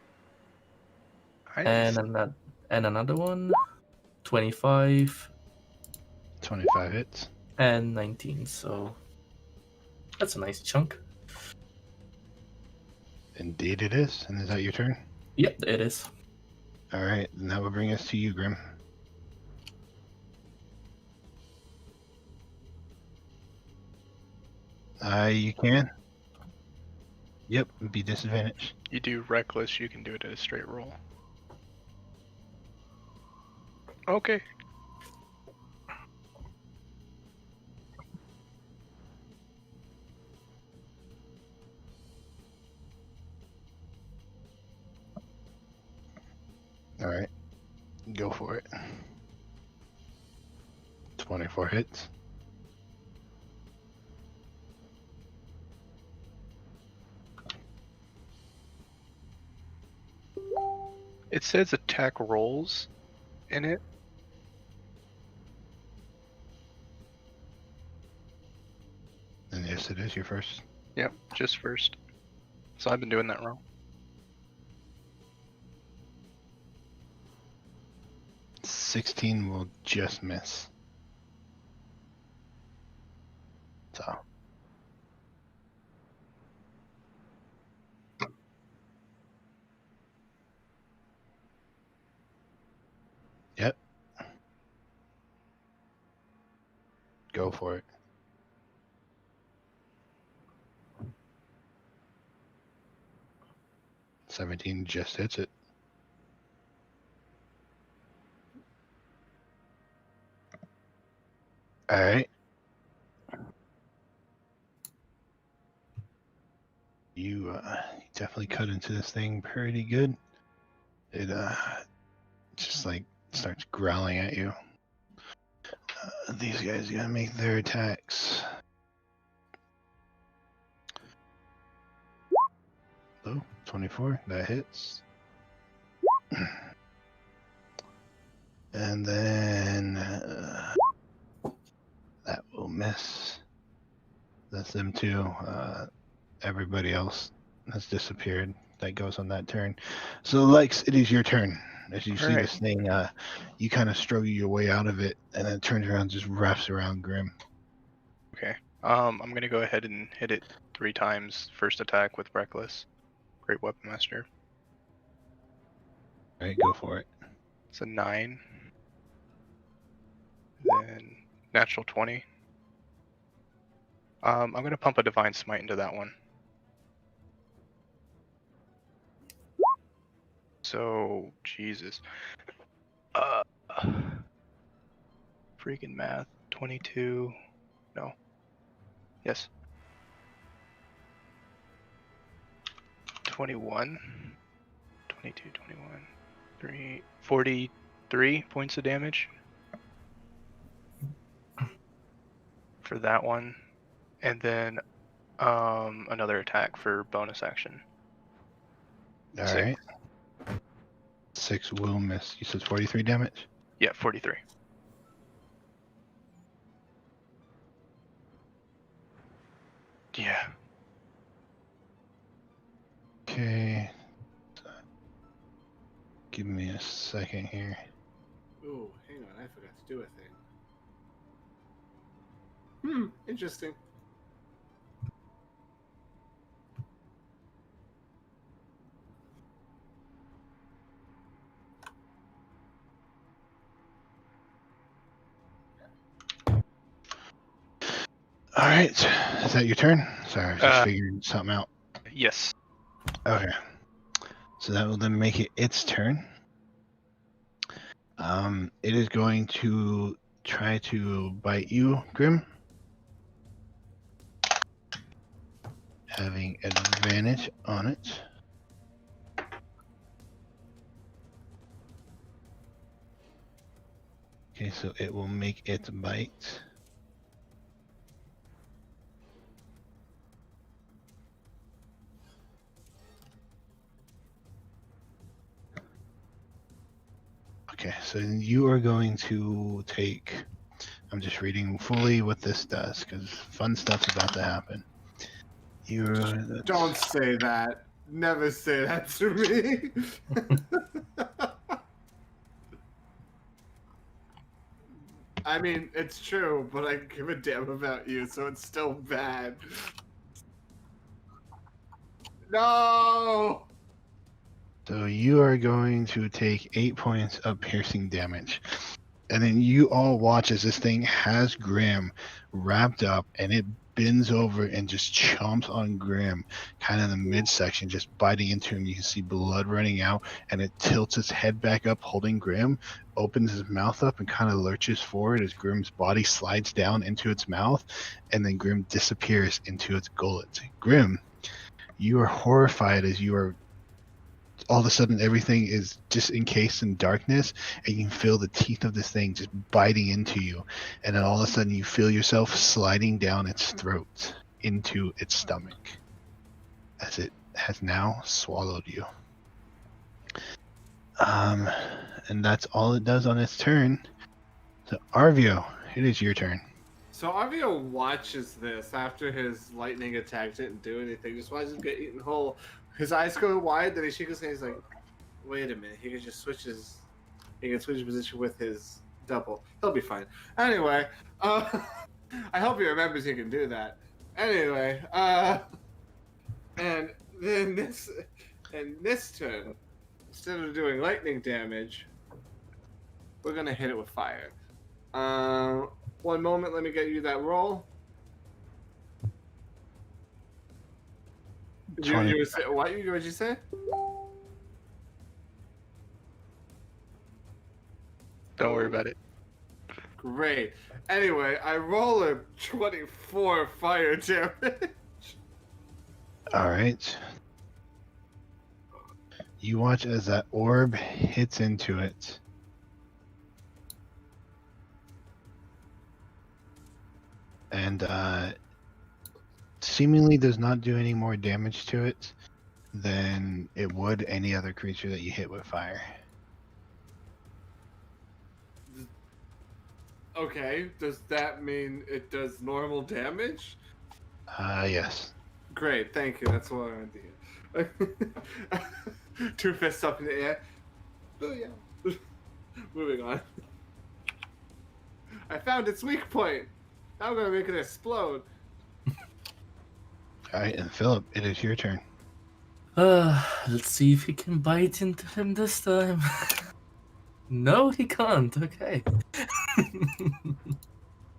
Nice. And another one. 25 25 hits. and 19. So that's a nice chunk. Indeed it is. And is that your turn? Yep, it is. All right. Then that will bring us to you, Grim. You can. Yep, be disadvantaged. You do reckless, you can do it at a straight roll. Okay. All right. Go for it. 24 hits. It says attack rolls in it. And yes, it is your first. Yep, just first. So I've been doing that wrong. 16 will just miss. So. Yep. Go for it. $17 just hits it. All right. You definitely cut into this thing pretty good. It just like starts growling at you. These guys gotta make their attacks. Oh, 24, that hits. And then that will miss. That's them too. Everybody else has disappeared. That goes on that turn. So Lex, it is your turn. As you see Alright. this thing, you kind of struggle your way out of it, and then it turns around, and just wraps around Grim. Okay. I'm gonna go ahead and hit it 3 times. First attack with reckless. Great weapon master. All right, go for it. It's a 9. Then natural 20. I'm gonna pump a divine smite into that one. So Jesus. Freaking math. 22. No. Yes. 21. 22, 21. 43 points of damage. For that one. And then another attack for bonus action. All 6. right. 6 will miss. You said 43 damage? Yeah, 43. Yeah. Okay. Give me a second here. Ooh, hang on, I forgot to do a thing. Interesting. All right. Is that your turn? Sorry, I was just Uh, figuring something out. Yes. Okay. So that will then make it its turn. It is going to try to bite you, Grim. Having advantage on it. Okay, so it will make its bite. Okay, so you are going to take. I'm just reading fully what this does because fun stuff's about to happen. Don't say that. Never say that to me. I mean, it's true, but I give a damn about you, so it's still bad. No! So you are going to take 8 points of piercing damage. And then you all watch as this thing has Grim wrapped up and it bends over and just chomps on Grim, kind of in the midsection, just biting into him. You can see blood running out, and it tilts its head back up, holding Grim, opens his mouth up, and kind of lurches forward as Grim's body slides down into its mouth, and then Grim disappears into its gullet. Grim, you are horrified as you are all of a sudden everything is just encased in darkness, and you can feel the teeth of this thing just biting into you, and then all of a sudden you feel yourself sliding down its throat into its stomach as it has now swallowed you. And that's all it does on its turn. So Arvio, it is your turn. So Arvio watches this after his lightning attack didn't do anything. Just watches him get eaten whole. His eyes go wide, then he shakes his hand. He's like, "Wait a minute. He can just switch his. He can switch position with his double. He'll be fine." Anyway, I hope he remembers he can do that. Anyway, and then this turn, instead of doing lightning damage, we're gonna hit it with fire. One moment. Let me get you that roll. What did you say? Don't worry about it. Great. Anyway, I roll a 24 fire damage. All right. You watch as that orb hits into it. And seemingly does not do any more damage to it than it would any other creature that you hit with fire. Okay, does that mean it does normal damage? Yes. Great, thank you. That's what I wanted to hear. 2 fists up in the air. Oh yeah. Moving on. I found its weak point. Now I'm gonna make it explode. All right, and Philip, it is your turn. Let's see if he can bite into him this time. No, he can't. Okay.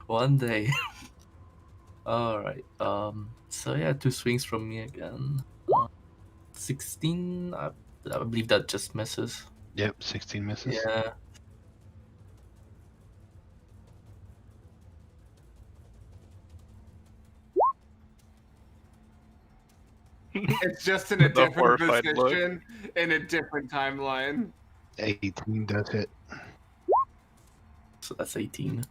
One day. All right. So yeah, 2 swings from me again. 16. I believe that just misses. Yep, 16 misses. Yeah. It's just in a The different horrified look. position, in a different timeline. 18 does hit. So that's 18.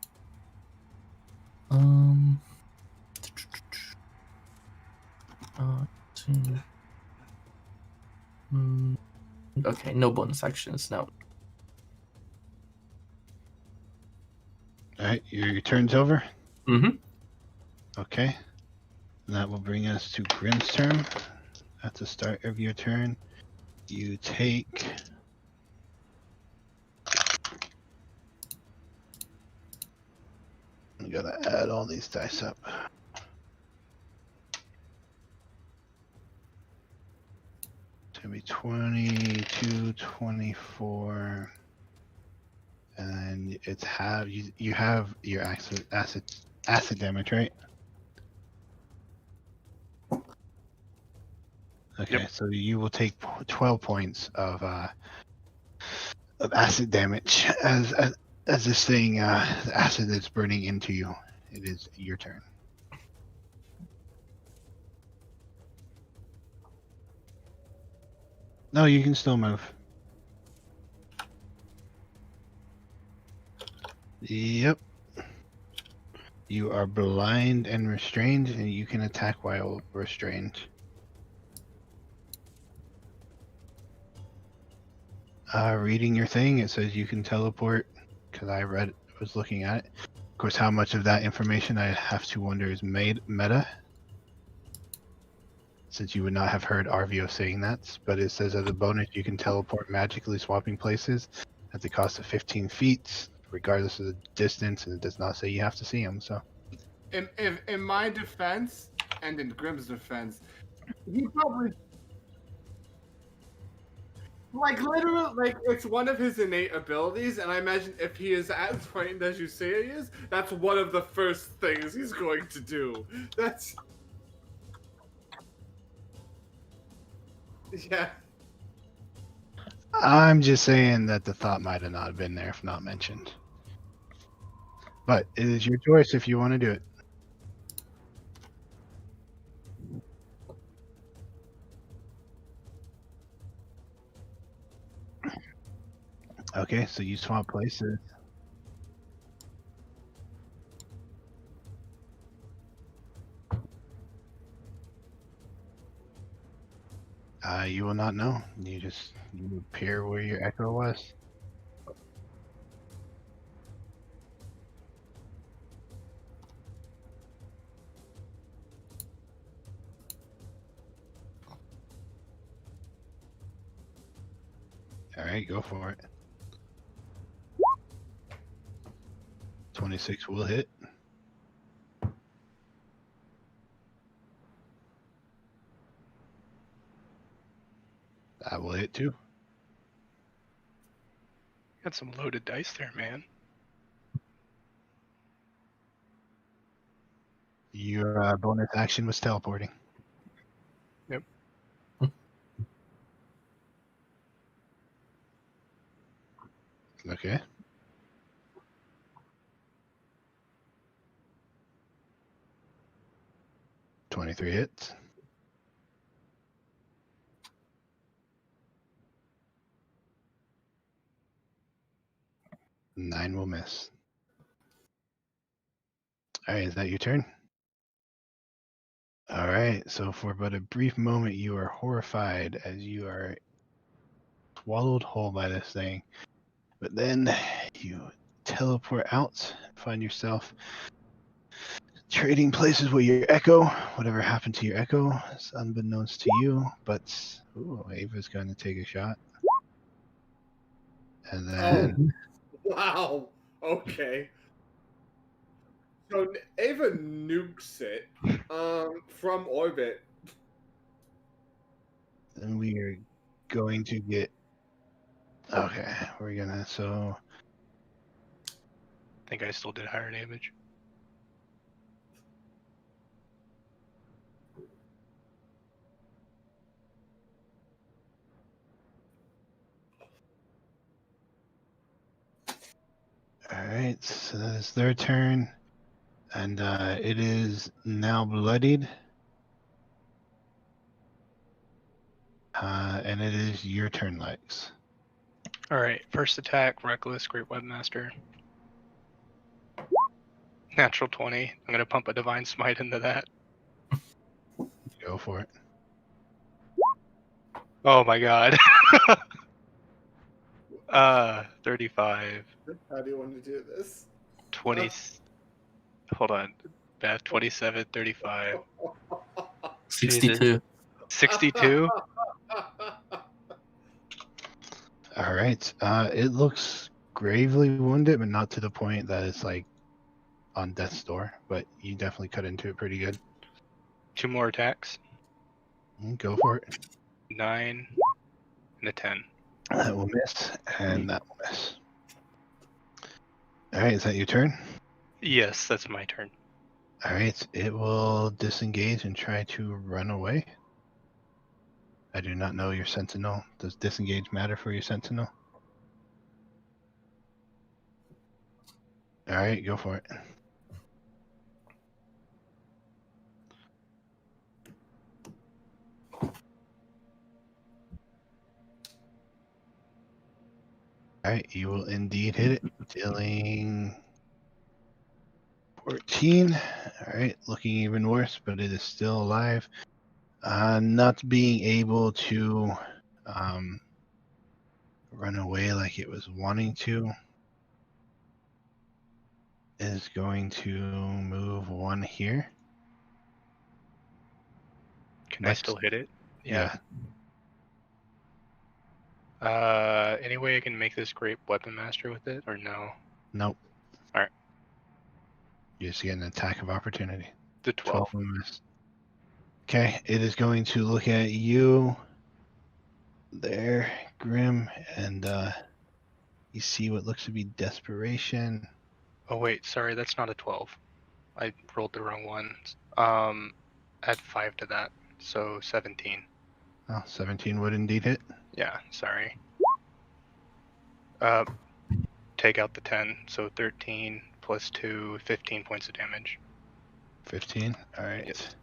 Okay, no bonus actions now. All right, your turn's over. Mm-hmm. Okay. That will bring us to Grim's turn. At the start of your turn, you take... I gotta add all these dice up. It's gonna be 22, 24, and it's you have your acid damage, right? Okay, Yep. so you will take 12 points of acid damage as this thing, the acid is burning into you. It is your turn. No, you can still move. Yep. You are blind and restrained, and you can attack while restrained. Reading your thing, it says you can teleport, because I was looking at it. Of course, how much of that information I have to wonder is meta, since you would not have heard Arvio saying that. But it says as a bonus, you can teleport magically swapping places at the cost of 15 feet, regardless of the distance, and it does not say you have to see them. So, In my defense, and in Grimm's defense, he probably literally it's one of his innate abilities, and I imagine if he is as trained as you say he is, that's one of the first things he's going to do. That's yeah. I'm just saying that the thought might have not been there if not mentioned. But it is your choice if you want to do it. Okay, so you swap places. You will not know. You appear where your echo was. All right, go for it. 26 will hit. That will hit too. Got some loaded dice there, man. Your bonus action was teleporting. Yep. Okay. $23 hits. Nine will miss. All right, is that your turn? All right, so for but a brief moment, you are horrified as you are swallowed whole by this thing. But then you teleport out, find yourself trading places with your echo. Whatever happened to your echo is unbeknownst to you, but ooh, Ava's going to take a shot. And then Wow. Okay. So Ava nukes it from orbit. then we are going to get. Okay, we're gonna so. I think I still did higher damage. All right, so that is their turn, and it is now bloodied. And it is your turn, Lex. All right, first attack, reckless, great webmaster. Natural 20. I'm gonna pump a divine smite into that. Go for it. Oh my god. 35. How do you want to do this? 20. Hold on. Beth, 27, 35. 62. 62? All right. It looks gravely wounded, but not to the point that it's like on death's door. But you definitely cut into it pretty good. 2 more attacks. Go for it. 9 and a 10. That will miss, and that will miss. All right, is that your turn? Yes, that's my turn. All right, it will disengage and try to run away. I do not know your sentinel. Does disengage matter for your sentinel? All right, go for it. All right, you will indeed hit it, dealing 14. All right, looking even worse, but it is still alive. Not being able to run away like it was wanting to, is going to move 1 here. Can I still hit it? Yeah. Any way I can make this great weapon master with it, or no? Nope. All right. You just get an attack of opportunity. The 12. 12 miss. Okay, it is going to look at you there, Grim, and you see what looks to be desperation. Oh wait, sorry, that's not a 12. I rolled the wrong one. Add 5 to that, so 17. Oh, 17 would indeed hit. Yeah, sorry. Take out the 10, so 13 plus 2, 15 points of damage. 15. All right. Yes.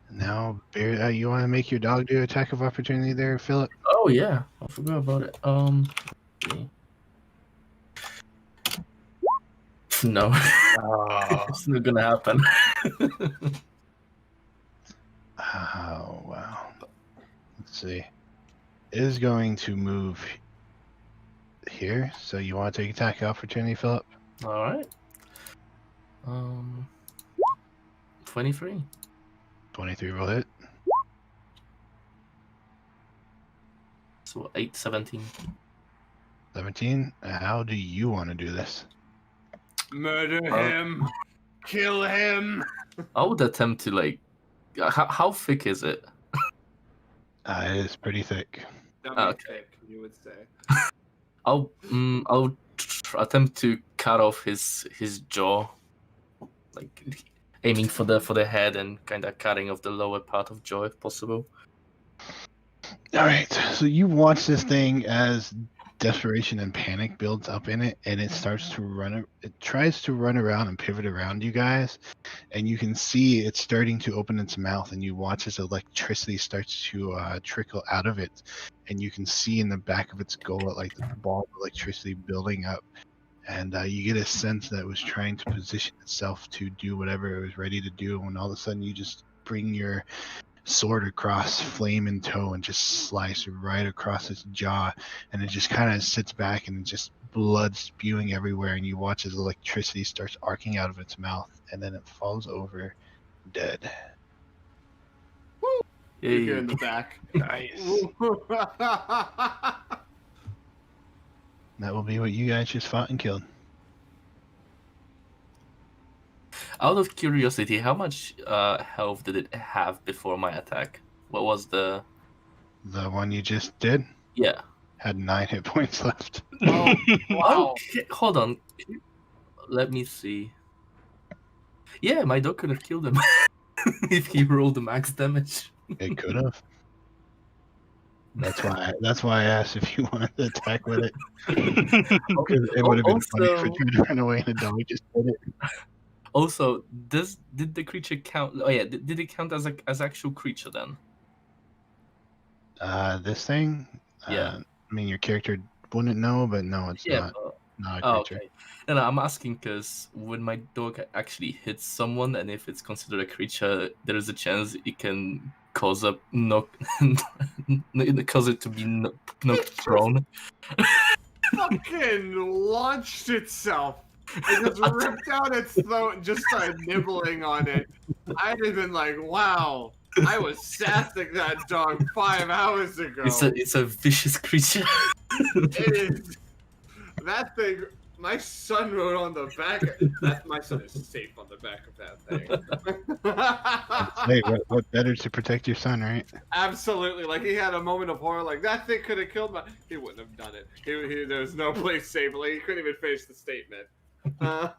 Now, you want to make your dog do attack of opportunity there, Philip? Oh yeah, I forgot about it. Okay. No, it's not gonna happen. Oh wow. Let's see. It is going to move here. So you want to take attack of opportunity, Philip? All right. 23. 23 will hit. So 8, 17. 17. How do you want to do this? Murder him. Kill him. I would attempt to like. How thick is it? It is pretty thick. Dummy thick, you would say. I'll attempt to cut off his jaw, like aiming for the head and kind of cutting off the lower part of jaw if possible. All right. So you watch this thing as desperation and panic builds up in it, and it starts to run. It tries to run around and pivot around you guys, and you can see it's starting to open its mouth, and you watch as electricity starts to trickle out of it, and you can see in the back of its gullet like the ball of electricity building up, and you get a sense that it was trying to position itself to do whatever it was ready to do, when all of a sudden you just bring your sword across, flame in tow, and just slice right across its jaw, and it just kind of sits back and just blood spewing everywhere, and you watch as electricity starts arcing out of its mouth, and then it falls over dead. You hear in the back. Nice. That will be what you guys just fought and killed. Out of curiosity, how much health did it have before my attack? What was the one you just did? Yeah. Had 9 hit points left. Oh, wow. Okay, hold on. Let me see. Yeah, my dog could have killed him if he rolled the max damage. It could have. That's why I asked if you wanted to attack with it. Because it would have been funny if it tried to run away and the dog just did it. Also, did the creature count? Oh yeah, did it count as actual creature then? This thing? Yeah. I mean, your character wouldn't know, but no, it's not a creature. Okay. No, I'm asking because when my dog actually hits someone, and if it's considered a creature, there is a chance it can cause a cause it to be knocked prone. Fucking launched itself. It just ripped out its throat and just started nibbling on it. I'd have been like, wow, I was sassing that dog 5 hours ago. It's a vicious creature. It is. That thing, my son wrote on the back. My son is safe on the back of that thing. Hey, what better to protect your son, right? Absolutely. Like, he had a moment of horror. Like, that thing could have killed my... He wouldn't have done it. There was no place safe. Like, he couldn't even finish the statement. All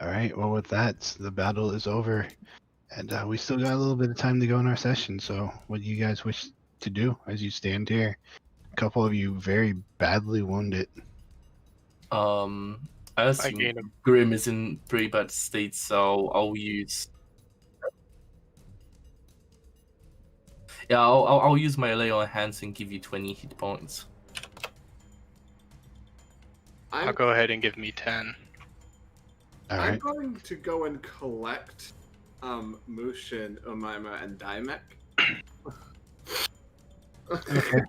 right. Well, with that, the battle is over, And we still got a little bit of time to go in our session. So, what do you guys wish to do as you stand here? A couple of you very badly wounded. I assume gain him. Grim is in pretty bad state, so I'll use. Yeah, I'll use my lay on hands and give you 20 hit points. I'll go ahead and give me 10. All I'm right. going to go and collect Mushin, Umaima, and Dimek. Okay.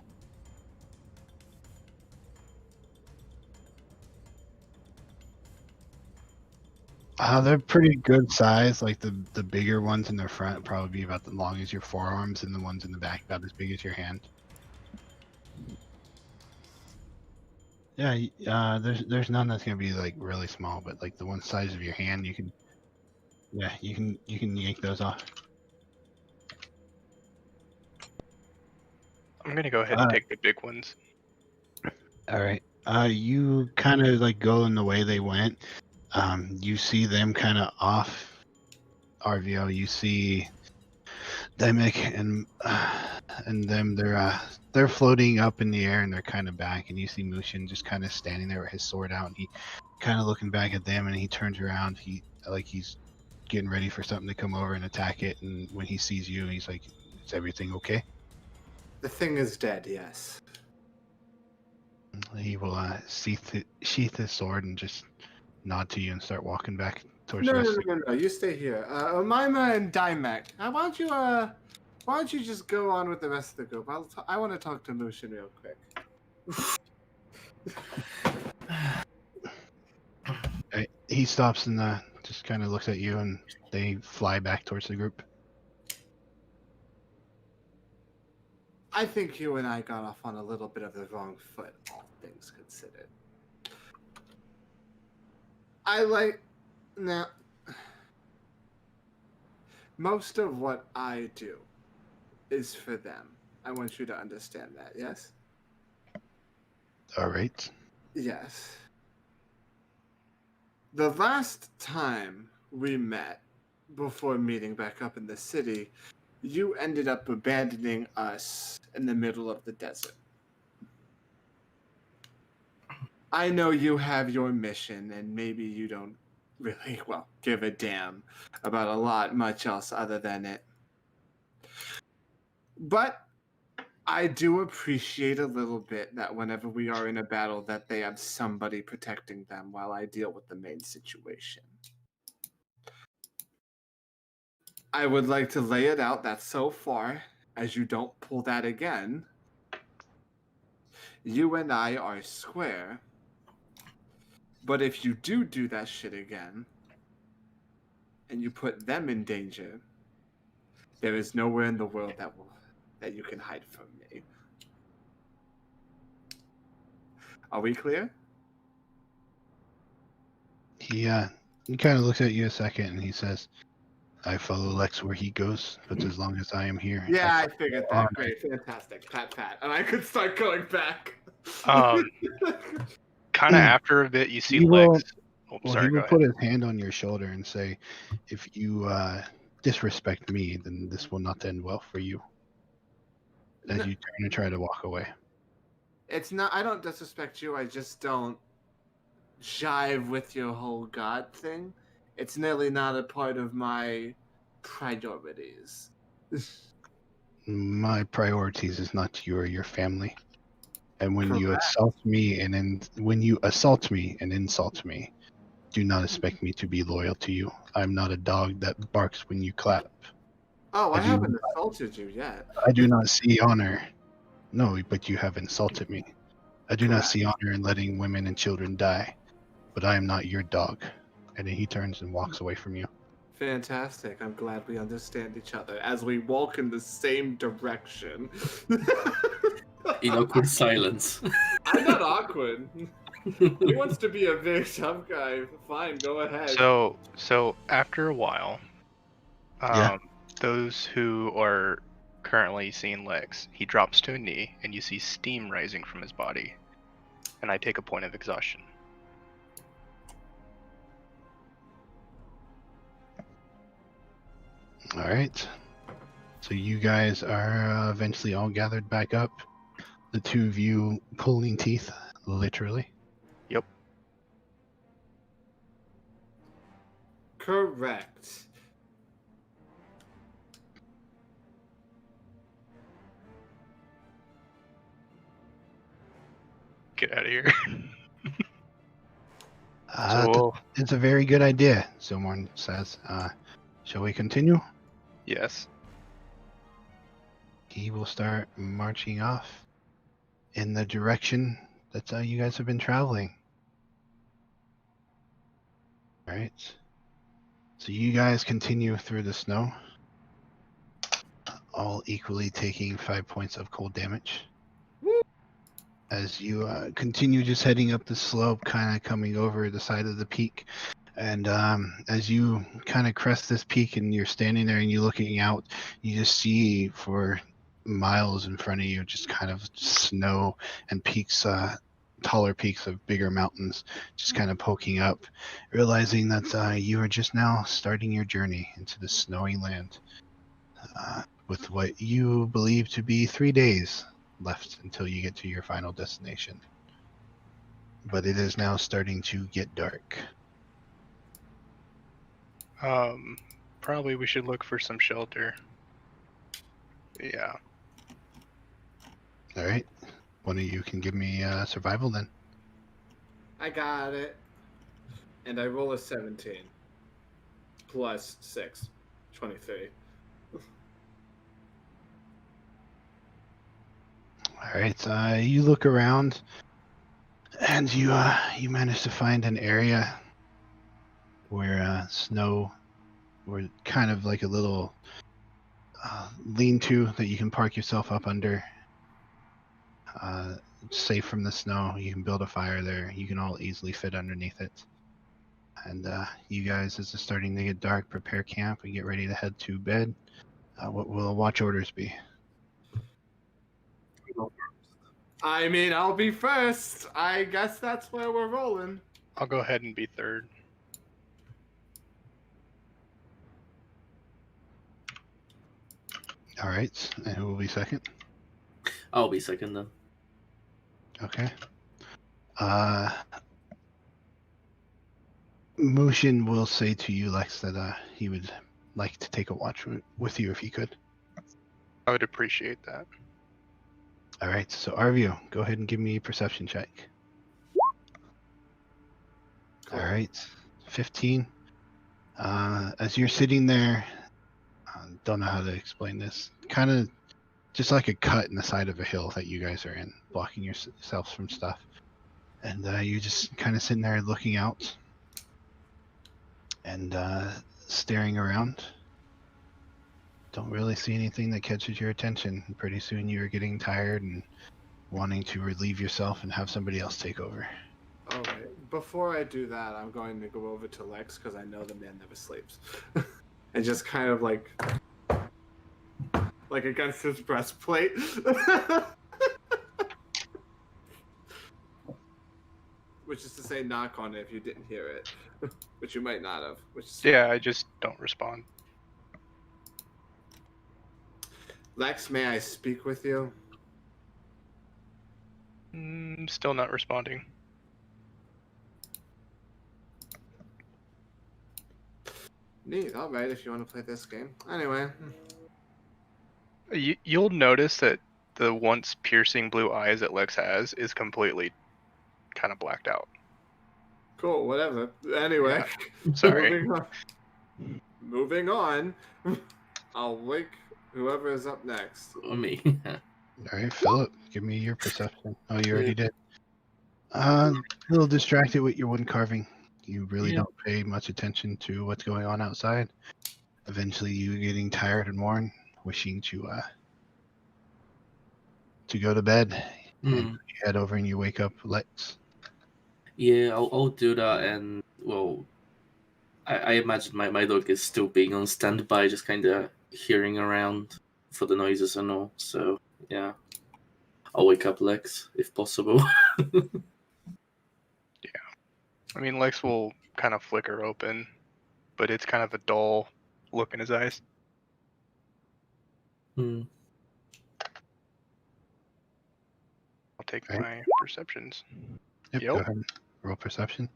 They're pretty good size. Like the bigger ones in the front probably be about as long as your forearms, and the ones in the back about as big as your hand. Yeah, there's none that's gonna be like really small, but like the one size of your hand, you can yank those off. I'm gonna go ahead and take the big ones. All right. You kind of like go in the way they went. You see them kind of off RVO. You see Demek and them. They're floating up in the air and they're kind of back. And you see Mushin just kind of standing there with his sword out. And he kind of looking back at them. And he turns around. He's getting ready for something to come over and attack it. And when he sees you, he's like, "Is everything okay?" The thing is dead, yes. He will sheath his sword and just nod to you and start walking back towards No, the no, rest no, no, no. You stay here. Umaima and Dimek. Why don't you just go on with the rest of the group? I want to talk to Mushin real quick. He stops and just kind of looks at you, and they fly back towards the group. I think you and I got off on a little bit of the wrong foot, all things considered. Now, most of what I do is for them. I want you to understand that, yes? All right. Yes. The last time we met, before meeting back up in the city, you ended up abandoning us in the middle of the desert. I know you have your mission, and maybe you don't really, give a damn about a lot much else other than it. But I do appreciate a little bit that whenever we are in a battle that they have somebody protecting them while I deal with the main situation. I would like to lay it out that so far as you don't pull that again, you and I are square. But if you do that shit again, and you put them in danger, there is nowhere in the world that you can hide from me. Are we clear? He kind of looks at you a second, and he says, "I follow Lex where he goes, but as long as I am here." Yeah, I figured that. Great, fantastic. Pat. And I could start going back. Kind of after a bit, you see He Lex. will- Oh, Well, sorry, he go will ahead. put his hand on your shoulder and say, "If you disrespect me, then this will not end well for you." As you turn and try to walk away. It's not. I don't disrespect you. I just don't jive with your whole God thing. It's nearly not a part of my priorities. My priorities is not you or your family. And when you Correct. assault me and insult me, do not expect me to be loyal to you. I'm not a dog that barks when you clap. Oh, I I do- haven't assaulted you yet. I do not see honor. No, but you have insulted me. I do not Correct. see honor in letting women and children die. But I am not your dog. And then he turns and walks away from you. Fantastic. I'm glad we understand each other as we walk in the same direction. In awkward silence. I'm not awkward. He wants to be a big tough guy. Fine, go ahead. So after a while, Yeah. those who are currently seeing Lex, he drops to a knee, and you see steam rising from his body. And I take a point of exhaustion. All right. So you guys are eventually all gathered back up. The two of you pulling teeth, literally. Correct. Get out of here. Uh, So, it's a very good idea, Zilmorn says. Shall we continue? yes. He will start marching off in the direction that you guys have been traveling. All right. So you guys continue through the snow, all equally taking 5 points of cold damage. As you continue just heading up the slope, kind of coming over the side of the peak. And as you kind of crest this peak and you're standing there and you're looking out, you just see for miles in front of you just kind of snow and peaks, taller peaks of bigger mountains just kind of poking up, realizing that you are just now starting your journey into the snowy land with what you believe to be 3 days left until you get to your final destination. But it is now starting to get dark. Probably we should look for some shelter. Yeah. All right. One of you can give me survival then. I got it. And I roll a 17. Plus 6. 23. All right. You look around, and you manage to find an area where snow, where kind of like a little lean-to that you can park yourself up under. Safe from the snow. You can build a fire there. You can all easily fit underneath it. And you guys, as it's starting to get dark, prepare camp and get ready to head to bed. What will watch orders be? I mean, I'll be first. I guess that's where we're rolling. I'll go ahead and be third. All right. And who will be second? I'll be second then. Okay. Mushin will say to you, Lex, that he would like to take a watch with you if he could. I would appreciate that. All right. So Arvio, go ahead and give me a perception check. Cool. All right. 15. As you're sitting there, don't know how to explain this. Kind of just like a cut in the side of a hill that you guys are in, blocking yourselves from stuff. And you're just kind of sitting there looking out and staring around. Don't really see anything that catches your attention. Pretty soon you're getting tired and wanting to relieve yourself and have somebody else take over. All right. Before I do that, I'm going to go over to Lex because I know the man never sleeps. And just kind of like against his breastplate. Which is to say, knock on it if you didn't hear it. Which you might not have. Which is Yeah, I just don't respond. Lex, may I speak with you? Still not responding. Neat. All right, if you want to play this game. Anyway. You'll notice that the once piercing blue eyes that Lex has is completely kind of blacked out. Cool, whatever. Anyway. Sorry. Moving on. I'll wake whoever is up next. Me. All right, Philip, give me your perception. Oh, you already did. A little distracted with your wood carving. You really don't pay much attention to what's going on outside. Eventually, you getting tired and worn, wishing to go to bed. And you head over and you wake up Lex. Yeah, I'll do that, and well, I imagine my dog is still being on standby, just kind of hearing around for the noises and all. So yeah, I'll wake up Lex if possible. I mean, Lex will kind of flicker open, but it's kind of a dull look in his eyes. Hmm. I'll take Right. my perceptions. Yep. Yep. Go ahead. Roll perception.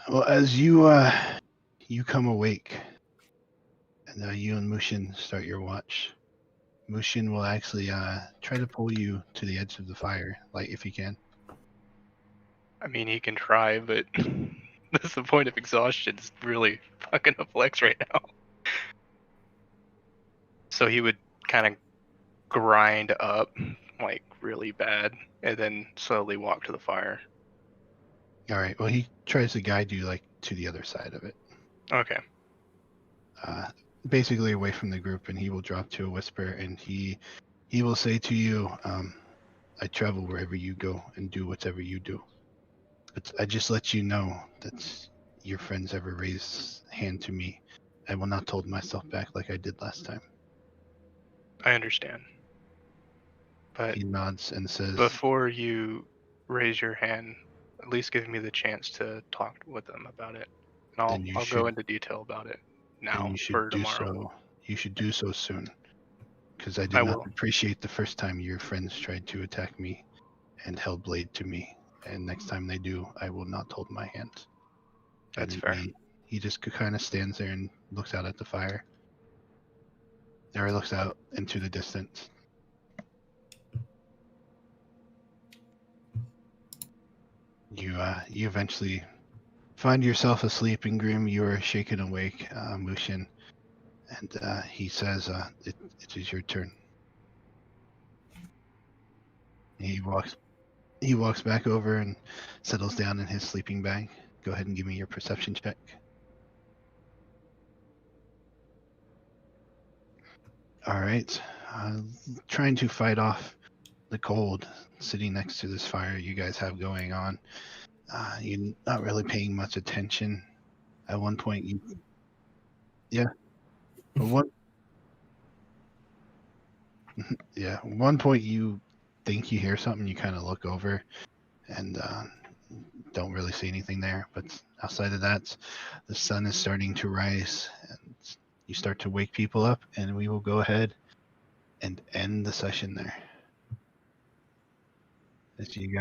Well, as you come awake, and you and Mushin start your watch. Mushin will actually try to pull you to the edge of the fire, like if he can. I mean, he can try, but that's the point of exhaustion. It's really fucking up Lex right now. So he would kind of grind up, like really bad, and then slowly walk to the fire. All right. Well, he tries to guide you like to the other side of it, Okay. basically away from the group, and he will drop to a whisper, and he will say to you, "I travel wherever you go and do whatever you do. But I just let you know that your friends ever raise hand to me, I will not hold myself back like I did last time." I understand. But He nods and says, before you raise your hand, at least give me the chance to talk with them about it. And Then you I'll go should- into detail about it "Then now you should for do tomorrow. so. You should do so soon, because I I did not will. appreciate the first time your friends tried to attack me and held blade to me. And next time they do, I will not hold my hand." That's And fair. he just kind of stands there and looks out at the fire. Or looks out into the distance. You eventually find yourself asleep, and Grim, you are shaken awake, Mushin, and he says, "It is your turn." He walks back over and settles down in his sleeping bag. Go ahead and give me your perception check. All right. Trying to fight off the cold sitting next to this fire you guys have going on. You're not really paying much attention. At one point, at one point you think you hear something. You kind of look over and don't really see anything there. But outside of that, the sun is starting to rise, and you start to wake people up. And we will go ahead and end the session there. As you guys